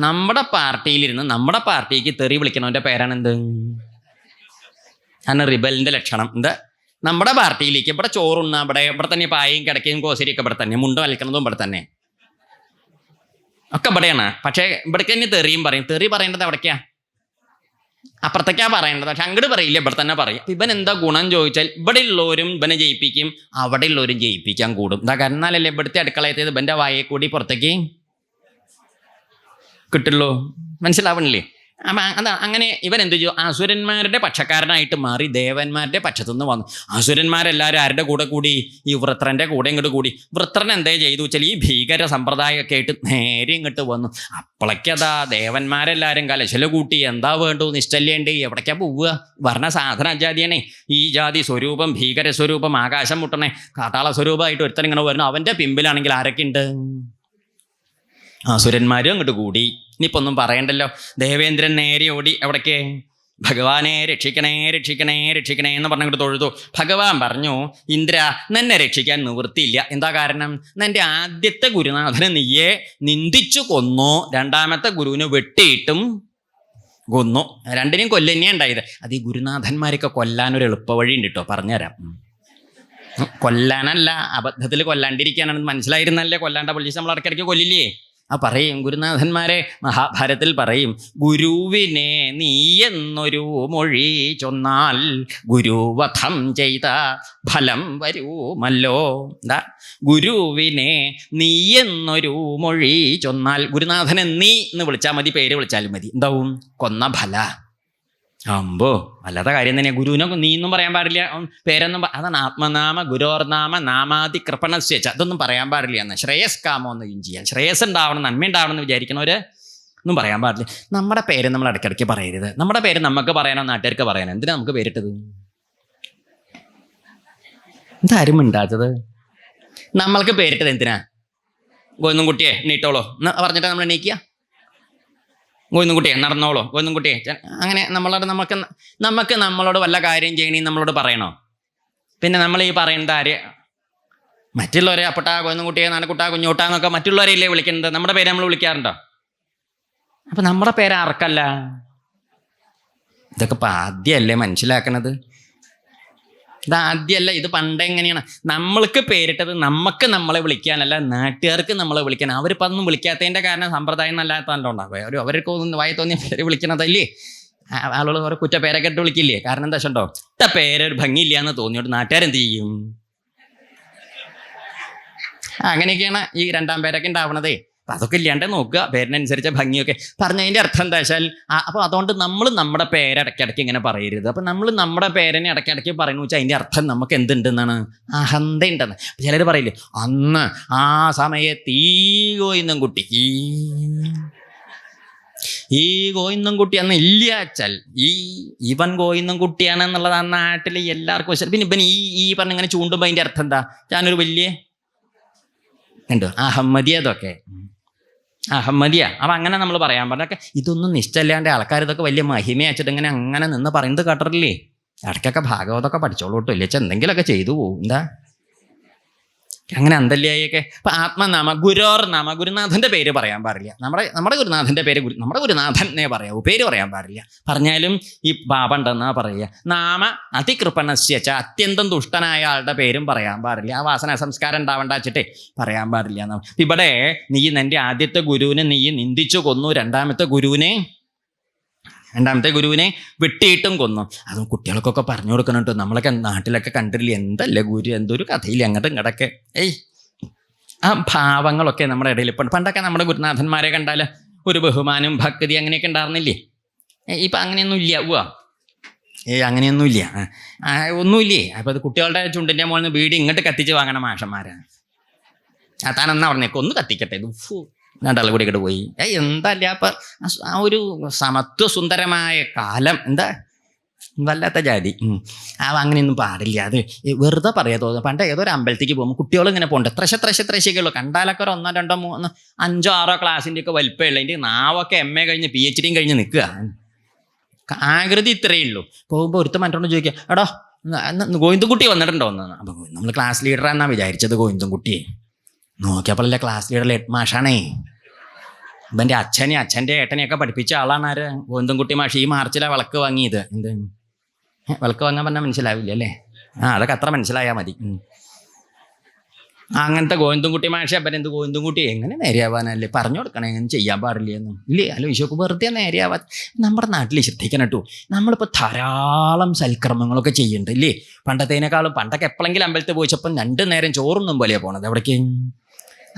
Speaker 1: നമ്മുടെ പാർട്ടിയിലിരുന്ന് നമ്മുടെ പാർട്ടിക്ക് തെറി വിളിക്കണവൻ്റെ പേരാണ് എന്ത്? ആണ് റിബലിൻ്റെ ലക്ഷണം. എന്താ? നമ്മുടെ പാർട്ടിയിലേക്ക് ഇവിടെ ചോറുണ്ണ ഇവിടെ തന്നെ പായയും കിടക്കയും കോശരിയൊക്കെ ഇവിടെ തന്നെ, മുണ്ട് വലിക്കണതും ഇവിടെ തന്നെ ഒക്കെ ഇവിടെയാണ്. പക്ഷേ ഇവിടേക്ക് തന്നെ തെറിയും പറയും. തെറി പറയേണ്ടത് എവിടേക്കാ? അപ്പുറത്തേക്കാ പറയേണ്ടത്. പക്ഷെ അങ്ങോട്ട് പറയില്ല, ഇവിടെ തന്നെ പറയും. ഇവൻ എന്താ ഗുണം ചോദിച്ചാൽ ഇവിടെ ഉള്ളവരും ഇവനെ ജയിപ്പിക്കും, അവിടെ ഉള്ളവരും ജയിപ്പിക്കാൻ കൂടും. എന്താ കാരണം? എന്നാലല്ലേ ഇവിടുത്തെ അടുക്കളയത്തേത് ഇവൻ്റെ വായെ കൂടി പുറത്തേക്ക് കിട്ടുള്ളൂ. മനസ്സിലാവണില്ലേ? അപ്പം അതാ അങ്ങനെ ഇവൻ എന്ത് ചെയ്യും? അസുരന്മാരുടെ പക്ഷക്കാരനായിട്ട് മാറി ദേവന്മാരുടെ പക്ഷത്തുനിന്ന് വന്നു. അസുരന്മാരെല്ലാവരും ആരുടെ കൂടെ കൂടി? ഈ വൃത്രൻ്റെ കൂടെ ഇങ്ങോട്ട് കൂടി. വൃത്രൻ എന്തേ ചെയ്തു വെച്ചാൽ ഈ ഭീകര സമ്പ്രദായമൊക്കെ ആയിട്ട് നേരെ ഇങ്ങോട്ട് വന്നു. അപ്പോഴേക്കതാ ദേവന്മാരെല്ലാവരും കലശല കൂട്ടി. എന്താ വേണ്ടു? നിശ്ചല്യുണ്ട്. എവിടേക്കാ പോവുക? വർണ്ണ സാധന ജാതിയാണേ. ഈ ജാതി സ്വരൂപം ഭീകര സ്വരൂപം ആകാശം മുട്ടണേ കാട്ടാള സ്വരൂപമായിട്ട് ഒരുത്തൻ ഇങ്ങനെ വരുന്നു. അവൻ്റെ പിമ്പിലാണെങ്കിൽ ആരൊക്കെ ഉണ്ട്? അസുരന്മാരും അങ്ങോട്ട് കൂടി. ഇനിയിപ്പോൾ ഒന്നും പറയണ്ടല്ലോ. ദേവേന്ദ്രൻ നേരെ ഓടി എവിടേക്ക്? ഭഗവാനെ രക്ഷിക്കണേ രക്ഷിക്കണേ രക്ഷിക്കണേ എന്ന് പറഞ്ഞിട്ട് തൊഴുതു. ഭഗവാൻ പറഞ്ഞു, ഇന്ദ്ര നിന്നെ രക്ഷിക്കാൻ നിവൃത്തിയില്ല. എന്താ കാരണം? നിന്റെ ആദ്യത്തെ ഗുരുനാഥനെ നീയെ നിന്ദിച്ചു കൊന്നു, രണ്ടാമത്തെ ഗുരുവിനെ വെട്ടിയിട്ടും കൊന്നു. രണ്ടിനെയും കൊല്ലന്നെയാണ് ഉണ്ടായത്. അത് ഈ ഗുരുനാഥന്മാരൊക്കെ കൊല്ലാനൊരു എളുപ്പ വഴി ഉണ്ട് കേട്ടോ, പറഞ്ഞുതരാം. കൊല്ലാനല്ല, അബദ്ധത്തിൽ കൊല്ലാണ്ടിരിക്കാനാണെന്ന് മനസ്സിലായിരുന്നല്ലേ കൊല്ലാണ്ട പോലീസ് നമ്മൾ ഇടയ്ക്കിടയ്ക്ക് കൊല്ലില്ലേ? പറയും ഗുരുനാഥന്മാരെ മഹാഭാരതത്തിൽ പറയും, ഗുരുവിനെ നീ എന്നൊരു മൊഴി ചൊന്നാൽ ഗുരുവധം ചെയ്ത ഫലം വരുമല്ലോ. എന്താ? ഗുരുവിനെ നീ എന്നൊരു മൊഴി ചൊന്നാൽ, ഗുരുനാഥനെ നീ എന്ന് വിളിച്ചാൽ മതി, പേര് വിളിച്ചാലും മതി. എന്താവും? കൊന്ന ഫല. അമ്പോ വല്ലാത്ത കാര്യം തന്നെയാണ്. ഗുരുവിനെ നീ എന്നും പറയാൻ പാടില്ല, പേരൊന്നും. അതാണ് ആത്മനാമ ഗുരോർനാമ നാമാതി കൃപണസ്വേച്ച. അതൊന്നും പറയാൻ പാടില്ല എന്ന്. ശ്രേയസ് കാമോ എന്ന് ചെയ്യാൻ, ശ്രേയസ് ഉണ്ടാവണം, നന്മ ഉണ്ടാവണം എന്ന് വിചാരിക്കണവര് ഒന്നും പറയാൻ പാടില്ല. നമ്മുടെ പേര് നമ്മൾ ഇടയ്ക്കിടയ്ക്ക് പറയരുത്. നമ്മുടെ പേര് നമുക്ക് പറയാനോ നാട്ടുകാർക്ക് പറയാനോ എന്തിനാ നമുക്ക് പേരിട്ടത്? എന്താരും ഉണ്ടാത്തത്? നമ്മൾക്ക് പേരിട്ടത് എന്തിനാ? ഗോവിന്ദൻ കുട്ടിയെ എണ്ണീട്ടോളോ എന്ന് പറഞ്ഞിട്ട് നമ്മൾ എണീക്കുക. ഗോവിന്ദൻ കുട്ടിയെ നടന്നോളൂ, ഗോവിന്ദൻ കുട്ടിയെ. അങ്ങനെ നമുക്ക് നമ്മളോട് വല്ല കാര്യം ചെയ്യണമെങ്കിൽ നമ്മളോട് പറയണോ? പിന്നെ നമ്മൾ ഈ പറയുന്നത് ആര്? മറ്റുള്ളവരെ അപ്പട്ടാ ഗോവിന്ദൻ കുട്ടിയെ നാനക്കുട്ടാ കുഞ്ഞോട്ടാ എന്നൊക്കെ മറ്റുള്ളവരെയല്ലേ വിളിക്കുന്നത്. നമ്മുടെ പേര് നമ്മൾ വിളിക്കാറുണ്ടോ? അപ്പം നമ്മുടെ പേര് ആർക്കല്ല? ഇതൊക്കെ ഇപ്പം ആദ്യമല്ലേ മനസ്സിലാക്കണത്? ഇതാദ്യമല്ല, ഇത് പണ്ടെങ്ങനെയാണ് നമ്മൾക്ക് പേരിട്ടത്? നമുക്ക് നമ്മളെ വിളിക്കാനല്ല, നാട്ടുകാർക്ക് നമ്മളെ വിളിക്കാൻ. അവരിപ്പോൾ അതൊന്നും വിളിക്കാത്തതിൻ്റെ കാരണം സമ്പ്രദായം നല്ലാത്തതുകൊണ്ടാണ്. അവർക്ക് വായി തോന്നിയ പേര് വിളിക്കണതല്ലേ. ആളുകൾ കുറെ കുറ്റപ്പേരൊക്കെ ഇട്ട് വിളിക്കില്ലേ. കാരണം എന്താ വെച്ചോ, ഇട്ട പേരൊരു ഭംഗിയില്ല എന്ന് തോന്നിയോട്ട് നാട്ടുകാരെന്ത് ചെയ്യും? അങ്ങനെയൊക്കെയാണ് ഈ രണ്ടാം പേരൊക്കെ ഉണ്ടാവണതേ. അപ്പം അതൊക്കെ ഇല്ലാണ്ട് നോക്കുക, പേരിനനുസരിച്ച ഭംഗിയൊക്കെ പറഞ്ഞതിൻ്റെ അർത്ഥം എന്താ വെച്ചാൽ അപ്പോൾ അതുകൊണ്ട് നമ്മൾ നമ്മുടെ പേരിടയ്ക്കിടയ്ക്ക് ഇങ്ങനെ പറയരുത്. അപ്പം നമ്മൾ നമ്മുടെ പേരിനെ ഇടയ്ക്കിടയ്ക്ക് പറയുന്നു വെച്ചാൽ അതിൻ്റെ അർത്ഥം നമുക്ക് എന്തുണ്ടെന്നാണ്? അഹന്ത ഉണ്ടെന്ന്. ചിലർ പറയില്ലേ, അന്ന് ആ സമയത്ത് ഈ ഗോയിന്നംകുട്ടി അന്ന് ഇല്ല വെച്ചാൽ ഇവൻ ഗോയിന്നംകുട്ടിയാണെന്നുള്ളത് ആ നാട്ടിൽ എല്ലാവർക്കും വെച്ചാൽ പിന്നെ ഇവൻ ഈ പറഞ്ഞിങ്ങനെ ചൂണ്ടുമ്പോൾ അതിൻ്റെ അർത്ഥം എന്താ? ഞാനൊരു വലിയ ഉണ്ട് അഹമ്മദിയ, അതൊക്കെ അഹമ്മദിയ. അപ്പം അങ്ങനെ നമ്മൾ പറയാൻ പറഞ്ഞൊക്കെ ഇതൊന്നും നിശ്ചയില്ലാണ്ട് ആൾക്കാർ ഇതൊക്കെ വലിയ മഹിമയച്ചിട്ട് ഇങ്ങനെ അങ്ങനെ നിന്ന് പറയുന്നത് കേട്ടിട്ടില്ലേ? ഇടയ്ക്കൊക്കെ ഭാഗവതമൊക്കെ പഠിച്ചോളൂട്ടോ, ഇല്ല എന്തെങ്കിലുമൊക്കെ ചെയ്തു പോകും. എന്താ അങ്ങനെ അന്തല്യായൊക്കെ. അപ്പം ആത്മനാമ, ഗുരോർനാമ, ഗുരുനാഥൻ്റെ പേര് പറയാൻ പാടില്ല. നമ്മുടെ ഗുരുനാഥൻ്റെ പേര് നമ്മുടെ ഗുരുനാഥൻ എന്നേ പറയാവൂ, പേര് പറയാൻ പാടില്ല. പറഞ്ഞാലും ഈ പാപണ്ടെന്നാ പറയുക. നാമ അതികൃപണസ്യച്ച, അത്യന്തം ദുഷ്ടനായ ആളുടെ പേരും പറയാൻ പാടില്ല. ആ വാസന സംസ്കാരം ഉണ്ടാവേണ്ട വെച്ചിട്ടേ പറയാൻ പാടില്ല. ഇവിടെ നീ നിൻ്റെ ആദ്യത്തെ ഗുരുവിനെ നീ നിന്ദിച്ചു കൊന്നു, രണ്ടാമത്തെ ഗുരുവിനെ വെട്ടിയിട്ടും കൊന്നു. അതും കുട്ടികൾക്കൊക്കെ പറഞ്ഞു കൊടുക്കണം കേട്ടോ. നമ്മളൊക്കെ നാട്ടിലൊക്കെ കണ്ടില്ലേ, എന്തല്ലേ ഗുരു, എന്തൊരു കഥയില്ല അങ്ങോട്ടും ഇങ്ങോട്ടൊക്കെ. ആ ഭാവങ്ങളൊക്കെ നമ്മുടെ ഇടയിൽ ഇപ്പം. പണ്ടൊക്കെ നമ്മുടെ ഗുരുനാഥന്മാരെ കണ്ടാൽ ഒരു ബഹുമാനം ഭക്തി അങ്ങനെയൊക്കെ ഉണ്ടായിരുന്നില്ലേ? ഇപ്പം അങ്ങനെയൊന്നും ഇല്ല. അങ്ങനെയൊന്നുമില്ല, ഒന്നുമില്ലേ. അപ്പം അത് കുട്ടികളുടെ ചുണ്ടിൻ്റെ മുകളിൽ നിന്ന് വീട് ഇങ്ങോട്ട് കത്തിച്ച് വാങ്ങണ മാഷന്മാരാണ്. താനെന്നാ പറഞ്ഞേക്ക് ഒന്ന് കത്തിക്കട്ടെ, രണ്ടാൾ കൂടി ഇങ്ങോട്ട് പോയി. എന്തല്ല അപ്പം ആ ഒരു സമത്വ സുന്ദരമായ കാലം, എന്താ വല്ലാത്ത ജാതി. അങ്ങനെയൊന്നും പാടില്ല. അത് വെറുതെ പറയാ തോന്നുന്നു. പണ്ട് ഏതൊരു അമ്പലത്തേക്ക് പോകുമ്പോൾ കുട്ടികളിങ്ങനെ പോകണ്ട ത്രശിക്കുള്ളൂ. കണ്ടാലൊക്കെ ഒരു 1, 2, 3, 5, 6 ക്ലാസ്സിൻ്റെ ഒക്കെ വലിപ്പമുള്ള അതിൻ്റെ നാവൊക്കെ MA കഴിഞ്ഞ് PhD കഴിഞ്ഞ് നിൽക്കുക. ആകൃതി ഇത്രയേ ഉള്ളൂ. പോകുമ്പോൾ ഒരുത്ത മറ്റോണ്ട് ചോദിക്കുക, എടോ ഗോവിന്ദൻകുട്ടി വന്നിട്ടുണ്ടോ എന്ന്. അപ്പം നമ്മൾ ക്ലാസ് ലീഡറാണെന്നാണ് വിചാരിച്ചത് ഗോവിന്ദൻകുട്ടിയെ. നോക്കിയപ്പോഴല്ലേ ക്ലാസ് ലീഡർ ഹെഡ് മാഷാണേ. ഇവൻ്റെ അച്ഛൻ്റെ ഏട്ടനെയൊക്കെ പഠിപ്പിച്ച ആളാണ് ആര്? ഗോവിന്ദൻകുട്ടി മാഷ്. ഈ മാർച്ചിലെ വിളക്ക് വാങ്ങിയത്. എന്ത് വിളക്ക് വാങ്ങാൻ പറഞ്ഞാൽ മനസ്സിലാവില്ല അല്ലേ? അതൊക്കെ അത്ര മനസ്സിലായാൽ മതി. അങ്ങനത്തെ ഗോവിന്ദൻകുട്ടി മാഷെ. അപ്പം എന്ത് ഗോവിന്ദൻകുട്ടി എങ്ങനെ നേരെയാവാനല്ലേ പറഞ്ഞു കൊടുക്കണം, എങ്ങനെ ചെയ്യാൻ പാടില്ല എന്നും ഇല്ലേ? അല്ല വിഷയക്ക് വെറുതെ നേരെയാവാൻ. നമ്മുടെ നാട്ടിൽ ശ്രദ്ധിക്കണം കേട്ടോ. നമ്മളിപ്പോൾ ധാരാളം സൽക്കർമ്മങ്ങളൊക്കെ ചെയ്യുന്നുണ്ട് ഇല്ലേ? പണ്ടത്തേനേക്കാളും. പണ്ടൊക്കെ എപ്പോഴെങ്കിലും അമ്പലത്തിൽ പോയിച്ചപ്പം 2 നേരം ചോറൊന്നും പോലെയാണ് പോണത്. എവിടേക്ക്?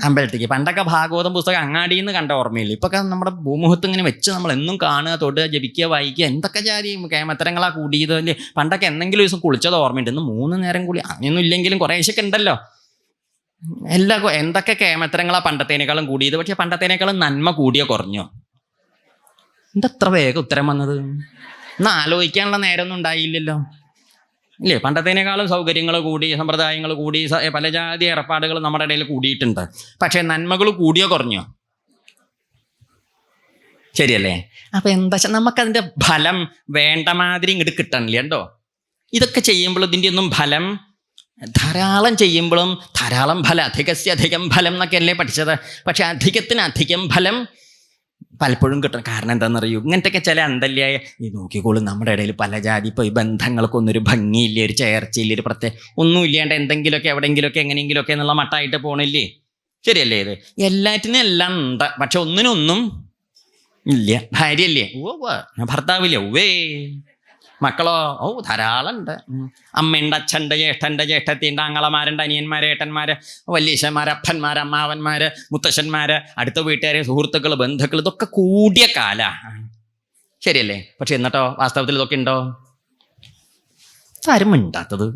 Speaker 1: അമ്പലത്തേക്ക്. പണ്ടൊക്കെ ഭാഗവതം പുസ്തകം അങ്ങാടിയിൽ നിന്ന് കണ്ട ഓർമ്മയില്ല. ഇപ്പൊക്കെ നമ്മുടെ ഭൂമുഖത്ത് ഇങ്ങനെ വെച്ച് നമ്മൾ എന്നും കാണുക, തൊടുക, ജപിക്കുക, വായിക്കുക. എന്തൊക്കെ ജാതി കേമത്തരങ്ങളാ കൂടിയത് അല്ലേ? പണ്ടൊക്കെ എന്തെങ്കിലും ദിവസം കുളിച്ചത് ഓർമ്മയുണ്ട്. ഇന്ന് 3 നേരം കൂടി അങ്ങനെയൊന്നും ഇല്ലെങ്കിലും കുറേശ്ശൊക്കെ ഉണ്ടല്ലോ. എന്തൊക്കെ കേമത്തരങ്ങളാ പണ്ടത്തേനേക്കാളും കൂടിയത്. പക്ഷെ പണ്ടത്തേനേക്കാളും നന്മ കൂടിയോ കുറഞ്ഞോ? എന്തത്ര വേഗം ഉത്തരം വന്നത്? ഇന്ന് ആലോചിക്കാനുള്ള നേരമൊന്നും ഉണ്ടായില്ലല്ലോ ഇല്ലേ? പണ്ടത്തേനേക്കാളും സൗകര്യങ്ങൾ കൂടി, സമ്പ്രദായങ്ങൾ കൂടി, പല ജാതി ഏർപ്പാടുകൾ നമ്മുടെ ഇടയിൽ കൂടിയിട്ടുണ്ട്. പക്ഷേ നന്മകൾ കൂടിയോ കുറഞ്ഞോ? ശരിയല്ലേ? അപ്പം എന്താ വെച്ചാൽ നമുക്കതിൻ്റെ ഫലം വേണ്ട മാതിരി ഇങ്ങോട്ട് കിട്ടണില്ല കേട്ടോ. ഇതൊക്കെ ചെയ്യുമ്പോൾ ഇതിൻ്റെ ഒന്നും ഫലം, ധാരാളം ചെയ്യുമ്പോഴും ധാരാളം ഫലം, അധികം ഫലം എന്നൊക്കെ അല്ലേ പഠിച്ചത്. പക്ഷെ അധികം ഫലം പലപ്പോഴും കിട്ടണം. കാരണം എന്താണെന്നറിയൂ, ഇങ്ങനത്തെയൊക്കെ ചില അന്തല്യായ നോക്കിക്കോളും നമ്മുടെ ഇടയിൽ പല ജാതി. ഇപ്പോൾ ഈ ബന്ധങ്ങൾക്കൊന്നൊരു ഭംഗിയില്ല, ഒരു ചേർച്ചയില്ല, ഒരു പ്രത്യേക ഒന്നും ഇല്ലാണ്ട് എന്തെങ്കിലുമൊക്കെ എവിടെയെങ്കിലുമൊക്കെ എങ്ങനെയെങ്കിലുമൊക്കെ എന്നുള്ള മട്ടായിട്ട് പോണില്ലേ? ശരിയല്ലേ? ഇത് എല്ലാറ്റിനും എല്ലാം ഉണ്ട്, പക്ഷെ ഒന്നിനൊന്നും ഇല്ല. ഭാര്യയല്ലേ? ഭർത്താവില്ലേ? മക്കളോ? ധാരാളം ഉണ്ട്. അമ്മയുണ്ട്, അച്ഛൻ്റെ, ജ്യേഷ്ഠൻ്റെ, ജ്യേഷ്ഠത്തിൻ്റെ, ആങ്ങളമാരുണ്ട്, അനിയന്മാർ, ഏട്ടന്മാർ, വല്യച്ഛന്മാർ, അപ്പന്മാർ, അമ്മാവന്മാർ, മുത്തശ്ശന്മാർ, അടുത്ത വീട്ടുകാർ, സുഹൃത്തുക്കൾ, ബന്ധുക്കൾ, ഇതൊക്കെ കൂടിയ കാലമാണ്. ശരിയല്ലേ? പക്ഷെ എന്നിട്ടോ വാസ്തവത്തിൽ ഇതൊക്കെ ഉണ്ടോ? ആരും മിണ്ടാത്തത്.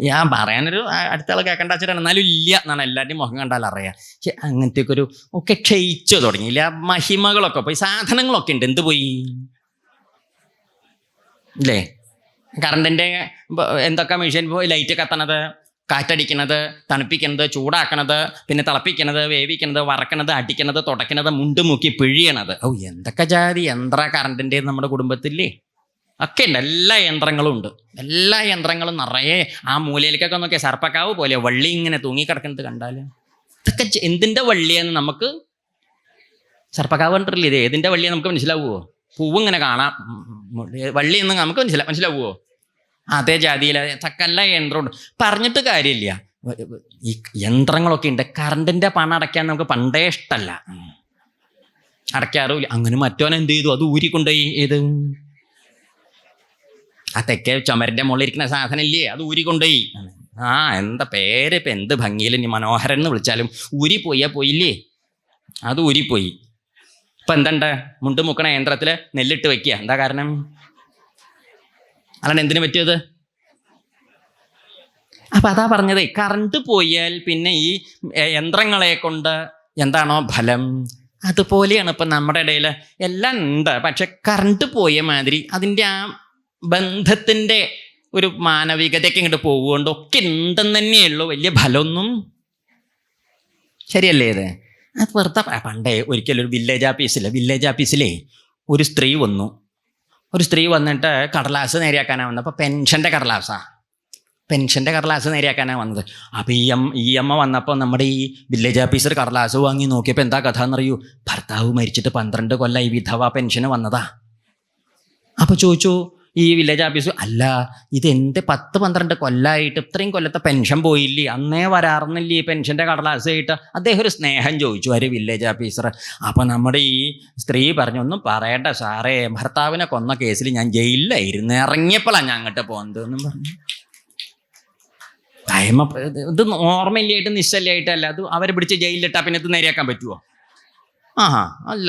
Speaker 1: ഞാൻ പറയാനൊരു അടുത്ത ആൾ കേൾക്കേണ്ട വെച്ചിട്ടാണ്, എന്നാലും ഇല്ല എന്നാണ് എല്ലാവരുടെയും മുഖം കണ്ടാൽ അറിയാം. പക്ഷെ അങ്ങനത്തെയൊക്കെ ഒരു ഒക്കെ ക്ഷയിച്ചു തുടങ്ങിയില്ല. മഹിമകളൊക്കെ പോയി, സാധനങ്ങളൊക്കെ ഉണ്ട്. എന്ത് പോയി ഇല്ലേ? കറണ്ടിൻ്റെ എന്തൊക്കെ മെഷീൻ പോയി, ലൈറ്റ് കത്തണത്, കാറ്റടിക്കണത്, തണുപ്പിക്കണത്, ചൂടാക്കണത്, പിന്നെ തിളപ്പിക്കണത്, വേവിക്കണത്, വറക്കണത്, അടിക്കണത്, തുടക്കണത്, മുണ്ട് മുക്കി പിഴിയണത്. എന്തൊക്കെ ജാതി യന്ത്ര കറണ്ടിൻ്റെ നമ്മുടെ കുടുംബത്തില്ലേ? ഒക്കെ ഉണ്ട്. എല്ലാ യന്ത്രങ്ങളും ഉണ്ട്. എല്ലാ യന്ത്രങ്ങളും നിറയെ ആ മൂലയിലേക്കൊക്കെ നോക്കിയാൽ സർപ്പക്കാവ് പോലെ വള്ളി ഇങ്ങനെ തൂങ്ങിക്കിടക്കുന്നത് കണ്ടാൽ ഇതൊക്കെ എന്തിൻ്റെ വള്ളിയെന്ന് നമുക്ക്, സർപ്പക്കാവ് കണ്ടിട്ടില്ലേ? ഇത് ഏതിൻ്റെ വള്ളിയെന്ന് നമുക്ക് മനസ്സിലാവുമോ? പൂവ് ഇങ്ങനെ കാണാം, വള്ളി എന്ന് നമുക്ക് മനസ്സിലാവുമോ? അതേ ജാതിയിൽ ചക്കല്ല യന്ത്രമുണ്ട്. പറഞ്ഞിട്ട് കാര്യമില്ല. ഈ യന്ത്രങ്ങളൊക്കെ ഉണ്ട്. കറണ്ടിൻ്റെ പണം അടയ്ക്കാൻ നമുക്ക് പണ്ടേ ഇഷ്ടമല്ല. അടയ്ക്കാറുമില്ല. അങ്ങനെ മറ്റോൻ എന്ത് ചെയ്തു? അത് ഊരിക്കൊണ്ടുപോയി. ഏത് ആ തെക്കേ ചുമരിൻ്റെ മുകളിലിരിക്കുന്ന സാധനം ഇല്ലേ, അത് ഊരിക്കൊണ്ടുപോയി. എന്താ പേര് ഇപ്പം എന്ത് ഭംഗിയിൽ ഇനി മനോഹരൻ എന്ന് വിളിച്ചാലും പോയില്ലേ, അത് ഊരിപ്പോയി. ഇപ്പം എന്തുണ്ട്? മുണ്ട് മുക്കണ യന്ത്രത്തിൽ നെല്ലിട്ട് വെക്കുക. എന്താ കാരണം? അല്ലാണ്ട് എന്തിനു പറ്റിയത്? അപ്പം അതാ പറഞ്ഞത്, കറണ്ട് പോയാൽ പിന്നെ ഈ യന്ത്രങ്ങളെ കൊണ്ട് എന്താണോ ഫലം, അതുപോലെയാണ് ഇപ്പം നമ്മുടെ ഇടയിൽ എല്ലാം ഉണ്ട്. പക്ഷെ കറണ്ട് പോയ മാതിരി അതിൻ്റെ ആ ബന്ധത്തിൻ്റെ ഒരു മാനവികതയ്ക്ക് ഇങ്ങോട്ട് പോകുകൊണ്ട് ഒക്കെ ഉണ്ടെന്ന് തന്നെയുള്ളൂ, വലിയ ഫലമൊന്നും. ശരിയല്ലേ ഇത്? അത് വെറുതെ. പണ്ടേ ഒരിക്കലൊരു വില്ലേജ് ആഫീസിലേ ഒരു സ്ത്രീ വന്നിട്ട് കടലാസ് നേരെയാക്കാനാണ് വന്നത്. അപ്പോൾ പെൻഷൻ്റെ കടലാസ് നേരെയാക്കാനാണ് വന്നത്. അപ്പോൾ ഈ അമ്മ വന്നപ്പോൾ നമ്മുടെ ഈ വില്ലേജ് ഓഫീസർ കടലാസ് വാങ്ങി നോക്കിയപ്പോൾ എന്താ കഥ എന്നറിയൂ? ഭർത്താവ് മരിച്ചിട്ട് 12 കൊല്ലമായി വിധവ പെൻഷന് വന്നതാ. അപ്പോൾ ചോദിച്ചു ഈ വില്ലേജ് ഓഫീസർ, അല്ല ഇത് എൻ്റെ 10-12 കൊല്ലമായിട്ട് ഇത്രയും കൊല്ലത്തെ പെൻഷൻ പോയില്ലേ, അന്നേ വരാറുന്നില്ലേ ഈ പെൻഷൻ്റെ കടലാസ് ആയിട്ട്? അദ്ദേഹം ഒരു സ്നേഹം ചോദിച്ചു ആര്? Village officer. അപ്പോൾ നമ്മുടെ ഈ സ്ത്രീ പറഞ്ഞു, ഒന്നും പറയണ്ട സാറേ, ഭർത്താവിനെ കൊന്ന കേസിൽ ഞാൻ ജയിലിലായിരുന്നു, ഇറങ്ങിയപ്പോഴാണ് ഞാൻ അങ്ങോട്ട് പോകുന്നത് എന്നും പറഞ്ഞു. ഇത് ഓർമ്മയില്ലായിട്ട് നിശ്ചലായിട്ടല്ല, അത് അവരെ പിടിച്ച് ജയിലിലിട്ടാൽ പിന്നെ ഇത് നേരെയാക്കാൻ പറ്റുമോ? അല്ല.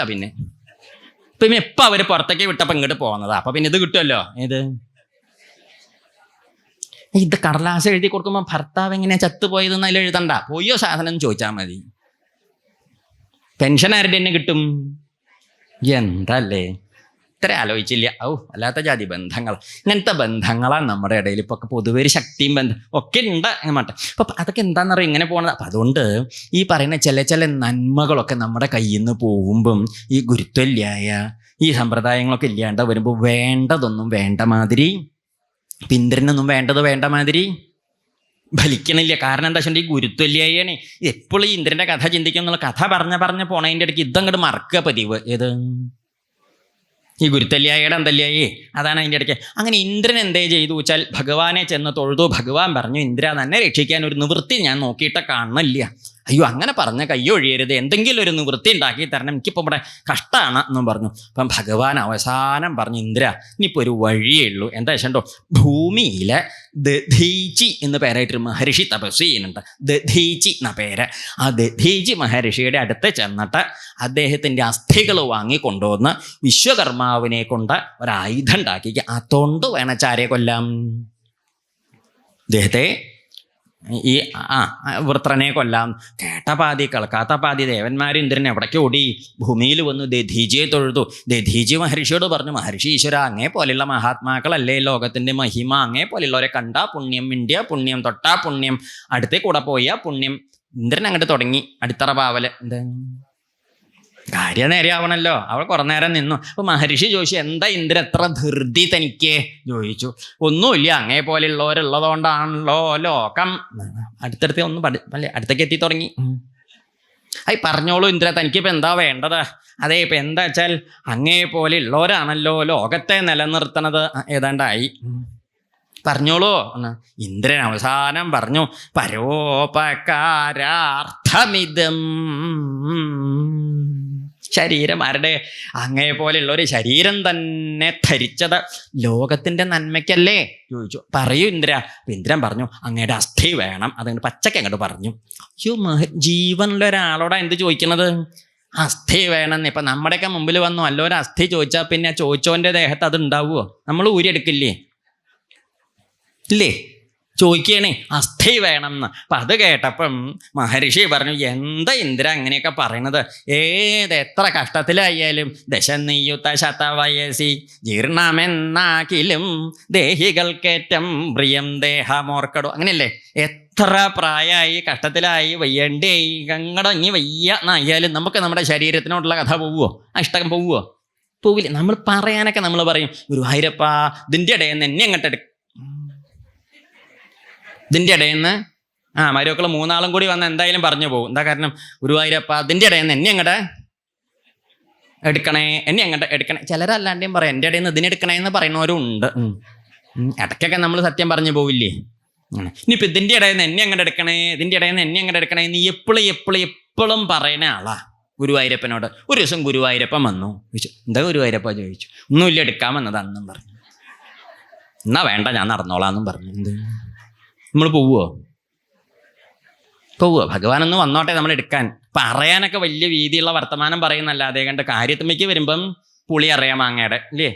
Speaker 1: പിന്നെ എപ്പോൾ അവർ പുറത്തേക്ക് വിട്ടപ്പോൾ ഇങ്ങോട്ട് പോകുന്നതാ. അപ്പം പിന്നെ ഇത് കിട്ടുമല്ലോ. ഇത് കടലാസ് എഴുതി കൊടുക്കുമ്പോൾ ഭർത്താവ് എങ്ങനെയാ ചത്തുപോയതെന്ന് അതിൽ എഴുതണ്ട, പോയോ സാധനം ചോദിച്ചാൽ മതി. പെൻഷൻ ആരുടെ തന്നെ കിട്ടും? എന്തല്ലേ, ഇത്ര ആലോചിച്ചില്ല. അല്ലാത്ത ജാതി ബന്ധങ്ങൾ, ഇങ്ങനത്തെ ബന്ധങ്ങളാണ് നമ്മുടെ ഇടയിൽ ഇപ്പോൾ പൊതുവെ ഒരു ശക്തിയും ബന്ധം ഒക്കെ ഉണ്ട് അങ്ങോട്ട്. അപ്പം അതൊക്കെ എന്താണെന്നറിയാം ഇങ്ങനെ പോകണത്. അപ്പം അതുകൊണ്ട് ഈ പറയുന്ന ചില നന്മകളൊക്കെ നമ്മുടെ കയ്യിൽ നിന്ന് പോകുമ്പം ഈ ഗുരുത്വമില്ലായ ഈ സമ്പ്രദായങ്ങളൊക്കെ ഇല്ലാണ്ട് വരുമ്പോൾ വേണ്ടതൊന്നും വേണ്ട മാതിരി, ഇന്ദ്രനൊന്നും വേണ്ട മാതിരി ഫലിക്കണില്ല. കാരണം എന്താ വെച്ചാൽ ഈ ഗുരുത്വമില്ലായാണ്. എപ്പോഴും ഈ ഇന്ദ്രൻ്റെ കഥ ചിന്തിക്കുന്നുള്ള കഥ പറഞ്ഞ് പോണതിൻ്റെ ഇടയ്ക്ക് ഇതങ്ങോട്ട് മറക്കുക പതിവ്. ഏത് ഈ ഗുരുത്തല്യായുടെ എന്തല്യായി, അതാണ് അതിൻ്റെ ഇടയ്ക്ക്. അങ്ങനെ ഇന്ദ്രൻ എന്തേ ചെയ്തു വെച്ചാൽ ഭഗവാനെ ചെന്ന് തൊഴുതു. ഭഗവാൻ പറഞ്ഞു, ഇന്ദ്ര തന്നെ രക്ഷിക്കാൻ ഒരു നിവൃത്തി ഞാൻ നോക്കിയിട്ട് കാണുന്നില്ല. അയ്യോ അങ്ങനെ പറഞ്ഞ കയ്യൊഴിയരുത്, എന്തെങ്കിലും ഒരു നിവൃത്തി ഉണ്ടാക്കി തരണം, എനിക്കിപ്പോൾ ഇവിടെ കഷ്ടമാണ് എന്നും പറഞ്ഞു. അപ്പം ഭഗവാൻ അവസാനം പറഞ്ഞു, ഇന്ദ്ര ഇനിയിപ്പോൾ ഒരു വഴിയേ ഉള്ളൂ. എന്താ വെച്ചിട്ടുണ്ടോ, ഭൂമിയിലെ ദധീചി എന്ന് പേരായിട്ടൊരു മഹർഷി തപസ് ചെയ്യുന്നുണ്ട്. ദധീചി എന്ന പേര്. ആ ദധീചി മഹർഷിയുടെ അടുത്ത് ചെന്നിട്ട് അദ്ദേഹത്തിൻ്റെ അസ്ഥികൾ വാങ്ങിക്കൊണ്ടുവന്ന് വിശ്വകർമാവിനെ കൊണ്ട് ഒരായുധം ഉണ്ടാക്കിക്കുക. അതുകൊണ്ട് വേണച്ചാരെ കൊല്ലാം? അദ്ദേഹത്തെ ഈ വൃത്രനെ കൊല്ലാം. കേട്ട പാതി കേൾക്കാത്ത പാതി ദേവന്മാർ ഇന്ദ്രൻ എവിടേക്ക് ഓടി? ഭൂമിയിൽ വന്നു ദധീജിയെ തൊഴുതു. ദധീജി മഹർഷിയോട് പറഞ്ഞു, മഹർഷി ഈശ്വര, അങ്ങേ പോലെയുള്ള മഹാത്മാക്കളല്ലേ ലോകത്തിൻ്റെ മഹിമ, അങ്ങേ പോലെയുള്ളവരെ കണ്ടാ പുണ്യം, മിണ്ടിയ പുണ്യം, തൊട്ടാ പുണ്യം, അടുത്തേ കൂടെ പോയാ പുണ്യം. ഇന്ദ്രൻ അങ്ങോട്ട് തുടങ്ങി അടിത്തറ പാവല്. എന്താ കാര്യം നേരെയാവണമല്ലോ. അവൾ കുറേ നേരം നിന്നു. അപ്പോൾ മഹർഷി ചോദിച്ചു, എന്താ ഇന്ദ്രൻ എത്ര ധൃതി തനിക്ക്? ചോദിച്ചു. ഒന്നുമില്ല, അങ്ങേ പോലെയുള്ളവരുള്ളതുകൊണ്ടാണല്ലോ ലോകം. അടുത്തടുത്ത് അടുത്തേക്ക് എത്തി തുടങ്ങി. പറഞ്ഞോളൂ ഇന്ദ്ര, തനിക്കിപ്പോൾ എന്താ വേണ്ടത്? അതെ, ഇപ്പം എന്താ വെച്ചാൽ അങ്ങേ പോലെയുള്ളവരാണല്ലോ ലോകത്തെ നിലനിർത്തണത്. ഏതാണ്ടായി, പറഞ്ഞോളൂ. ഇന്ദ്രൻ അവസാനം പറഞ്ഞു, പരോപകാരാർത്ഥമിതം. ശരീരം ആരുടെ? അങ്ങേ പോലെയുള്ള ഒരു ശരീരം തന്നെ ധരിച്ചത് ലോകത്തിൻ്റെ നന്മയ്ക്കല്ലേ? ചോദിച്ചു. പറയൂ ഇന്ദ്ര. ഇന്ദ്രൻ പറഞ്ഞു, അങ്ങയുടെ അസ്ഥി വേണം. അതങ്ങോട്ട് പച്ചക്ക് അങ്ങോട്ട് പറഞ്ഞു. ജീവനുള്ള ഒരാളോടാ എന്ത് ചോദിക്കണത്? അസ്ഥി വേണമെന്ന്. ഇപ്പം നമ്മുടെയൊക്കെ മുമ്പിൽ വന്നു വല്ലൊരു അസ്ഥി ചോദിച്ചാൽ പിന്നെ ചോദിച്ചോൻ്റെ ദേഹത്ത് അത് ഉണ്ടാവുമോ? നമ്മൾ ഊരിയെടുക്കില്ലേ? ഇല്ലേ? ചോദിക്കണേ അസ്ഥി വേണം എന്ന്. അപ്പം അത് കേട്ടപ്പം മഹർഷി പറഞ്ഞു, എന്താ ഇന്ദ്ര അങ്ങനെയൊക്കെ പറയണത്? എത്ര കഷ്ടത്തിലായാലും ദശനിയുത ശതവയസി ജീർണമെന്നാക്കിലും ദേഹികൾക്കേറ്റം പ്രിയം ദേഹമോർക്കടോ. അങ്ങനെയല്ലേ? എത്ര പ്രായമായി കഷ്ടത്തിലായി വയ്യണ്ടേയി കങ്ങടങ്ങി വയ്യ എന്നായാലും നമുക്ക് നമ്മുടെ ശരീരത്തിനോടുള്ള കഥ പോവുമോ? ഇഷ്ടം പോവുമോ? പോവില്ല. നമ്മൾ പറയാനൊക്കെ നമ്മൾ പറയും, ഗുരുവായൂരപ്പ ഇതിൻ്റെ ഇടയിൽ നിന്ന് എന്നെ അങ്ങോട്ട് ഇതിൻ്റെ ഇടയിൽ നിന്ന് മരുമക്കൾ 3 കൂടി വന്ന് എന്തായാലും പറഞ്ഞു പോകും. എന്താ കാരണം? ഗുരുവായൂരപ്പ അതിൻ്റെ ഇടയിൽ നിന്ന് എന്നെ അങ്ങോട്ട് എടുക്കണേ, എന്നെ അങ്ങോട്ട് എടുക്കണേ. ചിലരല്ലാണ്ടേയും പറയാം, എൻ്റെ ഇടയിൽ നിന്ന് ഇതിനെടുക്കണേ എന്ന് പറയുന്നവരും ഉണ്ട്. ഇടയ്ക്കൊക്കെ നമ്മൾ സത്യം പറഞ്ഞു പോവില്ലേ? ഇനിയിപ്പോൾ ഇതിൻ്റെ ഇടയിൽ നിന്ന് എന്നെ അങ്ങോട്ട് എടുക്കണേ, ഇതിൻ്റെ ഇടയിൽ നിന്ന് എന്നെ അങ്ങോട്ട് എടുക്കണേ എന്ന് എപ്പോഴും പറയുന്ന ആളാ. ഗുരുവായൂരപ്പനോട്. ഒരു ദിവസം ഗുരുവായൂരപ്പൻ വന്നു. ചോദിച്ചു, എന്താ ഗുരുവായൂരപ്പ ചോദിച്ചു. ഒന്നുമില്ല, എടുക്കാൻ വന്നത് അന്നും പറഞ്ഞു. എന്നാ വേണ്ട, ഞാൻ നടന്നോളാന്നും പറഞ്ഞു. എന്ത്, നമ്മൾ പോവോ? ഭഗവാനൊന്ന് വന്നോട്ടെ, നമ്മൾ എടുക്കാൻ. പറയാനൊക്കെ വലിയ വീതിയുള്ള വർത്തമാനം പറയുന്നല്ലാതെ കണ്ട കാര്യത്തിലേക്ക് വരുമ്പം പുളി അറിയാം മാങ്ങയുടെ, ഇല്ലേ?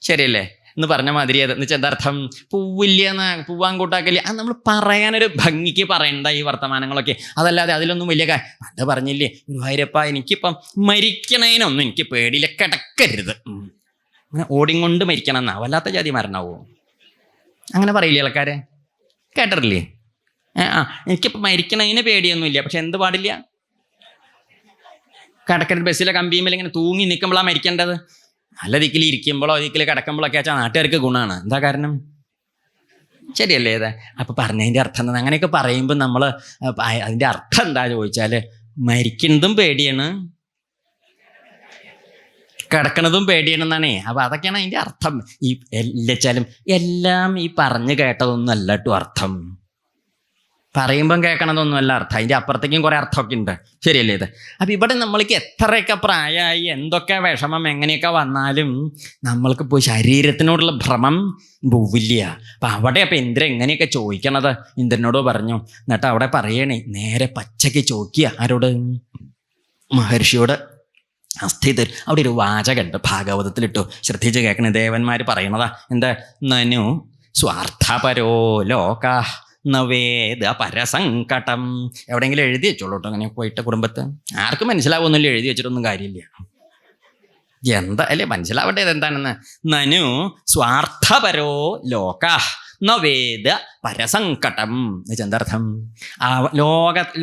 Speaker 1: ശരിയല്ലേ എന്ന് പറഞ്ഞ മാതിരി. അത് എന്ന് വെച്ചാൽ എന്താർത്ഥം? പൂവില്ലെന്ന്, പൂവാൻ കൂട്ടാക്കില്ല. അത് നമ്മൾ പറയാനൊരു ഭംഗിക്ക് പറയണ്ട ഈ വർത്തമാനങ്ങളൊക്കെ. അതല്ലാതെ അതിലൊന്നും വലിയ പണ്ട് പറഞ്ഞില്ലേ, ഗുരുവായൂരപ്പ എനിക്കിപ്പം മരിക്കണേനൊന്നും എനിക്ക് പേടിയില്ല, കിടക്കരുത്, അങ്ങനെ ഓടിക്കൊണ്ട് മരിക്കണം എന്നാ. വല്ലാത്ത ജാതി മരണാവോ? അങ്ങനെ പറയില്ലേ ആൾക്കാരെ? കേട്ടിട്ടില്ലേ? എനിക്കിപ്പോൾ മരിക്കണതിന് പേടിയൊന്നുമില്ല, പക്ഷെ എന്ത് പാടില്ല? കിടക്കരുത്. ബസ്സിലെ കമ്പിയുമ്പോൾ ഇങ്ങനെ തൂങ്ങി നിൽക്കുമ്പോഴാണ് മരിക്കേണ്ടത്. നല്ല ദിക്കിൽ ഇരിക്കുമ്പോഴോ ദിക്കിൽ കിടക്കുമ്പോഴൊക്കെ വെച്ചാൽ നാട്ടുകാർക്ക് ഗുണമാണ്. എന്താ കാരണം? ശരിയല്ലേ ഇത്? അപ്പം പറഞ്ഞതിൻ്റെ അർത്ഥം എന്താ? അങ്ങനെയൊക്കെ പറയുമ്പോൾ നമ്മൾ അതിൻ്റെ അർത്ഥം എന്താ ചോദിച്ചാൽ, മരിക്കുന്നതും പേടിയാണ്, കിടക്കണതും പേടിയാണെന്നാണേ. അപ്പം അതൊക്കെയാണ് അതിൻ്റെ അർത്ഥം. ഈ എല്ലാം എല്ലാം ഈ പറഞ്ഞു കേട്ടതൊന്നും അല്ല കേട്ടോ അർത്ഥം. പറയുമ്പം കേൾക്കണതൊന്നുമല്ല അർത്ഥം, അതിൻ്റെ അപ്പുറത്തേക്കും കുറേ അർത്ഥമൊക്കെ ഉണ്ട്. ശരിയല്ലേ ഇത്? അപ്പം ഇവിടെ നമ്മൾക്ക് എത്രയൊക്കെ പ്രായമായി, എന്തൊക്കെ വിഷമം എങ്ങനെയൊക്കെ വന്നാലും നമ്മൾക്ക് പോയി ശരീരത്തിനോടുള്ള ഭ്രമം പോവില്ല. അപ്പം അവിടെ അപ്പം ഇന്ദ്രൻ എങ്ങനെയൊക്കെ ചോദിക്കണത്? ഇന്ദ്രനോട് പറഞ്ഞു. എന്നിട്ട് അവിടെ പറയണേ, നേരെ പച്ചയ്ക്ക് ചോദിക്കുക. ആരോട്? മഹർഷിയോട്. അസ്ഥി തരും. അവിടെ ഒരു വാചകമുണ്ട്, ഭാഗവതത്തിലിട്ടു, ശ്രദ്ധിച്ച് കേൾക്കണേ. ദേവന്മാർ പറയണതാ. എന്താ? നനു സ്വാർത്ഥപരോ ലോക നവേദ പരസങ്കടം. എവിടെയെങ്കിലും എഴുതി വെച്ചോളൂ കേട്ടോ, അങ്ങനെ പോയിട്ട് കുടുംബത്ത്. ആർക്കും മനസ്സിലാവുന്നില്ല, എഴുതി വെച്ചിട്ടൊന്നും കാര്യമില്ല. എന്താ അല്ലേ മനസ്സിലാവട്ടെ എന്താണെന്ന്. നനു സ്വാർത്ഥപരോ ലോക നവേദ പരസങ്കടം. എന്നെന്താർത്ഥം?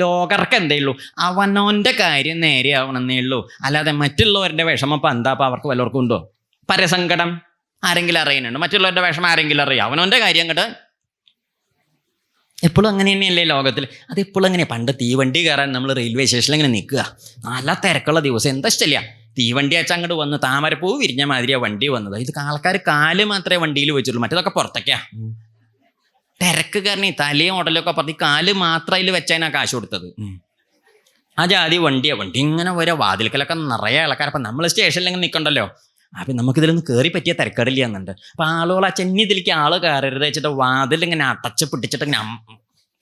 Speaker 1: ലോകർക്ക് എന്തേ ഉള്ളൂ, അവനോൻ്റെ കാര്യം നേരെയാവണമെന്നേ ഉള്ളൂ. അല്ലാതെ മറ്റുള്ളവരുടെ വിഷമം ഇപ്പം എന്താ? അപ്പം അവർക്ക് വല്ലവർക്കും ഉണ്ടോ? പരസങ്കടം ആരെങ്കിലും അറിയുന്നുണ്ട്? മറ്റുള്ളവരുടെ വിഷമം ആരെങ്കിലും അറിയാം? അവനോൻ്റെ കാര്യം അങ്ങോട്ട് എപ്പോഴും അങ്ങനെ തന്നെയല്ലേ ലോകത്തിൽ? അതെപ്പോഴും അങ്ങനെ. പണ്ട് തീവണ്ടി കയറാൻ നമ്മൾ റെയിൽവേ സ്റ്റേഷനിൽ ഇങ്ങനെ നിൽക്കുക, നല്ല തിരക്കുള്ള ദിവസം, എന്താ ഇഷ്ടമില്ല. തീവണ്ടി അയച്ചാൽ അങ്ങോട്ട് വന്ന് താമരപ്പൂ വിരിഞ്ഞ മാതിരിയാണ് വണ്ടി വന്നത്. ഇത് ആൾക്കാർ കാല് മാത്രമേ വണ്ടിയിൽ വെച്ചുള്ളൂ, മറ്റേതൊക്കെ പുറത്തേക്കാ. തിരക്ക് കാരണം ഈ തലയും ഉടലൊക്കെ പറഞ്ഞ് കാല് മാത്രം അതിൽ വെച്ചാൽ കാശ് കൊടുത്തത്. ആ ജാതി വണ്ടിയാണ്. വണ്ടി ഇങ്ങനെ വരെ വാതിൽക്കലൊക്കെ നിറയെ ആൾക്കാർ. അപ്പം നമ്മൾ സ്റ്റേഷനിൽ ഇങ്ങനെ നിൽക്കണ്ടല്ലോ. അപ്പം നമുക്കിതിലൊന്ന് കയറി പറ്റിയ തിരക്കടില്ല എന്നുണ്ട്. അപ്പം ആളുകൾ ആ ചെന്നിതിലേക്ക് ആൾ കയറരുത് വെച്ചിട്ട് വാതിലിങ്ങനെ അടച്ച് പിടിച്ചിട്ട് ഇങ്ങനെ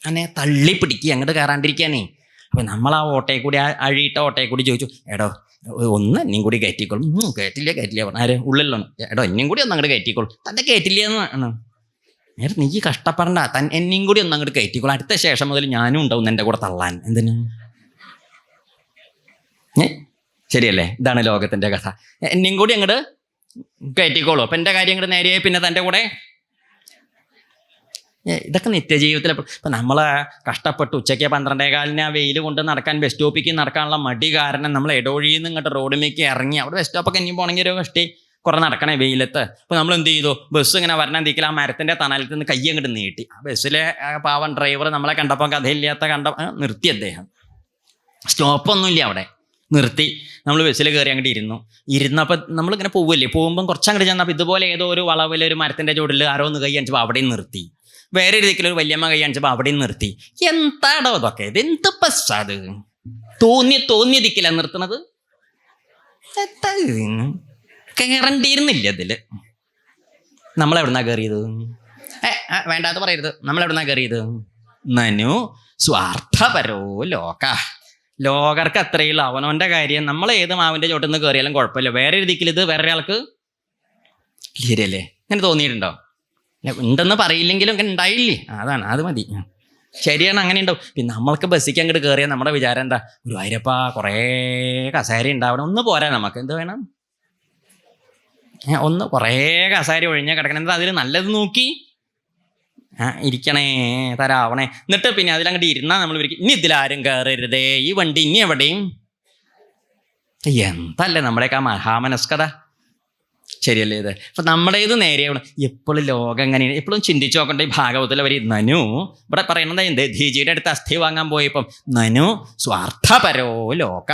Speaker 1: അങ്ങനെ തള്ളി പിടിക്കുക അങ്ങോട്ട് കയറാണ്ടിരിക്കാനേ. അപ്പം നമ്മൾ ആ ഓട്ടയെ കൂടി, ആ അഴിയിട്ട ഓട്ടയെ കൂടി ചോദിച്ചു, എടോ ഒന്ന് എന്നെയും കൂടി കയറ്റിക്കോളും. കയറ്റില്ല പറഞ്ഞു. ആര്? ഉള്ളിലോ? എടോ എന്നെയും കൂടി ഒന്ന് അങ്ങോട്ട് കയറ്റിക്കോളും. തൻ്റെ കയറ്റില്ല എന്നാണ്. നേരെ നീ കഷ്ടപ്പെടണ്ട, എന്നെയും കൂടി ഒന്ന് അങ്ങോട്ട് കയറ്റിക്കോളും. അടുത്ത ശേഷം മുതൽ ഞാനും ഉണ്ടാവും എൻ്റെ കൂടെ തള്ളാൻ. എന്തിനു? ശരിയല്ലേ? ഇതാണ് ലോകത്തിൻ്റെ കഥ. എന്നെയും കൂടി അങ്ങോട്ട് കയറ്റിക്കോളൂ. അപ്പം എൻ്റെ കാര്യം അങ്ങോട്ട് നേരെയായി പിന്നെ തൻ്റെ കൂടെ. ഇതൊക്കെ നിത്യജീവിതത്തിൽ. ഇപ്പം നമ്മൾ കഷ്ടപ്പെട്ട് ഉച്ചയ്ക്ക് 12:15 ആ വെയിൽ കൊണ്ട് നടക്കാൻ ബസ് സ്റ്റോപ്പിലേക്ക് നടക്കാനുള്ള മടി കാരണം നമ്മൾ എടോഴിയിൽ നിന്ന് ഇങ്ങോട്ട് റോഡിലേക്ക് ഇറങ്ങി. അവിടെ ബസ് സ്റ്റോപ്പൊക്കെ ഇനി പോകണമെങ്കിൽ ഒരു കഷ്ടി കുറേ നടക്കണേ വെയിലത്ത്. അപ്പോൾ നമ്മൾ എന്ത് ചെയ്തു? ബസ് ഇങ്ങനെ വരണം തീക്കിൽ ആ മരത്തിൻ്റെ തണലത്ത് നിന്ന് കയ്യ് അങ്ങോട്ട് നീട്ടി. ആ ബസ്സിലെ പാവൻ ഡ്രൈവർ നമ്മളെ കണ്ടപ്പോൾ കഥയില്ലാത്ത നിർത്തി. അദ്ദേഹം സ്റ്റോപ്പൊന്നുമില്ല അവിടെ, നിർത്തി. നമ്മൾ ബസ്സിൽ കയറി അങ്ങോട്ട് ഇരുന്നപ്പോൾ നമ്മളിങ്ങനെ പോവില്ലേ, പോകുമ്പം കുറച്ചങ്ങോട്ട് ചെന്നപ്പോൾ ഇതുപോലെ ഏതോ ഒരു വളവിൽ ഒരു മരത്തിൻ്റെ ചുവട്ടിൽ ആരോ ഒന്ന് കൈ കാണിച്ചപ്പോൾ അവിടെയും നിർത്തി. വേറെ ഒരു ദിക്കിലൊരു വല്യമ്മ കൈ കാണിച്ചപ്പോൾ അവിടെയും നിർത്തി. എന്താടോ ഇതൊക്കെ? ഇത് എന്ത് ബസ്സാ അത്? തോന്നിയ ദിക്കിലാണ് നിർത്തുന്നത്. കയറണ്ടിയിരുന്നില്ല അതിൽ. നമ്മളെവിടുന്നാ കയറിയത്? വേണ്ടാത്ത പറയരുത്. നമ്മളെവിടുന്നാ കയറിയത്? നനു സ്വാർത്ഥപരോ ലോക. ലോകർക്ക് അത്രയുള്ള അവനവൻ്റെ കാര്യം. നമ്മൾ ഏത് മാവിൻ്റെ ചോട്ടിൽ നിന്ന് കയറിയാലും കുഴപ്പമില്ല. വേറെ ഒരു ദിക്കിൽ ഇത് വേറെ ആൾക്ക് ശരിയല്ലേ? ഇങ്ങനെ തോന്നിയിട്ടുണ്ടോ? ഉണ്ടെന്ന് പറയില്ലെങ്കിലും ഇങ്ങനെ ഉണ്ടായില്ലേ? അതാണ്, അത് മതി. ശരിയാണ്, അങ്ങനെ ഉണ്ടാവും. പിന്നെ നമ്മൾക്ക് ബസ്സിക്ക് അങ്ങോട്ട് കയറിയാൽ നമ്മുടെ വിചാരം എന്താ? ഗുരുവായൂരപ്പ കുറേ കസേര ഉണ്ടാവണം. ഒന്ന് പോരാ, നമുക്ക് എന്ത് വേണം? ഒന്ന് കുറേ കസേര ഒഴിഞ്ഞാൽ കിടക്കണം. എന്താ അതിൽ നല്ലത് നോക്കി ഇരിക്കണേ, തരാവണേ. എന്നിട്ട് പിന്നെ അതിലങ്ങോട്ട് ഇരുന്നാൽ നമ്മൾ ഇനി ഇതിലാരും കയറരുതേ, ഈ വണ്ടി ഇനി എവിടെയും. എന്തല്ലേ നമ്മുടെയൊക്കെ ആ മഹാമനസ്കത? ശരിയല്ലേ ഇത്? അപ്പം നമ്മുടെ ഇത് നേരെയാവണം. എപ്പോഴും ലോകം എങ്ങനെയാണ് എപ്പോഴും ചിന്തിച്ചു നോക്കണ്ട. ഈ ഭാഗവതത്തിൽ അവർ നനു ഇവിടെ പറയുന്നത് എന്ത്? ധീജിയുടെ അടുത്ത് അസ്ഥി വാങ്ങാൻ പോയപ്പം നനു സ്വാർത്ഥപരോ ലോക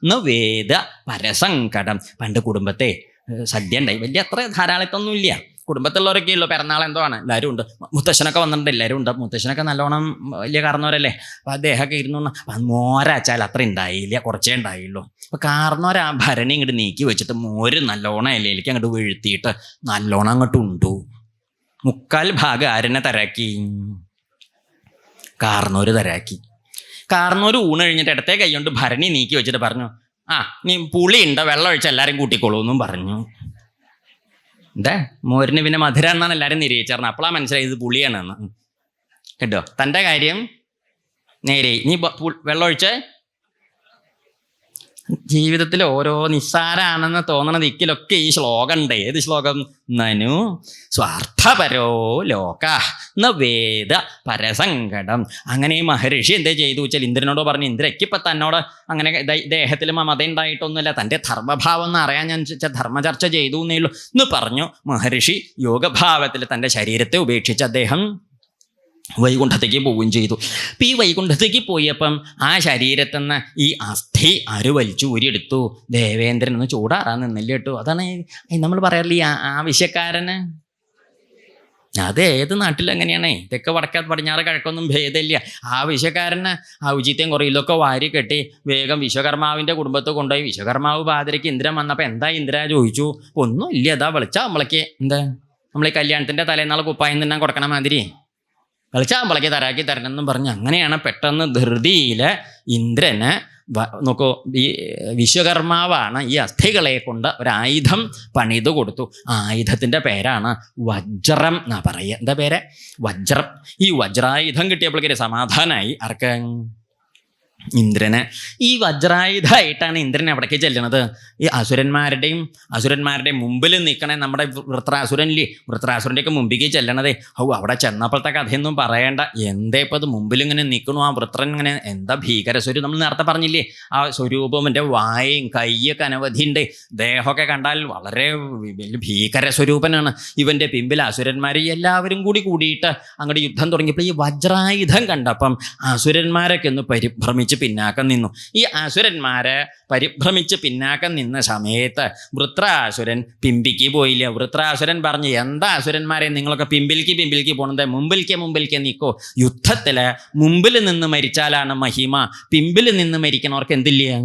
Speaker 1: ന വേദ പരസങ്കടം. പണ്ട് കുടുംബത്തെ സദ്യ ഉണ്ടായി, വലിയ അത്ര ധാരാളിത്തൊന്നുമില്ല. കുടുംബത്തിലുള്ളവരൊക്കെ ഉള്ളൂ. പിറന്നാൾ എന്തോ ആണ്, എല്ലാവരും ഉണ്ട്. മുത്തശ്ശനൊക്കെ വന്നിട്ടുണ്ട്, എല്ലാവരും ഉണ്ട്. മുത്തശ്ശനൊക്കെ നല്ലോണം വലിയ കാരണവരല്ലേ. അപ്പം അദ്ദേഹമൊക്കെ ഇരുന്നു. മോരച്ചാൽ അത്ര ഉണ്ടായില്ല, കുറച്ചേ ഉണ്ടായുള്ളൂ. അപ്പം കാരണവർ ആ ഭരണി ഇങ്ങോട്ട് നീക്കി വെച്ചിട്ട് മോര് നല്ലോണം ഇലയിലേക്ക് അങ്ങോട്ട് വീഴ്ത്തിയിട്ട് നല്ലോണം അങ്ങോട്ട് ഉണ്ടു. 3/4 ഭാഗം ആരെന്നെ തരാക്കി? കാരണവർ തരാക്കി. കാരണവർ ഊണ് കഴിഞ്ഞിട്ട് ഇടത്തെ കൈ കൊണ്ട് ഭരണി നീക്കി വെച്ചിട്ട് പറഞ്ഞു, ആ നീ പുളി ഉണ്ടോ, വെള്ളം ഒഴിച്ച് എല്ലാവരും കൂട്ടിക്കോളൂ എന്നും പറഞ്ഞു. എന്താ മോരിന് പിന്നെ മധുരം എന്നാണ് എല്ലാവരും നിരീക്ഷിച്ചറിഞ്ഞത്. അപ്പോഴാ മനസ്സിലായി ഇത് പുളിയാണെന്ന്. കേട്ടോ, തൻ്റെ കാര്യം നേരെ. നീ വെള്ളം ഒഴിച്ച്. ജീവിതത്തിൽ ഓരോ നിസ്സാരാണെന്ന് തോന്നണ ദിക്കിലൊക്കെ ഈ ശ്ലോകം ഉണ്ട്. ഏത് ശ്ലോകം? നനു സ്വാർത്ഥപരോ ലോക ന വേദ പരസങ്കടം. അങ്ങനെ ഈ മഹർഷി എന്താ ചെയ്തു വെച്ചാൽ ഇന്ദ്രനോട് പറഞ്ഞു, ഇന്ദ്രയ്ക്ക് ഇപ്പം തന്നോട് അങ്ങനെ ദേഹത്തിൽ മമത ഉണ്ടായിട്ടൊന്നുമില്ല, തൻ്റെ ധർമ്മഭാവം എന്ന് അറിയാൻ ഞാൻ ധർമ്മചർച്ച ചെയ്തു എന്നേ ഉള്ളൂ എന്ന് പറഞ്ഞു. മഹർഷി യോഗഭാവത്തിൽ തൻ്റെ ശരീരത്തെ ഉപേക്ഷിച്ച് അദ്ദേഹം വൈകുണ്ഠത്തേക്ക് പോവുകയും ചെയ്തു. അപ്പം ഈ വൈകുണ്ഠത്തേക്ക് പോയപ്പം ആ ശരീരത്തിൽ നിന്ന് ഈ അസ്ഥി ആര് വലിച്ചു ഊരിയെടുത്തു? ദേവേന്ദ്രൻ ഒന്ന് ചൂടാറാൻ നിന്നില്ല കേട്ടോ. അതാണ് നമ്മൾ പറയാറില്ല, ഈ ആവശ്യക്കാരന്. അത് ഏത് നാട്ടിൽ അങ്ങനെയാണേ, തെക്ക് വടക്ക പടിഞ്ഞാറ് കിഴക്കൊന്നും ഭേദമില്ല. ആവശ്യക്കാരന് ഔചിത്യം കുറയിലൊക്കെ വാരി കെട്ടി വേഗം വിശ്വകർമാവിൻ്റെ കുടുംബത്തെ കൊണ്ടുപോയി. വിശ്വകർമാവ് പാതിരയ്ക്ക് ഇന്ദ്രൻ വന്നപ്പോൾ എന്താ ഇന്ദ്ര ചോദിച്ചു. ഒന്നും ഇല്ല, അതാ വിളിച്ചാൽ നമ്മളേക്ക് എന്താ നമ്മൾ ഈ കല്യാണത്തിൻ്റെ തലേന്നാൾ കുപ്പായം തിന്നാൻ കൊടുക്കണ മാതിരി കളിച്ചാമ്പളക്ക് തരാക്കി തരണമെന്നും പറഞ്ഞ് അങ്ങനെയാണ് പെട്ടെന്ന് ധൃതിയിൽ ഇന്ദ്രന് നോക്കൂ, ഈ വിശ്വകർമാവാണ് ഈ അസ്ഥികളെ കൊണ്ട് ഒരായുധം പണിത് കൊടുത്തു. ആയുധത്തിൻ്റെ പേരാണ് വജ്രം എന്നാ പറയുക. എന്താ പേര്? വജ്രം. ഈ വജ്രായുധം കിട്ടിയപ്പോഴേക്കൊരു സമാധാനമായി ആർക്ക്? ഇന്ദ്രന്. ഈ വജ്രായുധമായിട്ടാണ് ഇന്ദ്രൻ എവിടേക്ക് ചെല്ലണത്? ഈ അസുരന്മാരുടെ മുമ്പിൽ നിൽക്കണേ നമ്മുടെ വൃത്രാസുരനില്ലേ, വൃത്രാസുരൻ്റെയൊക്കെ മുമ്പിലേക്ക് ചെല്ലണതേ. അവിടെ ചെന്നപ്പോഴത്തെ കഥയൊന്നും പറയേണ്ട. എന്തേ ഇപ്പം അത് മുമ്പിൽ ഇങ്ങനെ നിൽക്കണു ആ വൃത്രൻ ഇങ്ങനെ. എന്താ ഭീകരസ്വരൂപം, നമ്മൾ നേരത്തെ പറഞ്ഞില്ലേ ആ സ്വരൂപം. എൻ്റെ വായും കയ്യൊക്കെ അനവധിയുണ്ട്, ദേഹമൊക്കെ കണ്ടാൽ വളരെ വലിയ ഭീകരസ്വരൂപനാണ്. ഇവൻ്റെ പിമ്പിൽ അസുരന്മാർ എല്ലാവരും കൂടിയിട്ട് അങ്ങോട്ട് യുദ്ധം തുടങ്ങിയപ്പോൾ ഈ വജ്രായുധം കണ്ടപ്പം അസുരന്മാരൊക്കെ ഒന്ന് പരിഭ്രമിച്ച് പിന്നാക്കം നിന്നു. ഈ അസുരന്മാരെ പരിഭ്രമിച്ച് പിന്നാക്കം നിന്ന സമയത്ത് വൃത്രാസുരൻ പിമ്പിക്ക് പോയില്ല. വൃത്രാസുരൻ പറഞ്ഞു, എന്താ അസുരന്മാരെ നിങ്ങളൊക്കെ പിമ്പിലേക്ക് പോണത്? മുമ്പിലേക്ക് നിൽക്കോ. യുദ്ധത്തില് മുമ്പിൽ നിന്ന് മരിച്ചാലാണ് മഹിമ, പിമ്പിൽ നിന്ന് മരിക്കണവർക്ക് എന്തില്ല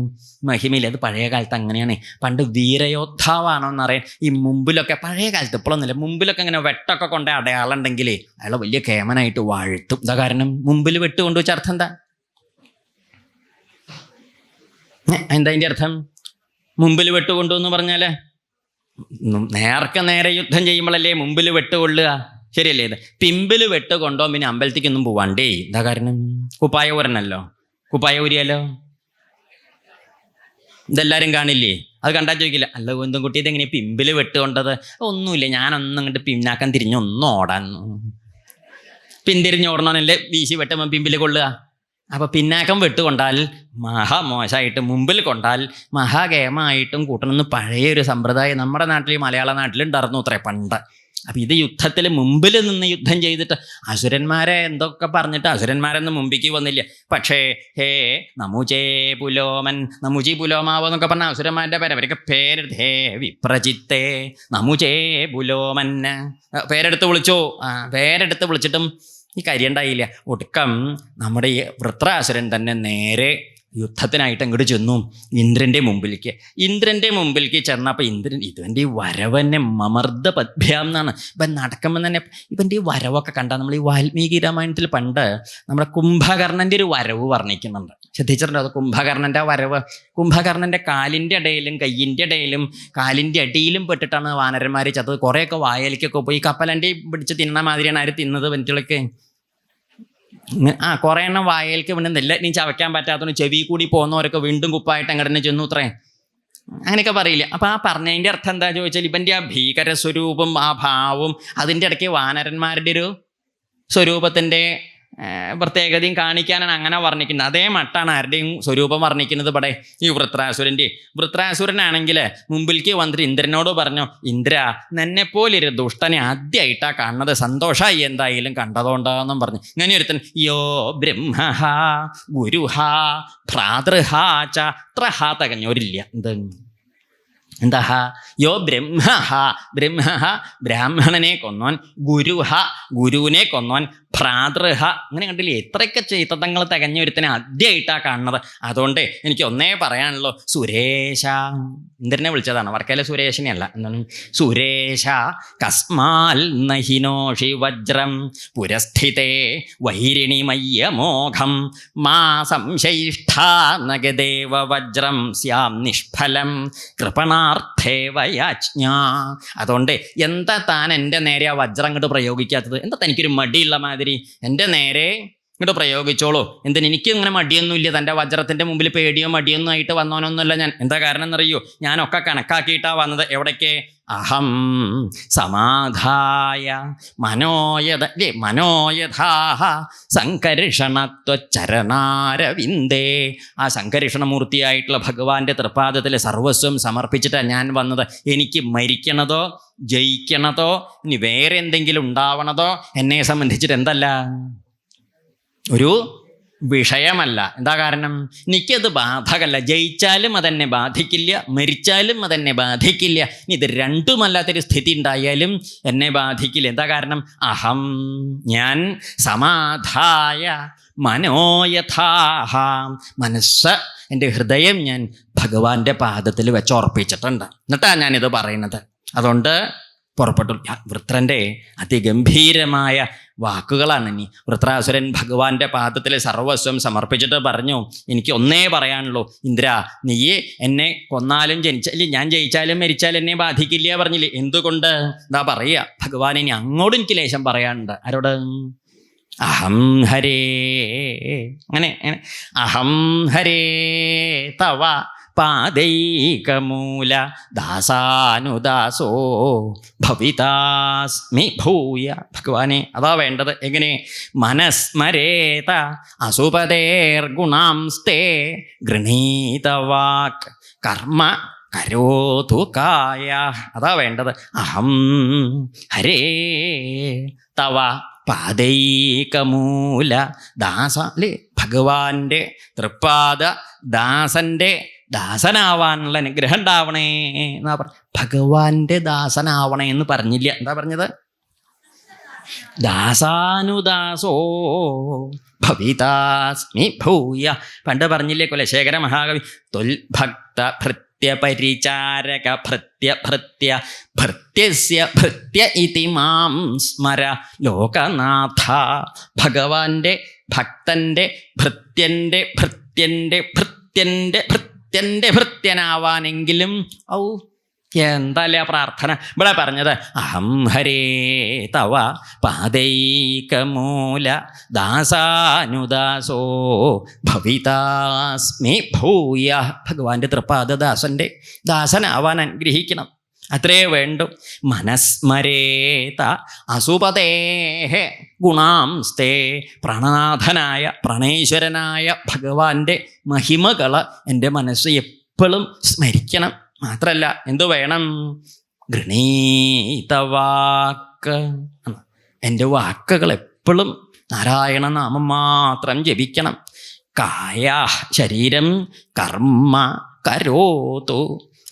Speaker 1: മഹിമയില്ല. അത് പഴയ കാലത്ത് അങ്ങനെയാണ്. പണ്ട് വീരയോദ്ധാവാണോന്നറിയാൻ ഈ മുമ്പിലൊക്കെ, പഴയ കാലത്ത് ഇപ്പോഴൊന്നുമില്ല, മുമ്പിലൊക്കെ ഇങ്ങനെ വെട്ടൊക്കെ കൊണ്ട് അടയാളുണ്ടെങ്കിലേ അയാൾ വലിയ കേമനായിട്ട് വാഴ്ത്തും. എന്താ കാരണം? മുമ്പിൽ വെട്ട് കൊണ്ടുവച്ച അർത്ഥം എന്താ? എന്താ അതിൻ്റെ അർത്ഥം? മുമ്പിൽ വെട്ടുകൊണ്ടുവെന്ന് പറഞ്ഞാൽ നേരെ യുദ്ധം ചെയ്യുമ്പോഴല്ലേ മുമ്പിൽ വെട്ടുകൊള്ളുക, ശരിയല്ലേ? ഇത് പിമ്പിൽ വെട്ടുകൊണ്ടോ പിന്നെ അമ്പലത്തേക്കൊന്നും പോവാണ്ടേ. എന്താ കാരണം? കുപ്പായ ഊരനല്ലോ, കുപ്പായ ഊരിയാലോ ഇതെല്ലാവരും കാണില്ലേ? അത് കണ്ടാൽ ചോദിക്കില്ല, അല്ല എന്തും കുട്ടി ഇതെങ്ങനെയാണ് പിമ്പിൽ വെട്ടുകൊണ്ടത്? ഒന്നുമില്ല, ഞാനൊന്നും അങ്ങോട്ട് പിന്നാക്കാൻ തിരിഞ്ഞൊന്നും ഓടാൻ. പിന്തിരിഞ്ഞോടണമല്ലേ വീശി വെട്ടുമ്പോൾ പിമ്പിൽ കൊള്ളുക. അപ്പോൾ പിന്നാക്കം വെട്ടുകൊണ്ടാൽ മഹാമോശമായിട്ട്, മുമ്പിൽ കൊണ്ടാൽ മഹാകേമായിട്ടും കൂട്ടണമെന്ന് പഴയൊരു സമ്പ്രദായം നമ്മുടെ നാട്ടിൽ, മലയാള നാട്ടിലുണ്ടായിരുന്നു അത്രേ പണ്ട്. അപ്പം ഇത് യുദ്ധത്തിൽ മുമ്പിൽ നിന്ന് യുദ്ധം ചെയ്തിട്ട് അസുരന്മാരെ എന്തൊക്കെ പറഞ്ഞിട്ട് അസുരന്മാരൊന്നും മുമ്പിലേക്ക് വന്നില്ല. പക്ഷേ നമുജേ പുലോമൻ, നമുജി പുലോമാവോ എന്നൊക്കെ പറഞ്ഞ അസുരന്മാരുടെ പേര്, അവരൊക്കെ പേര് വിപ്രജിത്തേ നമുജേ പുലോമൻ പേരെടുത്ത് വിളിച്ചു. പേരെടുത്ത് വിളിച്ചിട്ടും ഈ കാര്യം ഉണ്ടായില്ല. ഒടുക്കം നമ്മുടെ ഈ വൃത്രാസുരൻ തന്നെ നേരെ യുദ്ധത്തിനായിട്ട് അങ്ങോട്ട് ചെന്നു ഇന്ദ്രൻ്റെ മുമ്പിലേക്ക് ചെന്നപ്പോൾ ഇന്ദ്രൻ ഇവൻ്റെ ഈ വരവന്നെ മമർദ്ദ പദ്ഭ്യാം എന്നാണ്. ഇവൻ നടക്കുമ്പോൾ തന്നെ ഇവൻ്റെ ഈ വരവൊക്കെ കണ്ടാൽ നമ്മൾ ഈ വാൽമീകി രാമായണത്തിൽ പണ്ട് നമ്മുടെ കുംഭകർണൻ്റെ ഒരു വരവ് വർണ്ണിക്കുന്നുണ്ട്. ശ്രദ്ധിച്ചിട്ടുണ്ടോ? അത് കുംഭകർണൻ്റെ വരവ്. കുംഭകർണൻ്റെ കാലിൻ്റെ ഇടയിലും കയ്യിൻ്റെ ഇടയിലും കാലിൻ്റെ അടിയിലും പെട്ടിട്ടാണ് വാനരന്മാർ ചത്തത്. കുറേയൊക്കെ വായലിക്കൊക്കെ പോയി കപ്പലൻ്റെ പിടിച്ച് തിന്നണ മാതിരിയാണ് ആര് തിന്നത്? വെന്റിളൊക്കെ കുറേ എണ്ണം വായലിക്ക് വീണ്ടും എല്ലാറ്റിനും ചവയ്ക്കാൻ പറ്റാത്തതുകൊണ്ട് ചെവി കൂടി പോകുന്നവരൊക്കെ വീണ്ടും കുപ്പായിട്ട് അങ്ങോട്ട് തന്നെ ചെന്നു അത്രേ. അങ്ങനെയൊക്കെ പറയില്ല. അപ്പം ആ പറഞ്ഞതിൻ്റെ അർത്ഥം എന്താ ചോദിച്ചാൽ ഇവൻ്റെ ആ ഭീകര സ്വരൂപം, ആ ഭാവവും അതിൻ്റെ ഇടയ്ക്ക് വാനരന്മാരുടെ ഒരു സ്വരൂപത്തിൻ്റെ പ്രത്യേകതയും കാണിക്കാനാണ് അങ്ങനെ വർണ്ണിക്കുന്നത്. അതേ മട്ടാണ് ആരുടെയും സ്വരൂപം വർണ്ണിക്കുന്നത് ഇവിടെ ഈ വൃത്രാസുരനാണെങ്കിൽ മുമ്പിലേക്ക് വന്നിട്ട് ഇന്ദ്രനോട് പറഞ്ഞു, ഇന്ദ്ര നിന്നെപ്പോലൊരു ദുഷ്ടനെ ആദ്യമായിട്ടാണ് കാണുന്നത്, സന്തോഷമായി എന്തായാലും കണ്ടതുകൊണ്ടാന്നും പറഞ്ഞു. ഇങ്ങനെ ഒരുത്തൻ യോ ബ്രഹ്മ ഗുരുഹ ഭ്രാതൃഹ ച ത്രഹ തികഞ്ഞോരില്ല. എന്ത് എന്താ യോ ബ്രഹ്മ ബ്രഹ്മ ബ്രാഹ്മണനെ കൊന്നോൻ, ഗുരുഹ ഗുരുവിനെ കൊന്നോൻ, ഭ്രാതൃഹ. അങ്ങനെ കണ്ടില്ലേ എത്രയൊക്കെ ചൈത്തങ്ങൾ തികഞ്ഞൊരുത്തനെ ആദ്യമായിട്ടാണ് കാണുന്നത്. അതുകൊണ്ട് എനിക്ക് ഒന്നേ പറയാനുള്ളൂ, സുരേശ. ഇന്ദ്രനെ വിളിച്ചതാണ്, വർക്കയിലെ സുരേഷിനെ അല്ല. എന്താണ് സുരേശ കസ്മാൽ നഹിനോഷി വജ്രം പുരസ്ഥിതേ വൈരിണിമയ്യമോഘം മാ സംശയിഷ്ഠാ നഗദേവ വജ്രം സ്യാം നിഷ്ഫലം കൃപണാർത്ഥേവയാജ്ഞ. അതുകൊണ്ട് എന്താ താൻ എൻ്റെ നേരെ ആ വജ്രം അങ്ങോട്ട് പ്രയോഗിക്കാത്തത്? എന്താ തനിക്കൊരു മടിയുള്ള മാതിരി എൻ്റെ നേരെ ഇങ്ങോട്ട് പ്രയോഗിച്ചോളൂ. എന്തിന്? എനിക്ക് ഇങ്ങനെ മടിയൊന്നുമില്ല. തൻ്റെ വജ്രത്തിൻ്റെ മുമ്പിൽ പേടിയോ മടിയൊന്നും ആയിട്ട് വന്നോനൊന്നുമല്ല ഞാൻ. എന്താ കാരണം എന്നറിയോ? ഞാനൊക്കെ കണക്കാക്കിയിട്ടാണ് വന്നത്. എവിടേക്ക്? അഹം സമാധായ മനോയഥാഹ സംകർഷണത്വചരണാരവിന്ദേ. ആ സംകർഷണമൂർത്തിയായിട്ടുള്ള ഭഗവാന്റെ തൃപ്പാദത്തിൽ സർവസ്വം സമർപ്പിച്ചിട്ടാണ് ഞാൻ വന്നത്. എനിക്ക് മരിക്കണതോ ജയിക്കണതോ ഇനി വേറെ എന്തെങ്കിലും ഉണ്ടാവണതോ എന്നെ സംബന്ധിച്ചിട്ട് എന്തല്ല, ഒരു വിഷയമല്ല. എന്താ കാരണം? എനിക്കത് ബാധകല്ല. ജയിച്ചാലും അതെന്നെ ബാധിക്കില്ല, മരിച്ചാലും അതെന്നെ ബാധിക്കില്ല. ഇനി ഇത് രണ്ടുമല്ലാത്തൊരു സ്ഥിതി ഉണ്ടായാലും എന്നെ ബാധിക്കില്ല. എന്താ കാരണം? അഹം ഞാൻ സമാധായ മനോയഥാഹ മനസ്സ്, എൻ്റെ ഹൃദയം ഞാൻ ഭഗവാന്റെ പാദത്തിൽ വെച്ചുറപ്പിച്ചിട്ടുണ്ട്. എന്നിട്ടാണ് ഞാനിത് പറയുന്നത്. അതുകൊണ്ട് പുറപ്പെട്ടു. വൃത്രൻ്റെ അതിഗംഭീരമായ വാക്കുകളാണ്. ഇനി വൃത്രാസുരൻ ഭഗവാന്റെ പാദത്തിൽ സർവസ്വം സമർപ്പിച്ചിട്ട് പറഞ്ഞു, എനിക്ക് ഒന്നേ പറയാനുള്ളൂ ഇന്ദ്ര, നീ എന്നെ കൊന്നാലും ഞാൻ ജയിച്ചാലും മരിച്ചാലും എന്നെ ബാധിക്കില്ല പറഞ്ഞില്ലേ. എന്തുകൊണ്ട്? എന്താ പറയുക ഭഗവാൻ. ഇനി അങ്ങോട്ടും എനിക്ക് ലേശം പറയാനുണ്ട്. ആരോട്? അഹം ഹരേ. അങ്ങനെ അഹം ഹരേ തവ പാദൈകമൂല ദാസാനുദാസോ ഭവിതാസ്മി ഭൂയ. ഭഗവാനെ അതാ വേണ്ടത്. എങ്ങനെ? മനസ്മരേത അസുപതേർഗുണാംസ്തേ ഗൃണീതവാക് കർമ്മ കരോതു കായ. അതാ വേണ്ടത്. അഹം ഹരേ തവ പാദൈകമൂല ദാസ. അല്ലേ, ഭഗവാന്റെ തൃപ്പാദ ദാസന്റെ ദാസനാവാനുള്ള അനുഗ്രഹം ഉണ്ടാവണേ എന്നാ പറഞ്ഞ. ഭഗവാന്റെ ദാസനാവണേ എന്ന് പറഞ്ഞില്ല. എന്താ പറഞ്ഞത്? ദാസാനുദാസോ ഭവിതാസ്മി ഭൂയ. പണ്ട് പറഞ്ഞില്ലേ കുലശേഖര മഹാകവി, തൊൽഭക്ത ഭൃത്യപരിചാരക ഭൃത്യ ഭൃത്യസ്യ ഭൃത്യ ഇതി മാം സ്മര ലോകനാഥ. ഭഗവാന്റെ ഭക്തന്റെ ഭൃത്യന്റെ ഭൃത്യന്റെ ഭൃത്യന്റെ ഭൃത്യന്റെ ഭൃത്യനാവാനെങ്കിലും ഔ എന്തല്ലേ പ്രാർത്ഥന. ഇവിടെ പറഞ്ഞത് അഹം ഹരേ തവ പാദൈകമൂല ദാസാനുദാസോ ഭവിതാസ്മി ഭൂയ. ഭഗവാന്റെ തൃപ്പാദദാസന്റെ ദാസനാവാൻ അനുഗ്രഹിക്കണം. അത്രേ വേണ്ടു. മനസ്മരേത അസുപതേഹ ഗുണാംസ്തേ. പ്രണനാഥനായ പ്രണേശ്വരനായ ഭഗവാന്റെ മഹിമകൾ എൻ്റെ മനസ്സ് എപ്പോഴും സ്മരിക്കണം. മാത്രല്ല എന്തു വേണം? ഗൃണീതവാക്ക്. എൻ്റെ വാക്കുകൾ എപ്പോഴും നാരായണ നാമം മാത്രം ജപിക്കണം. കായ ശരീരം കർമ്മ കരോതു.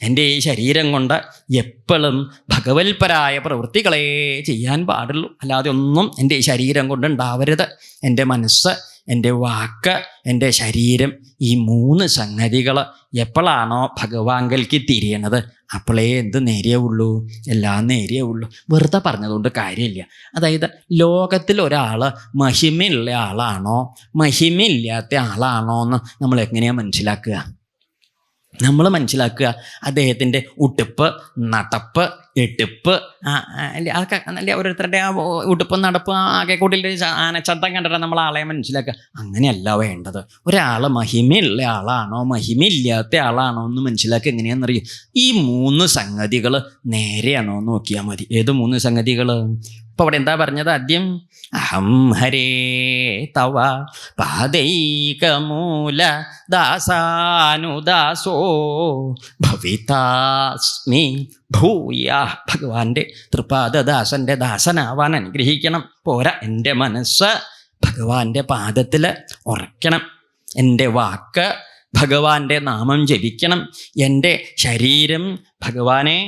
Speaker 1: എൻ്റെ ഈ ശരീരം കൊണ്ട് എപ്പോഴും ഭഗവത്പരായ പ്രവൃത്തികളെ ചെയ്യാൻ പാടുള്ളൂ. അല്ലാതെ ഒന്നും എൻ്റെ ഈ ശരീരം കൊണ്ട് ഉണ്ടാവരുത്. എൻ്റെ മനസ്സ്, എൻ്റെ വാക്ക്, എൻ്റെ ശരീരം, ഈ മൂന്ന് സംഗതികൾ എപ്പോഴാണോ ഭഗവാങ്കൽക്ക് തിരിയണത് അപ്പോഴേ എന്ത് നേരെയുള്ളൂ, എല്ലാം നേരെയുള്ളൂ. വെറുതെ പറഞ്ഞതുകൊണ്ട് കാര്യമില്ല. അതായത് ലോകത്തിൽ ഒരാൾ മഹിമയുള്ള ആളാണോ മഹിമയില്ലാത്ത ആളാണോ എന്ന് നമ്മൾ എങ്ങനെയാണ് മനസ്സിലാക്കുക? നമ്മൾ മനസ്സിലാക്കുക അദ്ദേഹത്തിൻ്റെ ഉടുപ്പ്, നടപ്പ്, എടുപ്പ്, അതൊക്കെ അല്ലേ ഓരോരുത്തരുടെ ആ ഉടുപ്പും നടപ്പും ആകെ കൂട്ടിൽ ആനച്ചന്തം കണ്ടിട്ട് നമ്മൾ ആളെ മനസ്സിലാക്കുക. അങ്ങനെയല്ല വേണ്ടത്. ഒരാൾ മഹിമയുള്ള ആളാണോ മഹിമയില്ലാത്ത ആളാണോ എന്ന് മനസ്സിലാക്കുക എങ്ങനെയാണെന്നറിയും? ഈ മൂന്ന് സംഗതികൾ നേരെയാണോ എന്ന് നോക്കിയാൽ മതി. ഏത് മൂന്ന് സംഗതികൾ? ഇപ്പം അവിടെ എന്താ പറഞ്ഞത്? ആദ്യം അഹം ഹരേ തവ പാദൈകമൂല ദാസാനുദാസോ ഭവിതാസ്മി ഭൂയ. ഭഗവാന്റെ തൃപാദദാസന്റെ ദാസനാവാൻ അനുഗ്രഹിക്കണം. പോരാ, എൻ്റെ മനസ്സ് ഭഗവാന്റെ പാദത്തിൽ ഉറയ്ക്കണം. എൻ്റെ വാക്ക് ഭഗവാന്റെ നാമം ജപിക്കണം. എൻ്റെ ശരീരം ഭഗവാനെ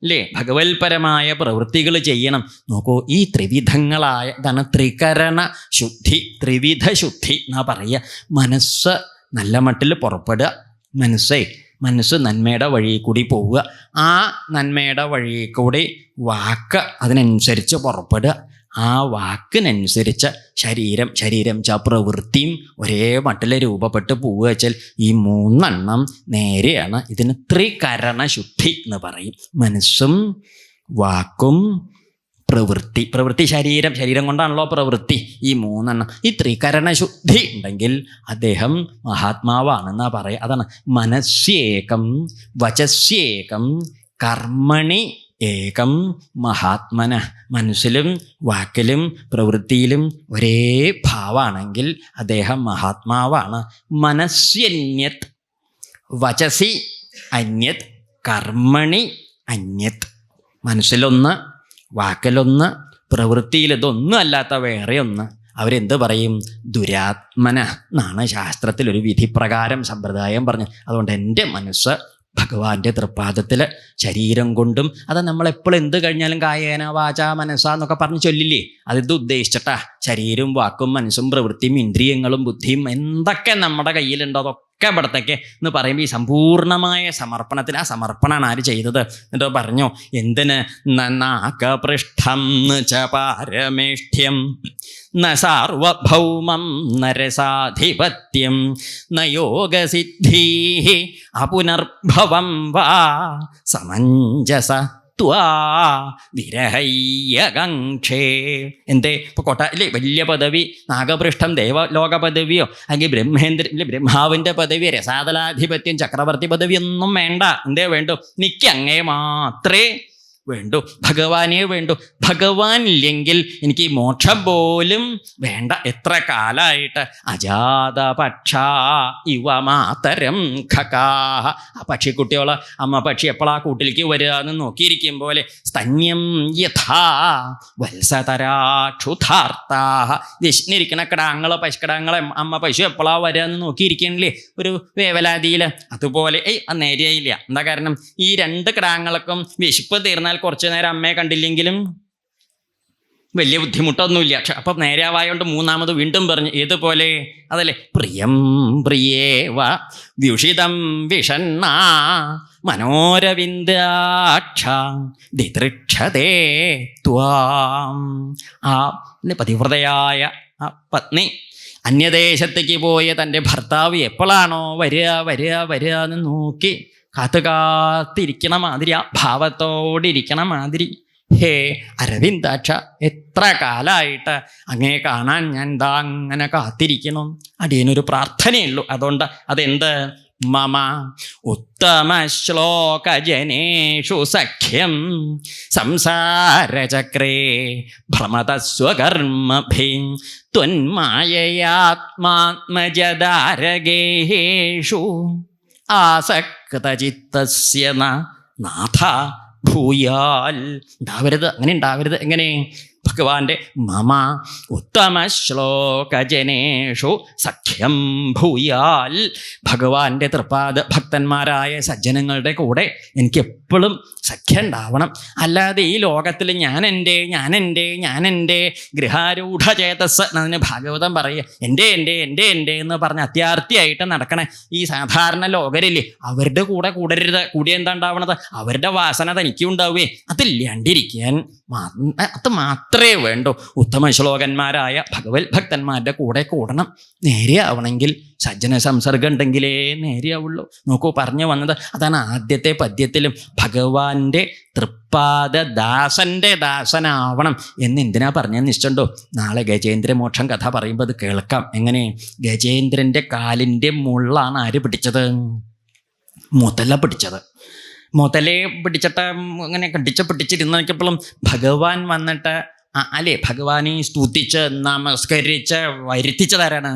Speaker 1: അല്ലേ ഭഗവത്പരമായ പ്രവൃത്തികൾ ചെയ്യണം. നോക്കൂ, ഈ ത്രിവിധങ്ങളായ ഇതാണ് ത്രികരണ ശുദ്ധി, ത്രിവിധ ശുദ്ധി എന്നാ പറയുക. മനസ്സ് നല്ല മട്ടിൽ പുറപ്പെടുക, മനസ്സ് നന്മയുടെ വഴി കൂടി പോവുക, ആ നന്മയുടെ വഴി കൂടി വാക്ക് അതിനനുസരിച്ച് പുറപ്പെടുക, ആ വാക്കിനനുസരിച്ച് ശരീരം പ്രവൃത്തിയും ഒരേ മട്ടിൽ രൂപപ്പെട്ട് പോവുക വെച്ചാൽ ഈ 3 നേരെയാണ്. ഇതിന് ത്രികരണ ശുദ്ധി എന്ന് പറയും. മനസ്സും വാക്കും പ്രവൃത്തി ശരീരം കൊണ്ടാണല്ലോ പ്രവൃത്തി. ഈ 3 ഈ ത്രികരണ ശുദ്ധി ഉണ്ടെങ്കിൽ അദ്ദേഹം മഹാത്മാവാണെന്നാ പറയുക. അതാണ് മനസ്യേകം വചസ്യേകം കർമ്മണി ഏകം മഹാത്മന. മനസ്സിലും വാക്കിലും പ്രവൃത്തിയിലും ഒരേ ഭാവമാണെങ്കിൽ അദ്ദേഹം മഹാത്മാവാണ്. മനസ്യന്യത് വചസി അന്യത് കർമ്മണി അന്യത്. മനസ്സിലൊന്ന്, വാക്കിലൊന്ന്, പ്രവൃത്തിയിൽ ഇതൊന്നും അല്ലാത്ത വേറെ ഒന്ന്. അവരെന്ത് പറയും? ദുരാത്മന എന്നാണ് ശാസ്ത്രത്തിലൊരു വിധിപ്രകാരം സമ്പ്രദായം പറഞ്ഞു. അതുകൊണ്ട് എൻ്റെ മനസ്സ് ഭഗവാന്റെ തൃപ്പാദത്തിൽ ശരീരം കൊണ്ടും, അത് നമ്മളെപ്പോഴും എന്ത് കഴിഞ്ഞാലും കായേന വാച മനസ്സ എന്നൊക്കെ പറഞ്ഞ് ചൊല്ലില്ലേ, അതിത് ഉദ്ദേശിച്ചിട്ടാ. ശരീരവും വാക്കും മനസ്സും പ്രവൃത്തിയും ഇന്ദ്രിയങ്ങളും ബുദ്ധിയും എന്തൊക്കെ നമ്മുടെ കയ്യിലുണ്ടോ അതൊക്കെ ഇവിടത്തേക്ക് എന്ന് പറയുമ്പോൾ ഈ സമ്പൂർണമായ സമർപ്പണത്തിൽ, ആ സമർപ്പണമാണ് ആര് ചെയ്തത്? എന്നിട്ട് പറഞ്ഞു, എന്തിന്? നാകപൃഷ്ഠം ച പാരമേഷ്ഠ്യം ന സാർവഭൗമം നരസാധിപത്യം ന യോഗസിദ്ധി അപുനർഭവം വാ സമഞ്ജസ വിരഹയ്യകക്ഷേ. എന്തേ ഇപ്പോൾ ഇല്ലേ വലിയ പദവി, നാഗപൃഷ്ഠം ദേവലോക പദവിയോ അല്ലെങ്കിൽ ബ്രഹ്മാവിൻ്റെ പദവി, രസാതലാധിപത്യം, ചക്രവർത്തി പദവി ഒന്നും വേണ്ട. എന്തേ വേണ്ടു? എനിക്ക് അങ്ങേ മാത്രമേ വേണ്ടു, ഭഗവാനേ വേണ്ടു. ഭഗവാൻ ഇല്ലെങ്കിൽ എനിക്ക് മോക്ഷം പോലും വേണ്ട. എത്ര കാലമായിട്ട് അജാത പക്ഷ ഇവ മാതരം ഖകാഹ. ആ പക്ഷിക്കുട്ടിയോളെ അമ്മ പക്ഷി എപ്പോഴാ കൂട്ടിലേക്ക് വരിക എന്ന് നോക്കിയിരിക്കും പോലെ സ്തന്യം യഥാ വത്സതരാക്ഷുധാർത്താഹ. വിശന്നിരിക്കണ പശുക്കിടാങ്ങളെ അമ്മ പശു എപ്പോഴാ വരിക എന്ന് നോക്കിയിരിക്കണില്ലേ ഒരു വേവലാതിയിൽ. അതുപോലെ അത് നേരെയില്ല. എന്താ കാരണം? ഈ 2 കിടാങ്ങൾക്കും വിശപ്പ് തീർന്നാൽ കുറച്ചു നേരം അമ്മയെ കണ്ടില്ലെങ്കിലും വലിയ ബുദ്ധിമുട്ടൊന്നുമില്ല. അപ്പം നേരാവായോണ്ട് 3ാമത് വീണ്ടും പറഞ്ഞു. ഏതുപോലെ? അതല്ലേ, പ്രിയം പ്രിയേവ വ്യുഷിതം വിഷണ്ണ മനോരവിന്ദാക്ഷ ദിതൃക്ഷതേ ത്വാം. ആ പതിവ്രതയായ ആ പത്നി അന്യദേശത്തേക്ക് പോയ തൻ്റെ ഭർത്താവ് എപ്പോഴാണോ വരിക എന്ന് നോക്കി കാത്തിരിക്കണ മാതിരി, ആ ഭാവത്തോടിരിക്കണ മാതിരി, ഹേ അരവിന്ദാക്ഷ, എത്ര കാലമായിട്ട് അങ്ങേ കാണാൻ ഞാൻ എന്താ അങ്ങനെ കാത്തിരിക്കണം. അടിയനൊരു പ്രാർത്ഥനയുള്ളൂ. അതുകൊണ്ട് അതെന്ത്? മമ ഉത്തമ ശ്ലോകജനേഷു സഖ്യം സംസാരചക്രേ ഭ്രമതസ്വകർമ്മഭി ത്വന്മായയാത്മാത്മജദാരഗേഷു ആസക്തചിത്തസ്യ നാഥ ഭൂയാൽ. അങ്ങനെ ഉണ്ടാവരുത്. എങ്ങനെ? ഭഗവാന്റെ മമ ഉത്തമ ശ്ലോകജനേഷു സഖ്യം ഭൂയാൽ. ഭഗവാന്റെ തൃപ്പാദ ഭക്തന്മാരായ സജ്ജനങ്ങളുടെ കൂടെ എനിക്ക് എപ്പോഴും സഖ്യം ഉണ്ടാവണം. അല്ലാതെ ഈ ലോകത്തിൽ ഞാനെൻ്റെ ഗൃഹാരൂഢ ചേതസ് എന്നതിന് ഭാഗവതം പറയുക, എൻ്റെ എന്ന് പറഞ്ഞ് അത്യാർത്ഥിയായിട്ട് നടക്കണേ ഈ സാധാരണ ലോകരില്ലേ, അവരുടെ കൂടെ കൂടരുത്. കൂടി എന്താ ഉണ്ടാവണത്? അവരുടെ വാസന തനിക്കും ഉണ്ടാവുകയെ. അതില്ലാണ്ടിരിക്കാൻ അത് മാത്രമേ വേണ്ടൂ. ഉത്തമ ശ്ലോകന്മാരായ ഭഗവത് ഭക്തന്മാരുടെ കൂടെ കൂടണം. നേരെയാവണമെങ്കിൽ സജ്ജന സംസർഗം ഉണ്ടെങ്കിലേ നേരെയാവുള്ളൂ. നോക്കൂ, പറഞ്ഞു വന്നത് അതാണ്. ആദ്യത്തെ പദ്യത്തിലും ഭഗവാന്റെ തൃപ്പാദ ദാസന്റെ ദാസനാവണം എന്ന് എന്തിനാ പറഞ്ഞെന്ന് നിശ്ചയുണ്ടോ? നാളെ ഗജേന്ദ്രമോക്ഷം കഥ പറയുമ്പോൾ അത് കേൾക്കാം. എങ്ങനെ? ഗജേന്ദ്രൻ്റെ കാലിൻ്റെ മുള്ളാണ് ആര് പിടിച്ചത്? മുതല പിടിച്ചത്. മുതലേ പിടിച്ചിട്ട് അങ്ങനെ പിടിച്ചിരുന്നപ്പോഴും ഭഗവാൻ വന്നിട്ട് അല്ലേ ഭഗവാനെ സ്തുതിച്ച് നമസ്കരിച്ച് വരുത്തിച്ചതാരാണ്?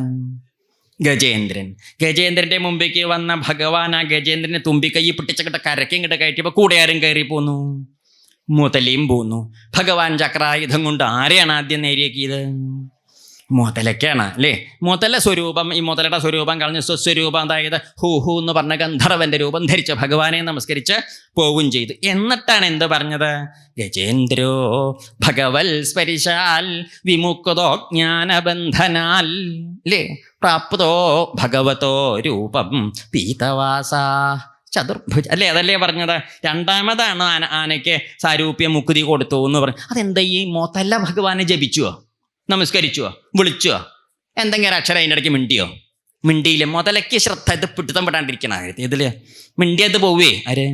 Speaker 1: ഗജേന്ദ്രൻ്റെ മുമ്പിലേക്ക് വന്ന ഭഗവാൻ ആ ഗജേന്ദ്രനെ തുമ്പിക്കൈ പിടിച്ചിട്ട് കരക്കിങ്ങോട്ട് കയറ്റിയപ്പോൾ കൂടെ ആരും കയറി പോന്നു? മുതലയും പോന്നു. ഭഗവാൻ ചക്രായുധം കൊണ്ട് ആരെയാണ് ആദ്യം നേരിയാക്കിയത്? മുതലയ്ക്കാണ് അല്ലേ? മുതല സ്വരൂപം, ഈ മുതലയുടെ സ്വരൂപം കളഞ്ഞ് സ്വസ്വരൂപം, അതായത് ഹൂ ഹൂ എന്ന് പറഞ്ഞ ഗന്ധർവന്റെ രൂപം ധരിച്ച് ഭഗവാനെ നമസ്കരിച്ച് പോവുകയും ചെയ്തു. എന്നിട്ടാണ് എന്ത് പറഞ്ഞത്? ഗജേന്ദ്രോ ഭഗവൽ സ്പരിശാൽ വിമുക്തോ ജ്ഞാനബന്ധനാൽ അല്ലേ പ്രാപ്തോ ഭഗവതോ രൂപം പീതവാസ ചതുർഭുജ അല്ലേ? അതല്ലേ പറഞ്ഞത്? രണ്ടാമതാണ് ആനയ്ക്ക് സാരൂപ്യം മുക്തി കൊടുത്തു എന്ന് പറഞ്ഞു. അതെന്താ? ഈ മുതല ഭഗവാനെ ജപിച്ചുവോ, നമസ്കരിച്ചുവോ, വിളിച്ചുവോ, എന്തെങ്കിലും അക്ഷരം അതിൻ്റെ ഇടയ്ക്ക് മിണ്ടിയോ? മിണ്ടിയില്ല. മുതലയ്ക്ക് ശ്രദ്ധ ഇത് പിടുത്തം പെടാണ്ടിരിക്കണ ഇതില് മിണ്ടിയത് പോവേ. ആര്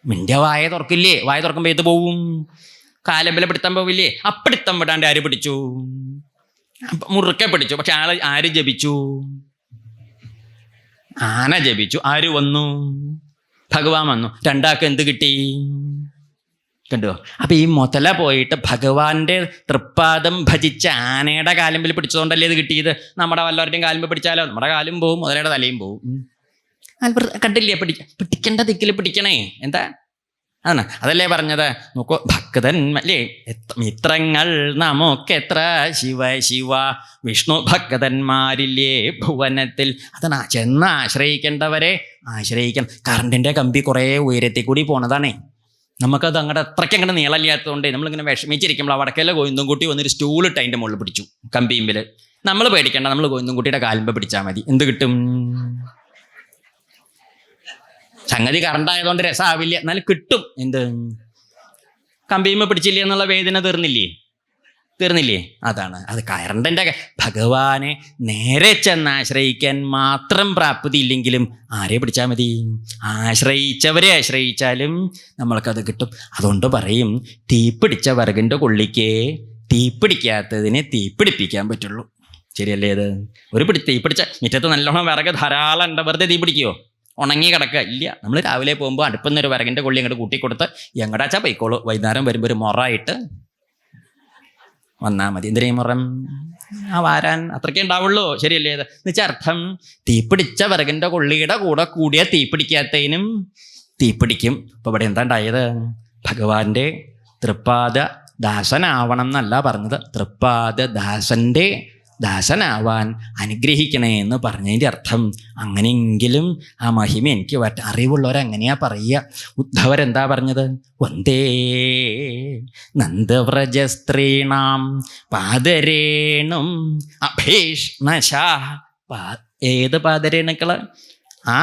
Speaker 1: മിണ്ടിയ വായ തുറക്കില്ലേ? വായ തുറക്കുമ്പോൾ ഏത് പോവും? കാലമ്പല പിടുത്തം പോവില്ലേ? അപ്പിടുത്തം പെടാണ്ട് ആര് പിടിച്ചു? മുറുക്കെ പിടിച്ചു. പക്ഷെ ആര് ജപിച്ചു? ആന ജപിച്ചു. ആര് വന്നു? ഭഗവാൻ വന്നു. രണ്ടാൾക്ക് എന്ത് കിട്ടി? കണ്ടോ? അപ്പൊ ഈ മുതല പോയിട്ട് ഭഗവാന്റെ തൃപ്പാദം ഭജിച്ച ആനയുടെ കാലുമ്പിൽ പിടിച്ചതുകൊണ്ടല്ലേ ഇത് കിട്ടിയത്? നമ്മുടെ വല്ലവരുടെയും കാലുമ്പ് പിടിച്ചാലോ നമ്മുടെ കാലും പോവും, മുതലയുടെ തലയും പോവും. കണ്ടില്ലേ? പിടിക്കേണ്ട ദിക്കിൽ പിടിക്കണേ. എന്താ ആണ്? അതല്ലേ പറഞ്ഞത്? നോക്കൂ, ഭക്തന്മാരല്ലേ മിത്രങ്ങൾ നമുക്കെത്ര ശിവ ശിവ വിഷ്ണു ഭക്തന്മാരില്ലേ ഭുവനത്തിൽ. അതാണ് ചെന്ന് ആശ്രയിക്കേണ്ടവരെ ആശ്രയിക്കണം. കറണ്ടിന്റെ കമ്പി കുറേ ഉയരത്തിൽ കൂടി പോണതാണേ. നമുക്കത് അങ്ങോട്ട് അത്രയ്ക്ക് അങ്ങോട്ട് നീളമില്ലാത്തതുകൊണ്ട് നമ്മളിങ്ങനെ വിഷമിച്ചിരിക്കുമ്പോൾ വടക്കേലെ ഗോവിന്ദൻകുട്ടി വന്നൊരു സ്റ്റൂളിട്ട് അതിൻ്റെ മുകളിൽ പിടിച്ചു കമ്പിമ്പിൽ. നമ്മൾ പേടിക്കേണ്ട, നമ്മൾ ഗോവിന്ദൻകുട്ടിയുടെ കാലുമ്പ് പിടിച്ചാൽ മതി. എന്ത് കിട്ടും? സംഗതി കറണ്ടായതുകൊണ്ട് രസമാവില്ല, എന്നാലും കിട്ടും. എന്ത്? കമ്പിയുമ്പ പിടിച്ചില്ല എന്നുള്ള വേദന തീർന്നില്ലേ? അതാണ് അത്. കറണ്ടിൻ്റെ ഭഗവാനെ നേരെ ചെന്ന് ആശ്രയിക്കാൻ മാത്രം പ്രാപ്തി ഇല്ലെങ്കിലും ആരെ പിടിച്ചാൽ മതി? ആശ്രയിച്ചവരെ ആശ്രയിച്ചാലും നമ്മൾക്കത് കിട്ടും. അതുകൊണ്ട് പറയും, തീപിടിച്ച വിറകിൻ്റെ കൊള്ളിക്ക് തീപിടിക്കാത്തതിനെ തീപിടിപ്പിക്കാൻ പറ്റുള്ളൂ. ശരിയല്ലേ? അത് ഒരു തീപിടിച്ച മുറ്റത്ത് നല്ലോണം വിറക് ധാരാളം ഉണ്ട്, വെറുതെ തീ പിടിക്കുമോ? ഉണങ്ങി കിടക്കുക ഇല്ല. നമ്മൾ രാവിലെ പോകുമ്പോൾ അടുപ്പിൽ നിന്നൊരു വിറകിൻ്റെ കൊള്ളി അങ്ങോട്ട് കൂട്ടിക്കൊടുത്ത് എങ്ങടാച്ചാ പോയിക്കോളൂ. വൈകുന്നേരം വരുമ്പോൾ ഒരു മുറായിട്ട് വന്നാൽ മതി. എന്തിനേയും മുറം വാരാൻ അത്രയ്ക്കേ ഉണ്ടാവുള്ളൂ. ശരിയല്ലേ? അത് എന്നുവെച്ചാൽ അർത്ഥം തീപിടിച്ച വിറകിൻ്റെ കൊള്ളിയുടെ കൂടെ കൂടിയ തീപിടിക്കാത്തതിനും തീപിടിക്കും. അപ്പോൾ ഇവിടെ എന്താ ഉണ്ടായത്? ഭഗവാന്റെ തൃപ്പാദ ദാസനാവണം എന്നല്ല പറഞ്ഞത്, തൃപ്പാദ ദാസനാവാൻ അനുഗ്രഹിക്കണേ എന്ന് പറഞ്ഞതിൻ്റെ അർത്ഥം അങ്ങനെയെങ്കിലും ആ മഹിമ എനിക്ക് അറിവുള്ളവരങ്ങനെയാ പറയുക. ഉദ്ധവരെന്താ പറഞ്ഞത്? വന്ദേ നന്ദവ്രജസ്ത്രീണാം പാദരേണും അഭീഷ്ണശാ. ഏത് പാദരേണുക്കള്? ആ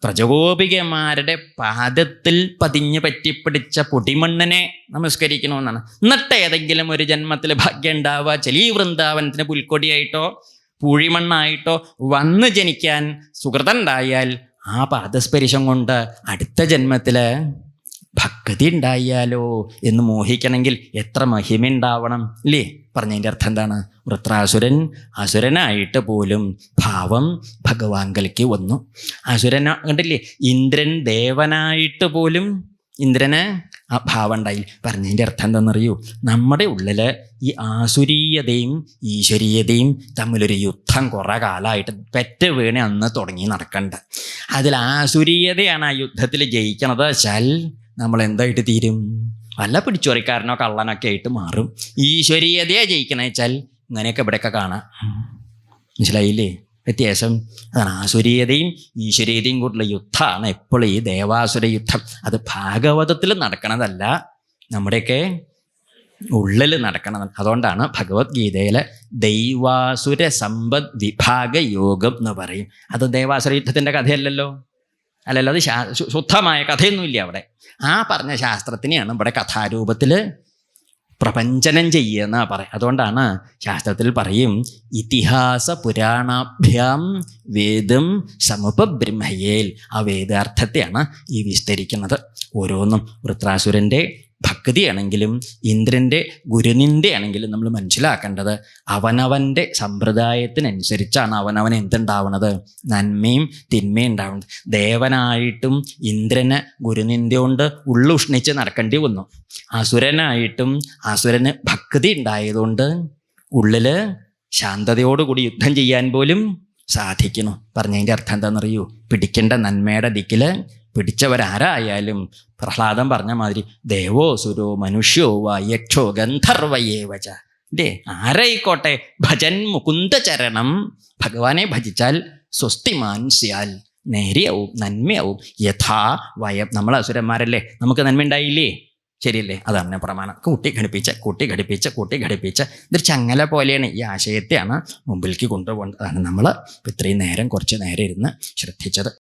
Speaker 1: പ്രജഗോപികമാരുടെ പാദത്തിൽ പതിഞ്ഞ് പറ്റിപ്പിടിച്ച പൊടിമണ്ണിനെ നമസ്കരിക്കണമെന്നാണ്. എന്നിട്ട് ഏതെങ്കിലും ഒരു ജന്മത്തിൽ ഭാഗ്യം ഉണ്ടാവുക, ചെലീ വൃന്ദാവനത്തിന് പുൽക്കൊടിയായിട്ടോ പൂഴിമണ്ണായിട്ടോ വന്ന് ജനിക്കാൻ സുഹൃത്തുണ്ടായാൽ ആ പാദസ്പരിശം കൊണ്ട് അടുത്ത ജന്മത്തിൽ ഭക്തി ഉണ്ടായാലോ എന്ന് മോഹിക്കണമെങ്കിൽ എത്ര മഹിമ ഉണ്ടാവണം ഇല്ലേ? പറഞ്ഞതിൻ്റെ അർത്ഥം എന്താണ്? വൃത്രാസുരൻ അസുരനായിട്ട് പോലും ഭാവം ഭഗവാങ്കലേക്ക് വന്നു. അസുരൻ കണ്ടില്ലേ? ഇന്ദ്രൻ ദേവനായിട്ട് പോലും ഇന്ദ്രന് ആ ഭാവം ഉണ്ടായി. പറഞ്ഞതിൻ്റെ അർത്ഥം എന്താണെന്നറിയൂ? നമ്മുടെ ഉള്ളിൽ ഈ ആസുരീയതയും ഈശ്വരീയതയും തമ്മിലൊരു യുദ്ധം കുറേ കാലമായിട്ട് പെറ്റ് വീണ് അന്ന് തുടങ്ങി നടക്കണ്ട. അതിൽ ആസുരീയതയാണ് ആ യുദ്ധത്തിൽ ജയിക്കണത് വെച്ചാൽ നമ്മൾ എന്തായിട്ട് തീരും? വല്ല പിടിച്ചോറിക്കാരനോ കള്ളനൊക്കെ ആയിട്ട് മാറും. ഈശ്വരീയതയെ ജയിക്കണ വെച്ചാൽ ഇങ്ങനെയൊക്കെ ഇവിടെയൊക്കെ കാണാം. മനസ്സിലായില്ലേ വ്യത്യാസം? അതാണ് ആസുരീയതയും ഈശ്വരീയതയും കൂട്ടുള്ള യുദ്ധമാണ് എപ്പോഴും ഈ ദേവാസുര യുദ്ധം. അത് ഭാഗവതത്തിൽ നടക്കണതല്ല, നമ്മുടെയൊക്കെ ഉള്ളിൽ നടക്കണം. അതുകൊണ്ടാണ് ഭഗവത്ഗീതയിലെ ദൈവാസുര സമ്പദ് വിഭാഗ യോഗം എന്ന് പറയും. അത് ദേവാസുര യുദ്ധത്തിൻ്റെ കഥയല്ലല്ലോ, അത് ശുദ്ധമായ കഥയൊന്നുമില്ല അവിടെ. ആ പറഞ്ഞ ശാസ്ത്രത്തിനെയാണ് ഇവിടെ കഥാരൂപത്തിൽ പ്രപഞ്ചനം ചെയ്യുന്ന പറയും. അതുകൊണ്ടാണ് ശാസ്ത്രത്തിൽ പറയും ഇതിഹാസ പുരാണാഭ്യാം വേദം സമുപബ്രഹ്മയേൽ. ആ വേദാർത്ഥത്തെയാണ് ഈ വിസ്തരിക്കുന്നത്. ഓരോന്നും വൃത്രാസുരൻ്റെ ഭക്തിയാണെങ്കിലും ഇന്ദ്രൻ്റെ ഗുരുനിൻ്റെ ആണെങ്കിലും നമ്മൾ മനസ്സിലാക്കേണ്ടത് അവനവൻ്റെ സമ്പ്രദായത്തിനനുസരിച്ചാണ് അവനവൻ എന്തുണ്ടാവുന്നത്? നന്മയും തിന്മയും ഉണ്ടാവുന്നത്. ദേവനായിട്ടും ഇന്ദ്രന് ഗുരുനിന്ദ കൊണ്ട് ഉള്ളുഷ്ണിച്ച് നടക്കേണ്ടി വന്നു. അസുരനായിട്ടും അസുരന് ഭക്തി ഉണ്ടായതുകൊണ്ട് ഉള്ളിൽ ശാന്തതയോടുകൂടി യുദ്ധം ചെയ്യാൻ പോലും സാധിക്കണം. പറഞ്ഞതിൻ്റെ അർത്ഥം എന്താണെന്നറിയൂ? പിടിക്കേണ്ട നന്മയുടെ ദിക്കിൽ പിടിച്ചവരാരായാലും പ്രഹ്ലാദൻ പറഞ്ഞ മാതിരി ദേവോ സുരോ മനുഷ്യോ വാ യക്ഷോ ഗന്ധർവയേവച ഇല്ലേ? ആരായിക്കോട്ടെ, ഭജൻ മുകുന്ദചരണം, ഭഗവാനെ ഭജിച്ചാൽ സ്വസ്തിമാൻ സ്യാൽ, നേരെയാവും, നന്മയാവും. യഥാ വയം, നമ്മൾ അസുരന്മാരല്ലേ, നമുക്ക് നന്മ ഉണ്ടായില്ലേ? ശരിയല്ലേ? അതാണ് പ്രമാണം. കൂട്ടി ഘടിപ്പിച്ച് ഇതൊരു ചങ്ങല പോലെയാണ്. ഈ ആശയത്തെയാണ് മുമ്പിലേക്ക് കൊണ്ടുപോകേണ്ടത്. അതാണ് നമ്മൾ ഇത്രയും നേരം കുറച്ച് നേരം ഇരുന്ന് ശ്രദ്ധിച്ചത്.